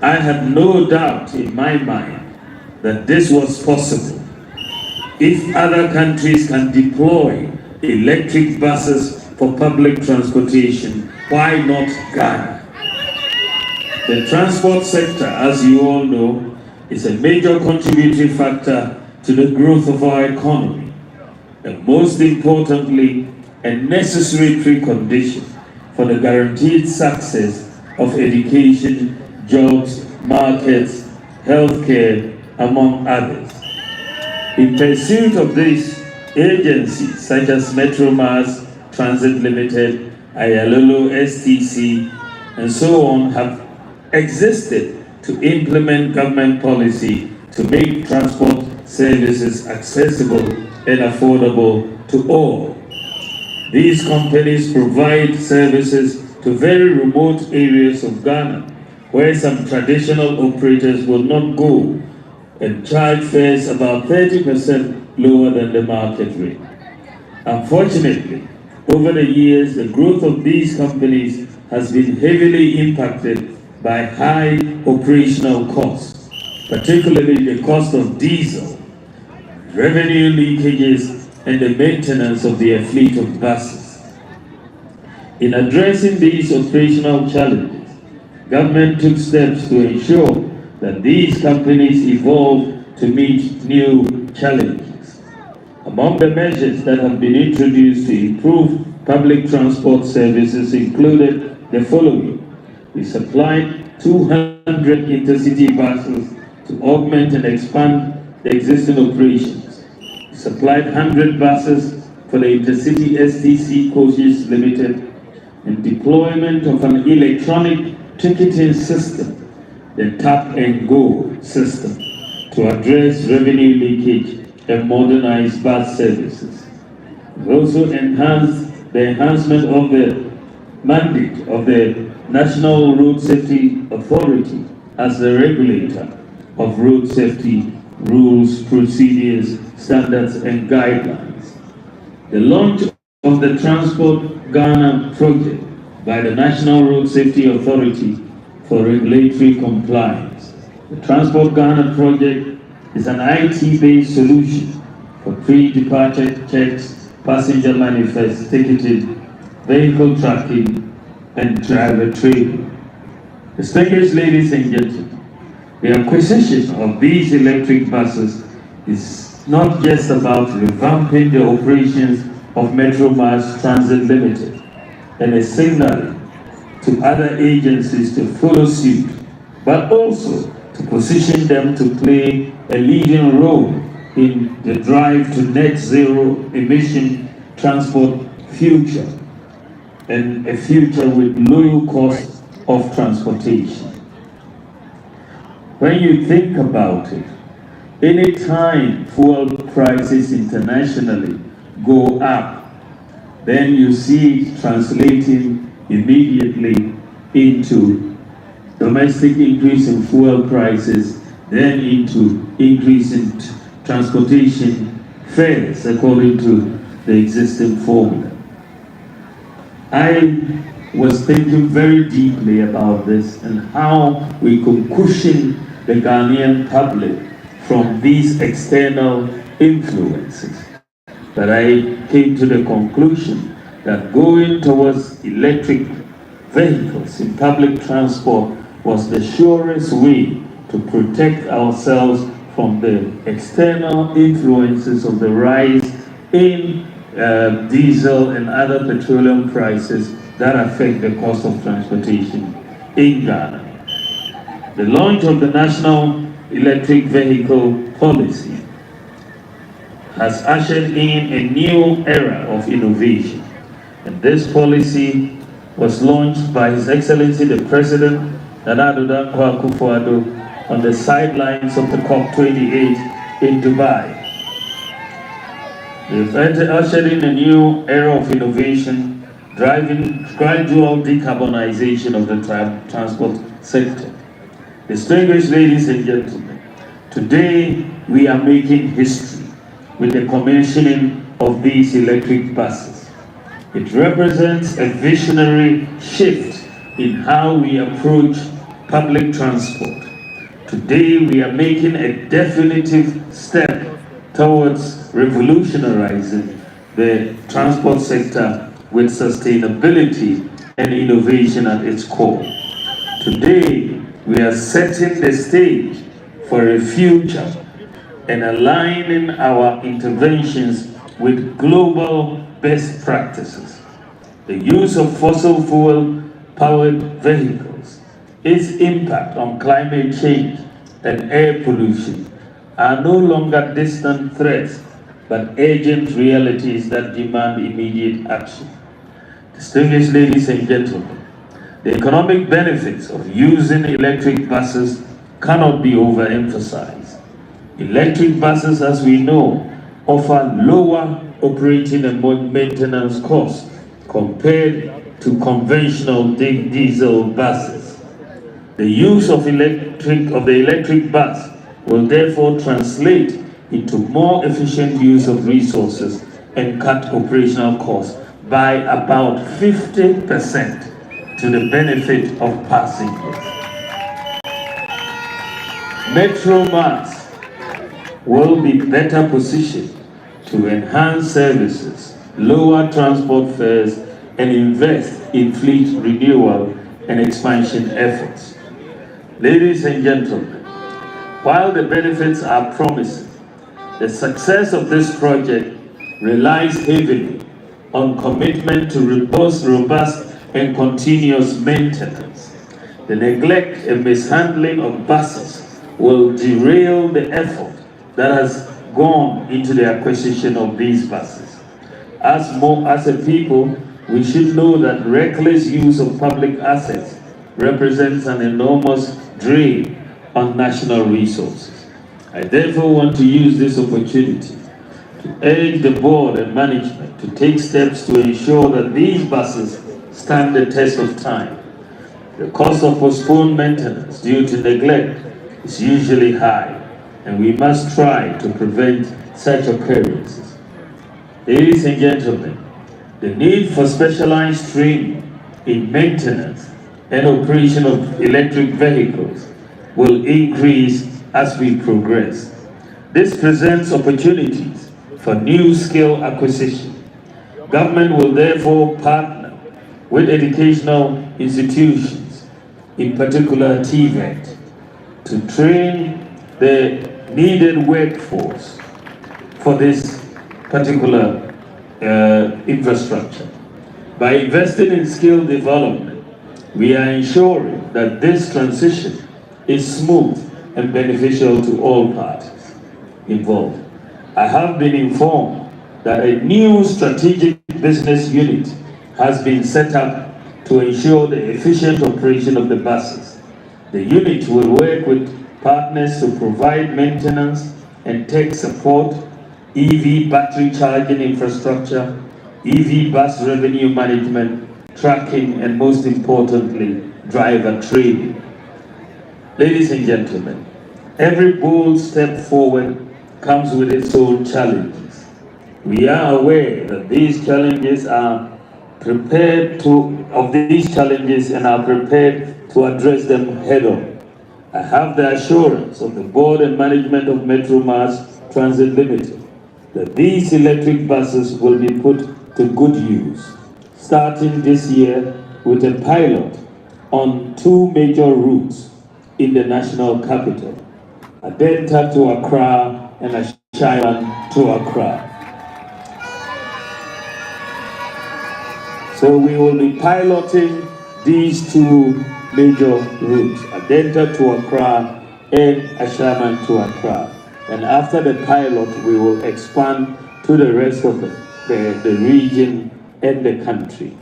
I had no doubt in my mind that this was possible. If other countries can deploy electric buses for public transportation, why not Ghana? The transport sector, as you all know, is a major contributory factor to the growth of our economy, and most importantly, a necessary precondition for the guaranteed success of education, jobs, markets, healthcare, among others. In pursuit of this, agencies such as Metromass, Transit Limited, Ayalolo, STC, and so on have existed to implement government policy to make transport services accessible and affordable to all. These companies provide services to very remote areas of Ghana, where some traditional operators will not go, and charge fares about 30% lower than the market rate. Unfortunately, over the years, the growth of these companies has been heavily impacted by high operational costs, particularly the cost of diesel, revenue leakages, and the maintenance of their fleet of buses. In addressing these operational challenges, government took steps to ensure that these companies evolve to meet new challenges. Among the measures that have been introduced to improve public transport services included the following. We supplied 200 intercity buses to augment and expand the existing operations. We supplied 100 buses for the Intercity STC Coaches Limited, and deployment of an electronic ticketing system, the Tap and Go system, to address revenue leakage and modernize bus services. We also enhanced the enhancement of the mandate of the National Road Safety Authority as the regulator of road safety rules, procedures, standards, and guidelines. The launch of the Transport Ghana project by the National Road Safety Authority for regulatory compliance. The Transport Ghana project is an IT-based solution for pre-departure checks, passenger manifest ticketing, vehicle tracking, and driver training. Distinguished ladies and gentlemen, the acquisition of these electric buses is not just about revamping the operations of Metromass Transit Limited and a signal to other agencies to follow suit, but also to position them to play a leading role in the drive to net zero emission transport future, and a future with low cost of transportation. When you think about it, any time fuel prices internationally go up, then you see it translating immediately into domestic increase in fuel prices, then into increase in transportation fares according to the existing formula. I was thinking very deeply about this and how we could cushion the Ghanaian public from these external influences. But I came to the conclusion that going towards electric vehicles in public transport was the surest way to protect ourselves from the external influences of the rise in diesel and other petroleum prices that affect the cost of transportation in Ghana. The launch of the National Electric Vehicle Policy has ushered in a new era of innovation. And this policy was launched by His Excellency the President, Nana Addo Dankwa Akufo-Addo, on the sidelines of the COP28 in Dubai. We've ushered in a new era of innovation, driving gradual decarbonization of the transport sector. Distinguished ladies and gentlemen, today we are making history with the commissioning of these electric buses. It represents a visionary shift in how we approach public transport. Today we are making a definitive step towards revolutionizing the transport sector with sustainability and innovation at its core. Today, we are setting the stage for a future and aligning our interventions with global best practices. The use of fossil fuel-powered vehicles, its impact on climate change and air pollution are no longer distant threats, but urgent realities that demand immediate action. Distinguished ladies and gentlemen, the economic benefits of using electric buses cannot be overemphasized. Electric buses, as we know, offer lower operating and maintenance costs compared to conventional diesel buses. The use of the electric bus will therefore translate into more efficient use of resources and cut operational costs by about 50% to the benefit of passengers. Metro Mass will be better positioned to enhance services, lower transport fares, and invest in fleet renewal and expansion efforts. Ladies and gentlemen, while the benefits are promising, the success of this project relies heavily on commitment to robust and continuous maintenance. The neglect and mishandling of buses will derail the effort that has gone into the acquisition of these buses. As a people, we should know that reckless use of public assets represents an enormous drain on national resources. I therefore want to use this opportunity to urge the board and management to take steps to ensure that these buses stand the test of time. The cost of postponed maintenance due to neglect is usually high, and we must try to prevent such occurrences. Ladies and gentlemen, the need for specialized training in maintenance and operation of electric vehicles will increase as we progress. This presents opportunities for new skill acquisition. Government will therefore partner with educational institutions, in particular TVET, to train the needed workforce for this particular infrastructure. By investing in skill development, we are ensuring that this transition is smooth and beneficial to all parties involved. I have been informed that a new strategic business unit has been set up to ensure the efficient operation of the buses. The unit will work with partners to provide maintenance and tech support, EV battery charging infrastructure, EV bus revenue management, tracking, and most importantly, driver training. Ladies and gentlemen, every bold step forward comes with its own challenges. We are aware that these challenges are prepared to address them head on. I have the assurance of the board and management of Metro Mass Transit Limited that these electric buses will be put to good use, starting this year with a pilot on 2 major routes in the national capital, Adenta to Accra and Ashaiman to Accra. So we will be piloting these 2 major routes, Adenta to Accra and Ashaiman to Accra. And after the pilot, we will expand to the rest of the region and the country.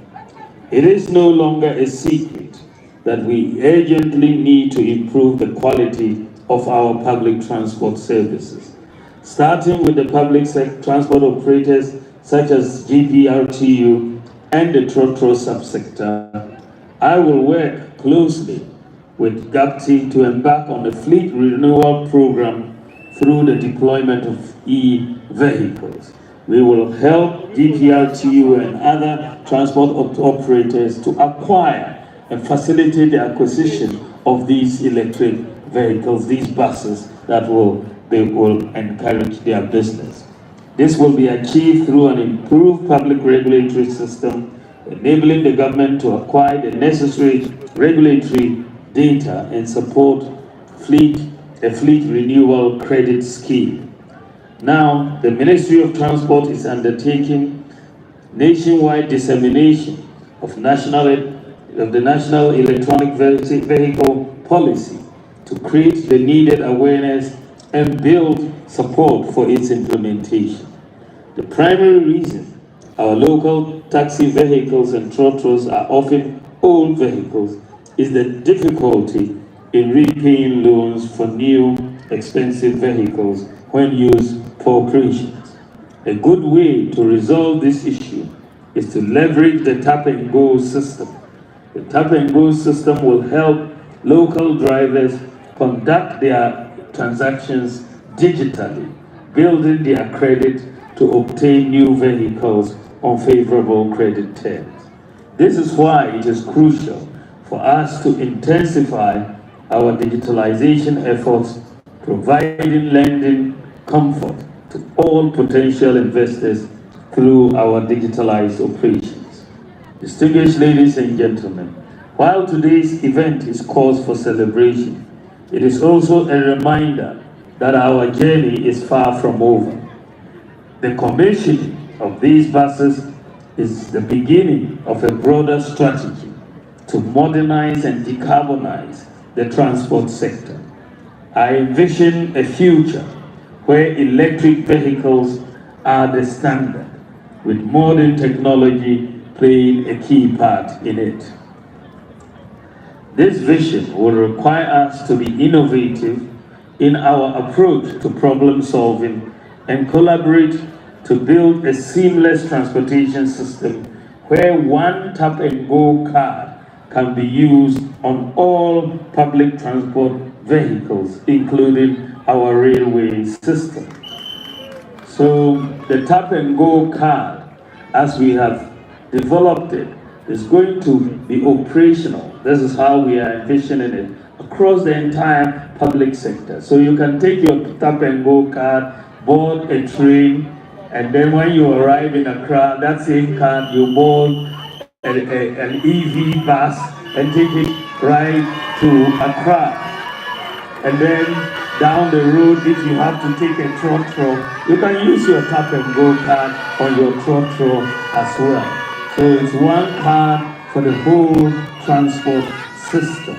It is no longer a secret that we urgently need to improve the quality of our public transport services. Starting with the public transport operators such as GPRTU and the Trotro subsector, I will work closely with GAPTI to embark on the fleet renewal program through the deployment of e-vehicles. We will help GPRTU and other transport operators to acquire and facilitate the acquisition of these electric vehicles, these buses that will encourage their business. This will be achieved through an improved public regulatory system, enabling the government to acquire the necessary regulatory data and support a fleet renewal credit scheme. Now, the Ministry of Transport is undertaking nationwide dissemination of the National Electronic Vehicle Policy to create the needed awareness and build support for its implementation. The primary reason our local taxi vehicles and trotros are often old vehicles is the difficulty in repaying loans for new expensive vehicles when used for operations. A good way to resolve this issue is to leverage the tap-and-go system. The tap-and-go system will help local drivers conduct their transactions digitally, building their credit to obtain new vehicles on favorable credit terms. This is why it is crucial for us to intensify our digitalization efforts, providing lending comfort to all potential investors through our digitalized operations. Distinguished ladies and gentlemen, while today's event is cause for celebration, it is also a reminder that our journey is far from over. The commissioning of these buses is the beginning of a broader strategy to modernize and decarbonize the transport sector. I envision a future where electric vehicles are the standard, with modern technology playing a key part in it. This vision will require us to be innovative in our approach to problem solving and collaborate to build a seamless transportation system where one tap-and-go card can be used on all public transport vehicles, including our railway system. So the tap-and-go card, as we have developed it, is going to be operational. This is how we are envisioning it across the entire public sector. So you can take your tap-and-go card, board a train, and then when you arrive in Accra, that same card, you board an EV bus and take it right to Accra. And then down the road, if you have to take a trotro, you can use your tap-and-go card on your trotro as well. So it's one card for the whole transport system.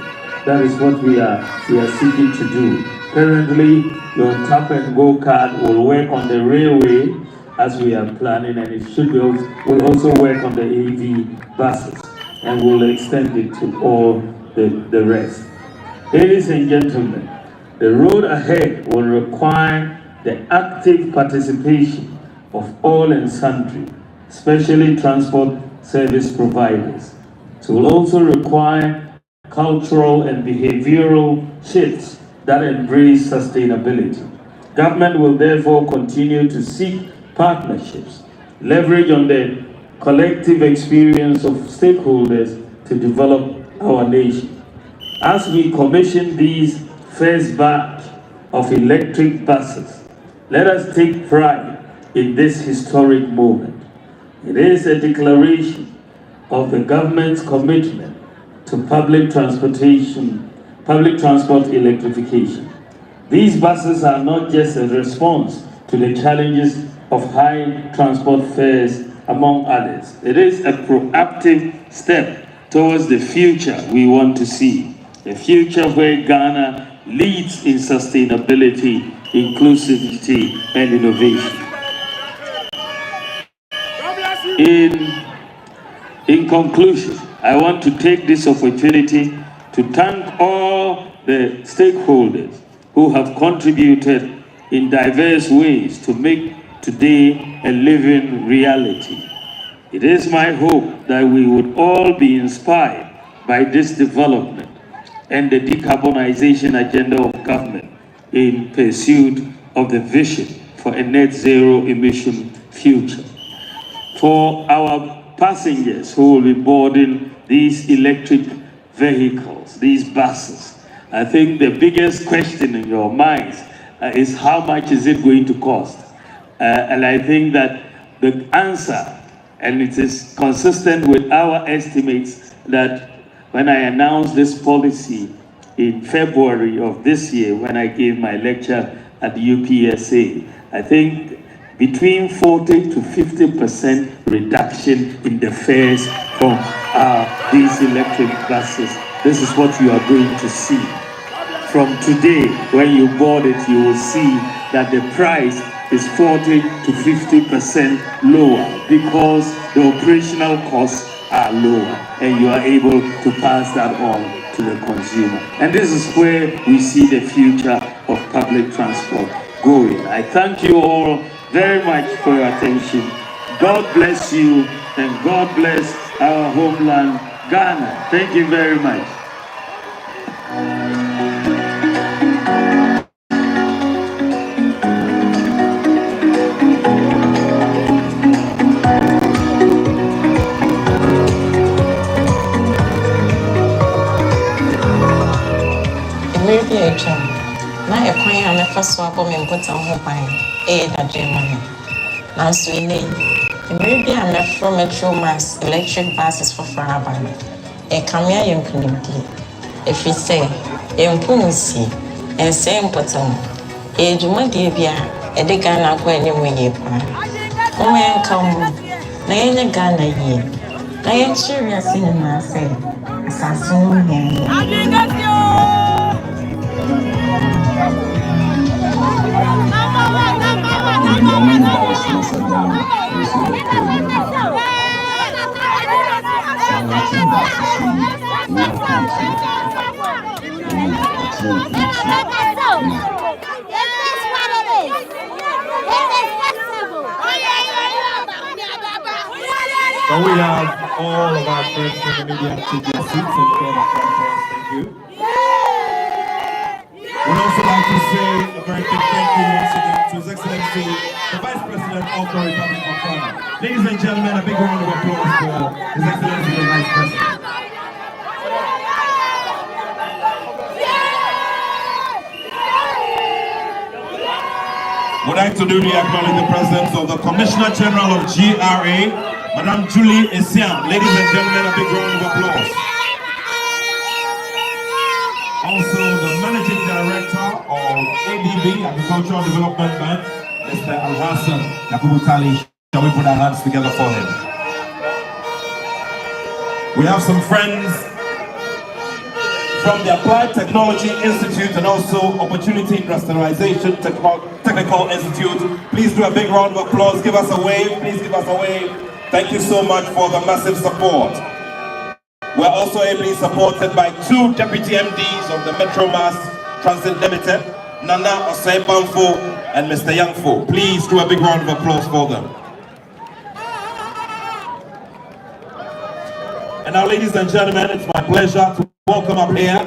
That is what we are seeking to do. Currently, your tap-and-go card will work on the railway as we are planning, and it will also work on the AV buses, and we'll extend it to all the rest. Ladies and gentlemen, the road ahead will require the active participation of all and sundry, especially transport service providers. It will also require cultural and behavioral shifts that embrace sustainability. Government will therefore continue to seek partnerships, leverage on the collective experience of stakeholders to develop our nation. As we commission these first batch of electric buses, let us take pride in this historic moment. It is a declaration of the government's commitment to public transport electrification. These buses are not just a response to the challenges of high transport fares, among others. It is a proactive step towards the future we want to see, a future where Ghana leads in sustainability, inclusivity, and innovation. In conclusion, I want to take this opportunity to thank all the stakeholders who who have contributed in diverse ways to make today a living reality. It is my hope that we would all be inspired by this development and the decarbonization agenda of government in pursuit of the vision for a net zero emission future. For our passengers who will be boarding these electric vehicles, these buses, I think the biggest question in your minds is how much is it going to cost? And I think that the answer, and it is consistent with our estimates, that when I announced this policy in February of this year, when I gave my lecture at the UPSA, I think between 40 to 50% reduction in the fares from these electric buses. This is what you are going to see. From today, when you board it, you will see that the price is 40 to 50% lower because the operational costs are lower and you are able to pass that on to the consumer. And this is where we see the future of public transport going. I thank you all very much for your attention. God bless you and God bless our homeland, Ghana. Thank you very much. Maybe a jam. Now a coin and a first swap of me put on her pine. A German. Now, sweetie, maybe I'm a from Metro Mass electric buses for Farabang. A camia young community. If we say, a punisi, and say important. A Juma Divia, a degana go anyway. Oh, and come. Nayan Ghana ye. Nayan serious in my say. Assassin. So we have all of our friends from the media to their seats and form a conference. Thank you. We'd also like to say a very big thank you once again to His Excellency, the Vice President of the Republic of Ghana. Ladies and gentlemen, a big round of applause for His Excellency, the Vice President. We'd like to do the acknowledge the presence of the Commissioner General of GRA, Madame Julie Esiam. Ladies and gentlemen, a big round of applause. Also, the Managing Director of ADB, Agricultural Development Bank, Mr. Al-Hassan Yakubu Tali. Shall we put our hands together for him? We have some friends from the Applied Technology Institute and also Opportunity Industrialization Technical Institute. Please do a big round of applause. Give us a wave. Please give us a wave. Thank you so much for the massive support. We're also ably supported by two Deputy MDs of the Metro Mass Transit Limited, Nana Osei Banfo and Mr. Yangfo. Please do a big round of applause for them. And now, ladies and gentlemen, it's my pleasure to welcome up here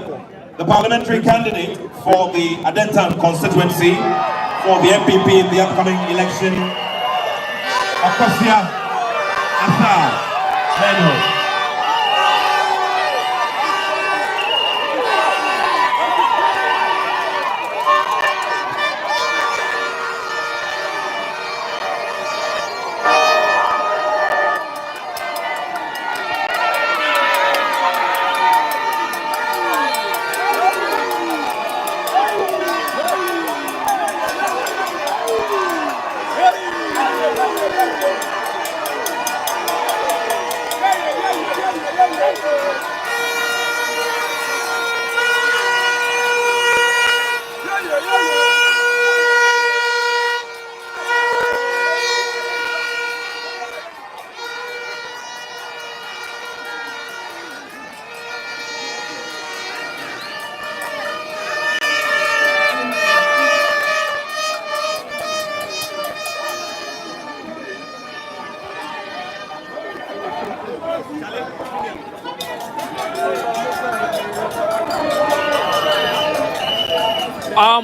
the parliamentary candidate for the Adentan constituency for the MPP in the upcoming election, Akosia Asa Leno.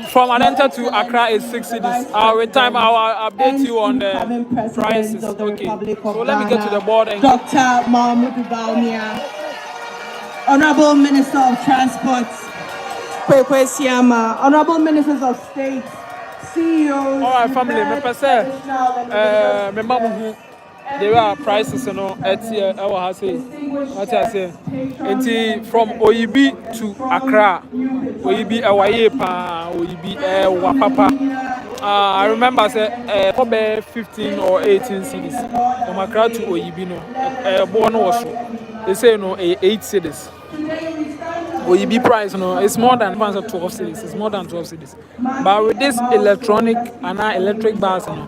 From Adenta to Accra is 6 cities. With time, I'll update you on the prices. Okay. So let me get to the board. And Dr. Bawumia, Honorable Minister of Transport, Kwekwe Siama, Honorable Ministers of State, CEOs. All right, family. Me pese. Me mamu hu. There are prices, you know. At here, I will say. What I say. Enti from Oyibi to Accra. Oyibi Awaye pa. Oyibi Wapapa. I remember say probably 15 or 18 cities. From Accra to Oyibi no. Born was. They say no 8 cities. Oyibi price, you know, it's more than 12 cities. It's more than 12 cities. But with this electric bus, you know,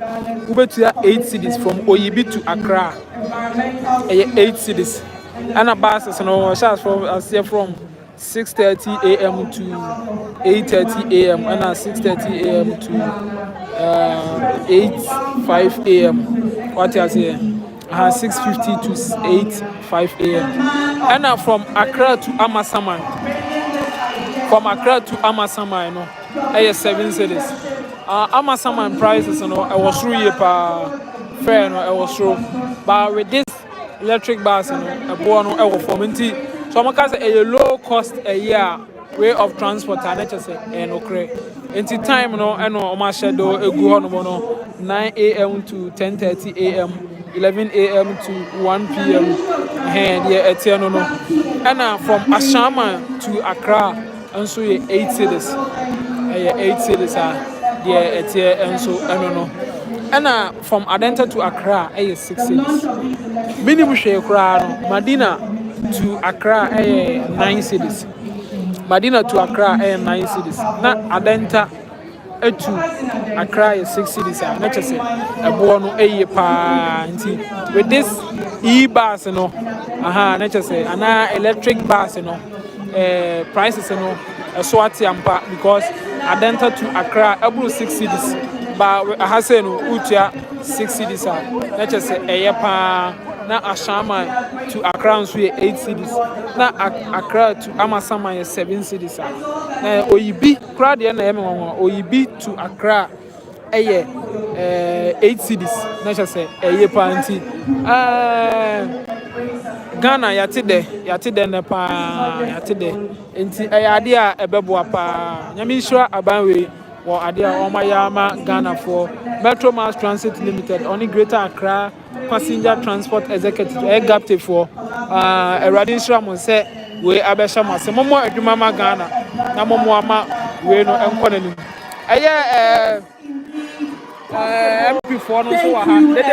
we bet you 8 cities from Oyibi to Accra. 8 cities. And a buses, you know, from 6:30 a.m. to 8:30 a.m. and 6:30 a.m. to 8:05 a.m. What you say? 6:50 to 8:05 a.m. And from Accra to Amasaman. From Accra to Amasaman, you know, 7 cities. Amasaman prices, you know, I was through here fair, you know, I was through. But with this electric bus, you know, I bought no from so I'm going to say a low cost a year way of transport and just say okay. Until time, you know, I know my shadow a go on 9 a.m. to 10:30 a.m. 11 a.m. to 1 p.m. And yeah, no. And from Ashama to Accra, and so 8 cities. 8 cities are there, and so I don't know. And from Adenta to Accra, 6 cities. Minimum share Medina to Accra, 9 cities. Medina to Accra, 9 cities. Not Adenta to Accra is 6 cities. Not just a born with this e-bus, you know, not just an electric bus, you know, prices, you know, a swati ampa because Adenta to Accra, about 6 cities. But I have said no, Utia 6 cities. Not just a yepa. Na Ashama to Accra, 8 cities. Na Accra to Amasama, 7 cities. Na Oyibi, crowd Oyibi to Accra, 8 cities. Na just say a party. Ghana, yatide nepa, yatide. Inti idea a bebuapa. Yamisha Abanwe. Or Adia Omayama Ghana for Metro Mass Transit Limited, only Greater Accra Passenger Transport Executive, Gapte for a Radisha Mose, we Abeshama, Momo Edumama Ghana, Namoama, we no Enquanum. MP for no so I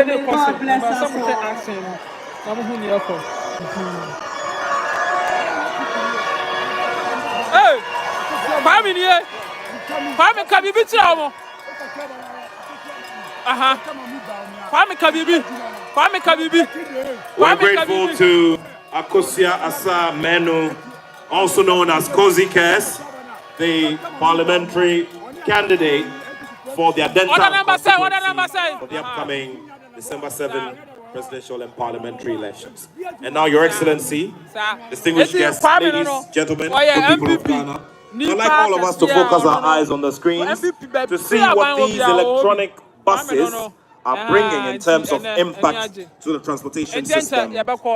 didn't cost some action. Hey, family. Kwame Kabibi Chamo. Kwame Kabibi. We're grateful to Akosia Asa Menu, also known as Cozy Kes, the parliamentary candidate for the Adenta for the upcoming December 7 presidential and parliamentary elections. And now, Your Excellency, distinguished guests, ladies, gentlemen, good people of Ghana, I'd like all of us to focus our eyes on the screens to see what these electronic buses are bringing in terms of impact to the transportation system here in Ghana.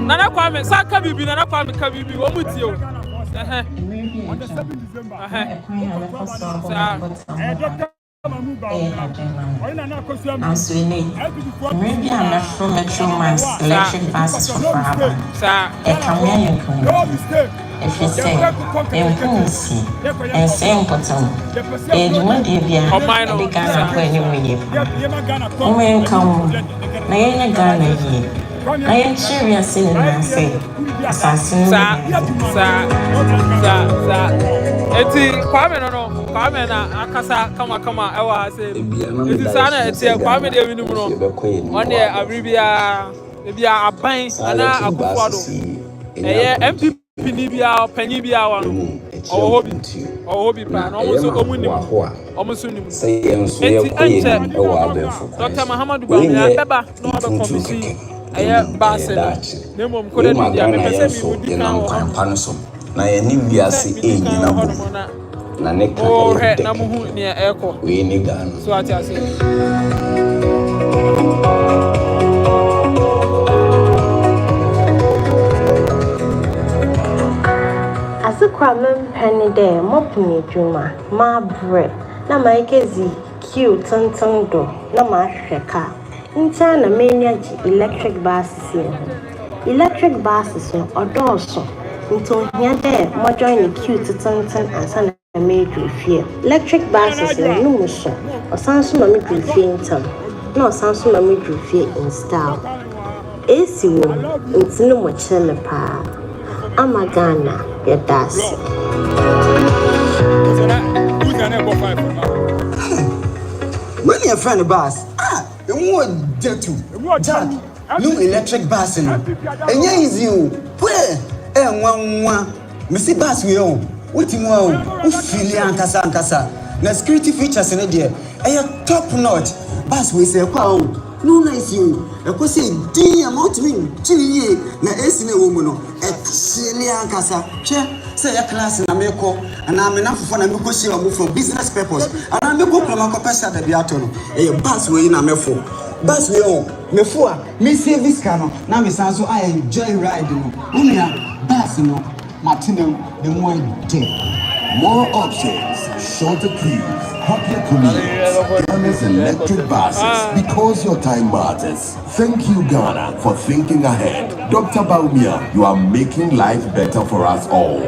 Nana Kwame, Saka Bibi, Nana Kwame Kabibi, what would you? On the 7th December. As we need, maybe I'm not from Metro Mass electric buses for Faraba. A Kamian if you say, and Pussy, and same bottom, and one day be a big Ghana for any women come, Nayana Ghana here. I am serious in my say, assassin. Eti Kwame no Kwame na akasa kama ewa say eti sana eti Kwame de winu no on dey abribia ebia aban ana akufuado MPP ni bia penny bia wano hobby pa no so omunim enti enche Dr. Muhammadu Bawumia beba no be commission base no nemom ko de dia me pese mi wudi kan wo na yɛne wiase ɛnyina bom na ne ka ɛyɛ na muhu ne ɛkɔ we ni Ghana so ati ase Asukwa mempeni de mopuni juma ma bre na maikezi cute tantango na ma hweka ntia na menya ji electric buses electric buses no odoso nto hia de mo join the cute tantan ansa na meju fie electric buses no muso osanso na meju fie ntam na osanso na meju fie install AC wo ntino mo chele pa Amagana, your dasi. When your friend bus, you want jet to Jack, new electric bus, and yes, you where and one Missy Bass, we own. What you want? Who feel Ankasa? The security features in a dear, a top notch bus, we say, wow. No nice you. I could say, dear Motmin, Chili, na Esine woman, excellent Ankasa. Chair, say a class in America, and I'm enough for Namiko for business purpose. And I'm a go from a capacity at the Biaton, a bus way in Amefo. Bus way on, Mefua, Miss Viscano, now Miss Anso, I enjoy riding. Unia, bus, Martino, the more day. More options, shorter queues, happier commutes, Ghana's electric buses, because your time matters. Thank you, Ghana, for thinking ahead. Dr. Bawumia, you are making life better for us all.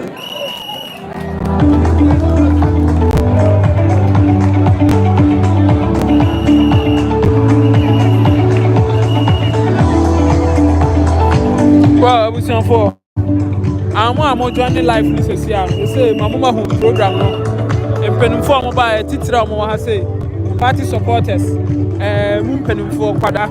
Well, we say for I'm joining life this year. They say my mama home program no. Empenimfo mo ba titira mo ha say party supporters mu empenimfo kwada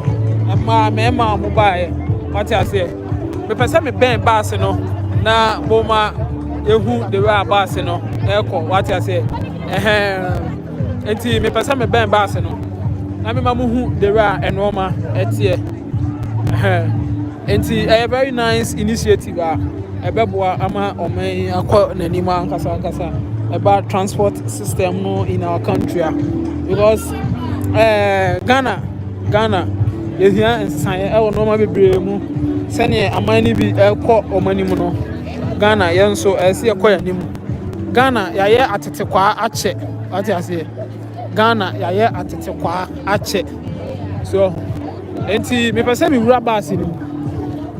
ma mo ba what I say. Me pese me ben bass no na bo ma ehu the way bass no eko what I say. Enti me pese me ben bass no na me ma mu hu the way enoma etie. Enti a very nice initiative ebeboa ama omen akọ nanima ankasa about transport system no in our country because Ghana yehia ensan e no ma bebre mu sene amani bi ekọ omani mu no Ghana yenso ese ekọ yanim Ghana yaye atetekwa ache ati ase Ghana yaye atetekwa ache so enti me pese me wura baasi ni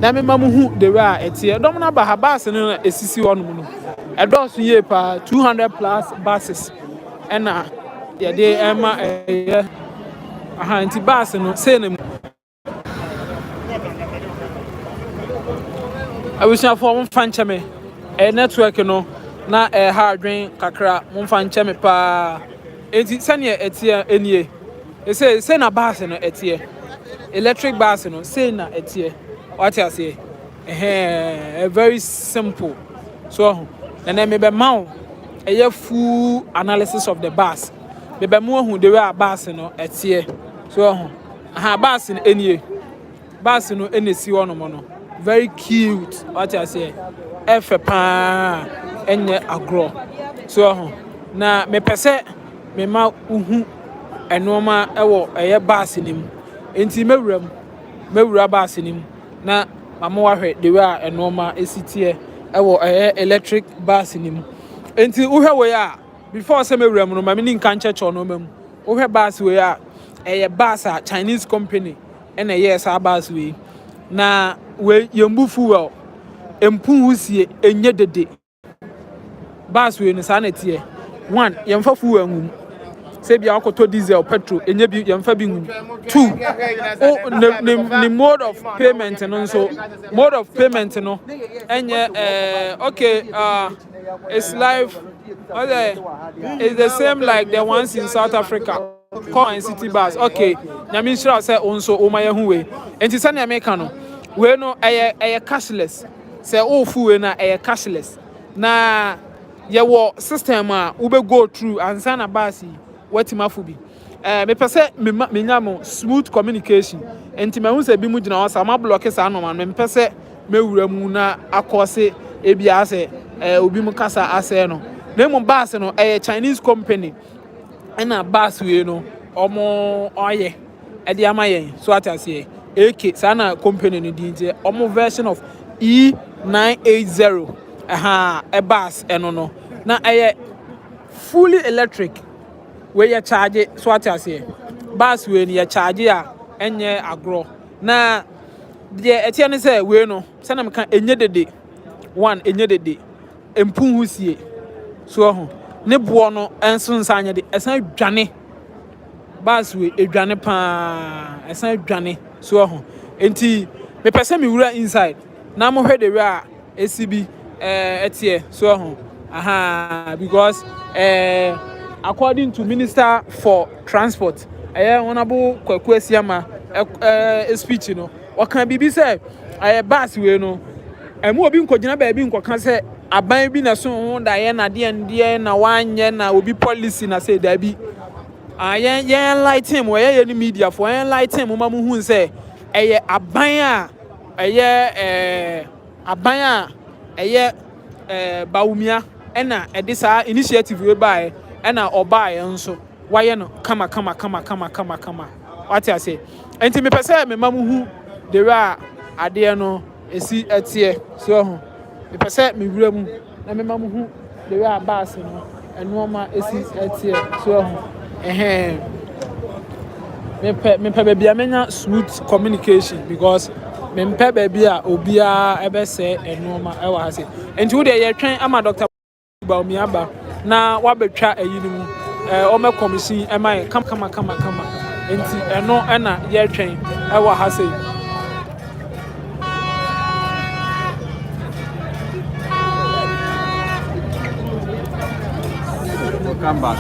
na me mamuhu the way etie dom na ba bus no esisi wonum no edos ye pa 200 plus buses ena ye de ema anti bus no say na awusia for mo fanche me network no na hardware kakra mo fanche me pa enti sane etie enie say na bus no etie electric bus no say na etie what I say, very simple. So, and then maybe mount a full analysis of the bus. Maybe more who they were bus, at here. So, bus in any bus, any see one mono. Very cute. What I say, F-pa and agro. So, now me pese me ma and normal a bus in him. Inti me bus in him. Na mama wahwe the way a normal esitie ewo electric bus nim enti uhwe we a before say me wura mu no ma me ni nka nchecho no mam uhwe bus we a bus a Chinese company na yes a bus we na we yembu fuel empu husie enye dede bus we no sa na tie one yemfa fuel ngum say bia akoto diesel petrol enye bi yemfa bi ngum two the mode of payment and also mode of payment no enye okay it's live okay it's the same like the ones in South Africa call in city bus okay nyame shira say onso o maye hu we enti say na America no we no cashless say all fuel na cashless na your system ube go through and sana basi wetimafu bi me pese me nyamo smooth communication enti me hu se bi mu gina wasa ma block sa no man me pese me wura mu na akose ebia se obi mu kasa ase no na mo bus no Chinese company na bus we no omo oye e de amaye so atase AK sana company no dinje omo version of E980 a bus no na fully electric where you charge so atase bus we ni you charge a enye agro na de etiane say we no say na meka enye dede one enye dede empun husie so ho ne bo no enso nsanye de esan dwane bus we edwane pa esan dwane so ho enti me pese me wura inside na mo hwede we a esibi etie so ho because according to Minister for Transport honorable Kwaku Asiama speech no o kan bibi say bus we no emu obi nkogina ba bi nkoka say aban bi na so ho da ye na de na wanye na obi policy na say da bi yen light him we ye ni media for yen light him ma mu hu say aban a aban a Bawumia ena edisa initiative we buy ena oba enso waye no kama what I say enti me pese me mamu hu de wa ade no esi etie so ho me pese me wura mu na me mamu hu de wa bus no eno ma esi etie so ho me pe bia menya smooth communication because me mpe bia obia ebe se eno ma e wa se enti wo de ye twen ama Dr. Bawumia ba na wabetwa ayini mu ome commission emai kama enti eno na ye twen e wa ha sei come back.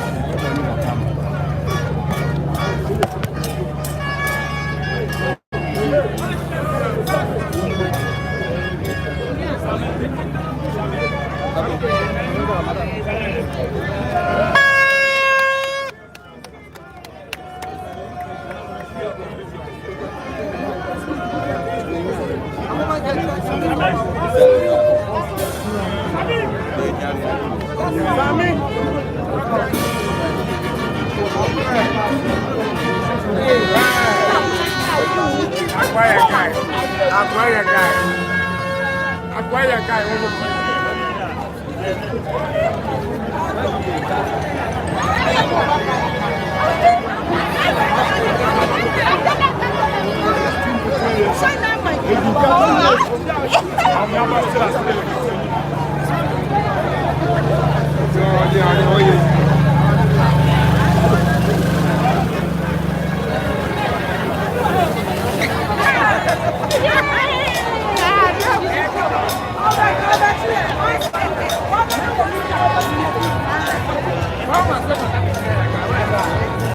Acquire guy.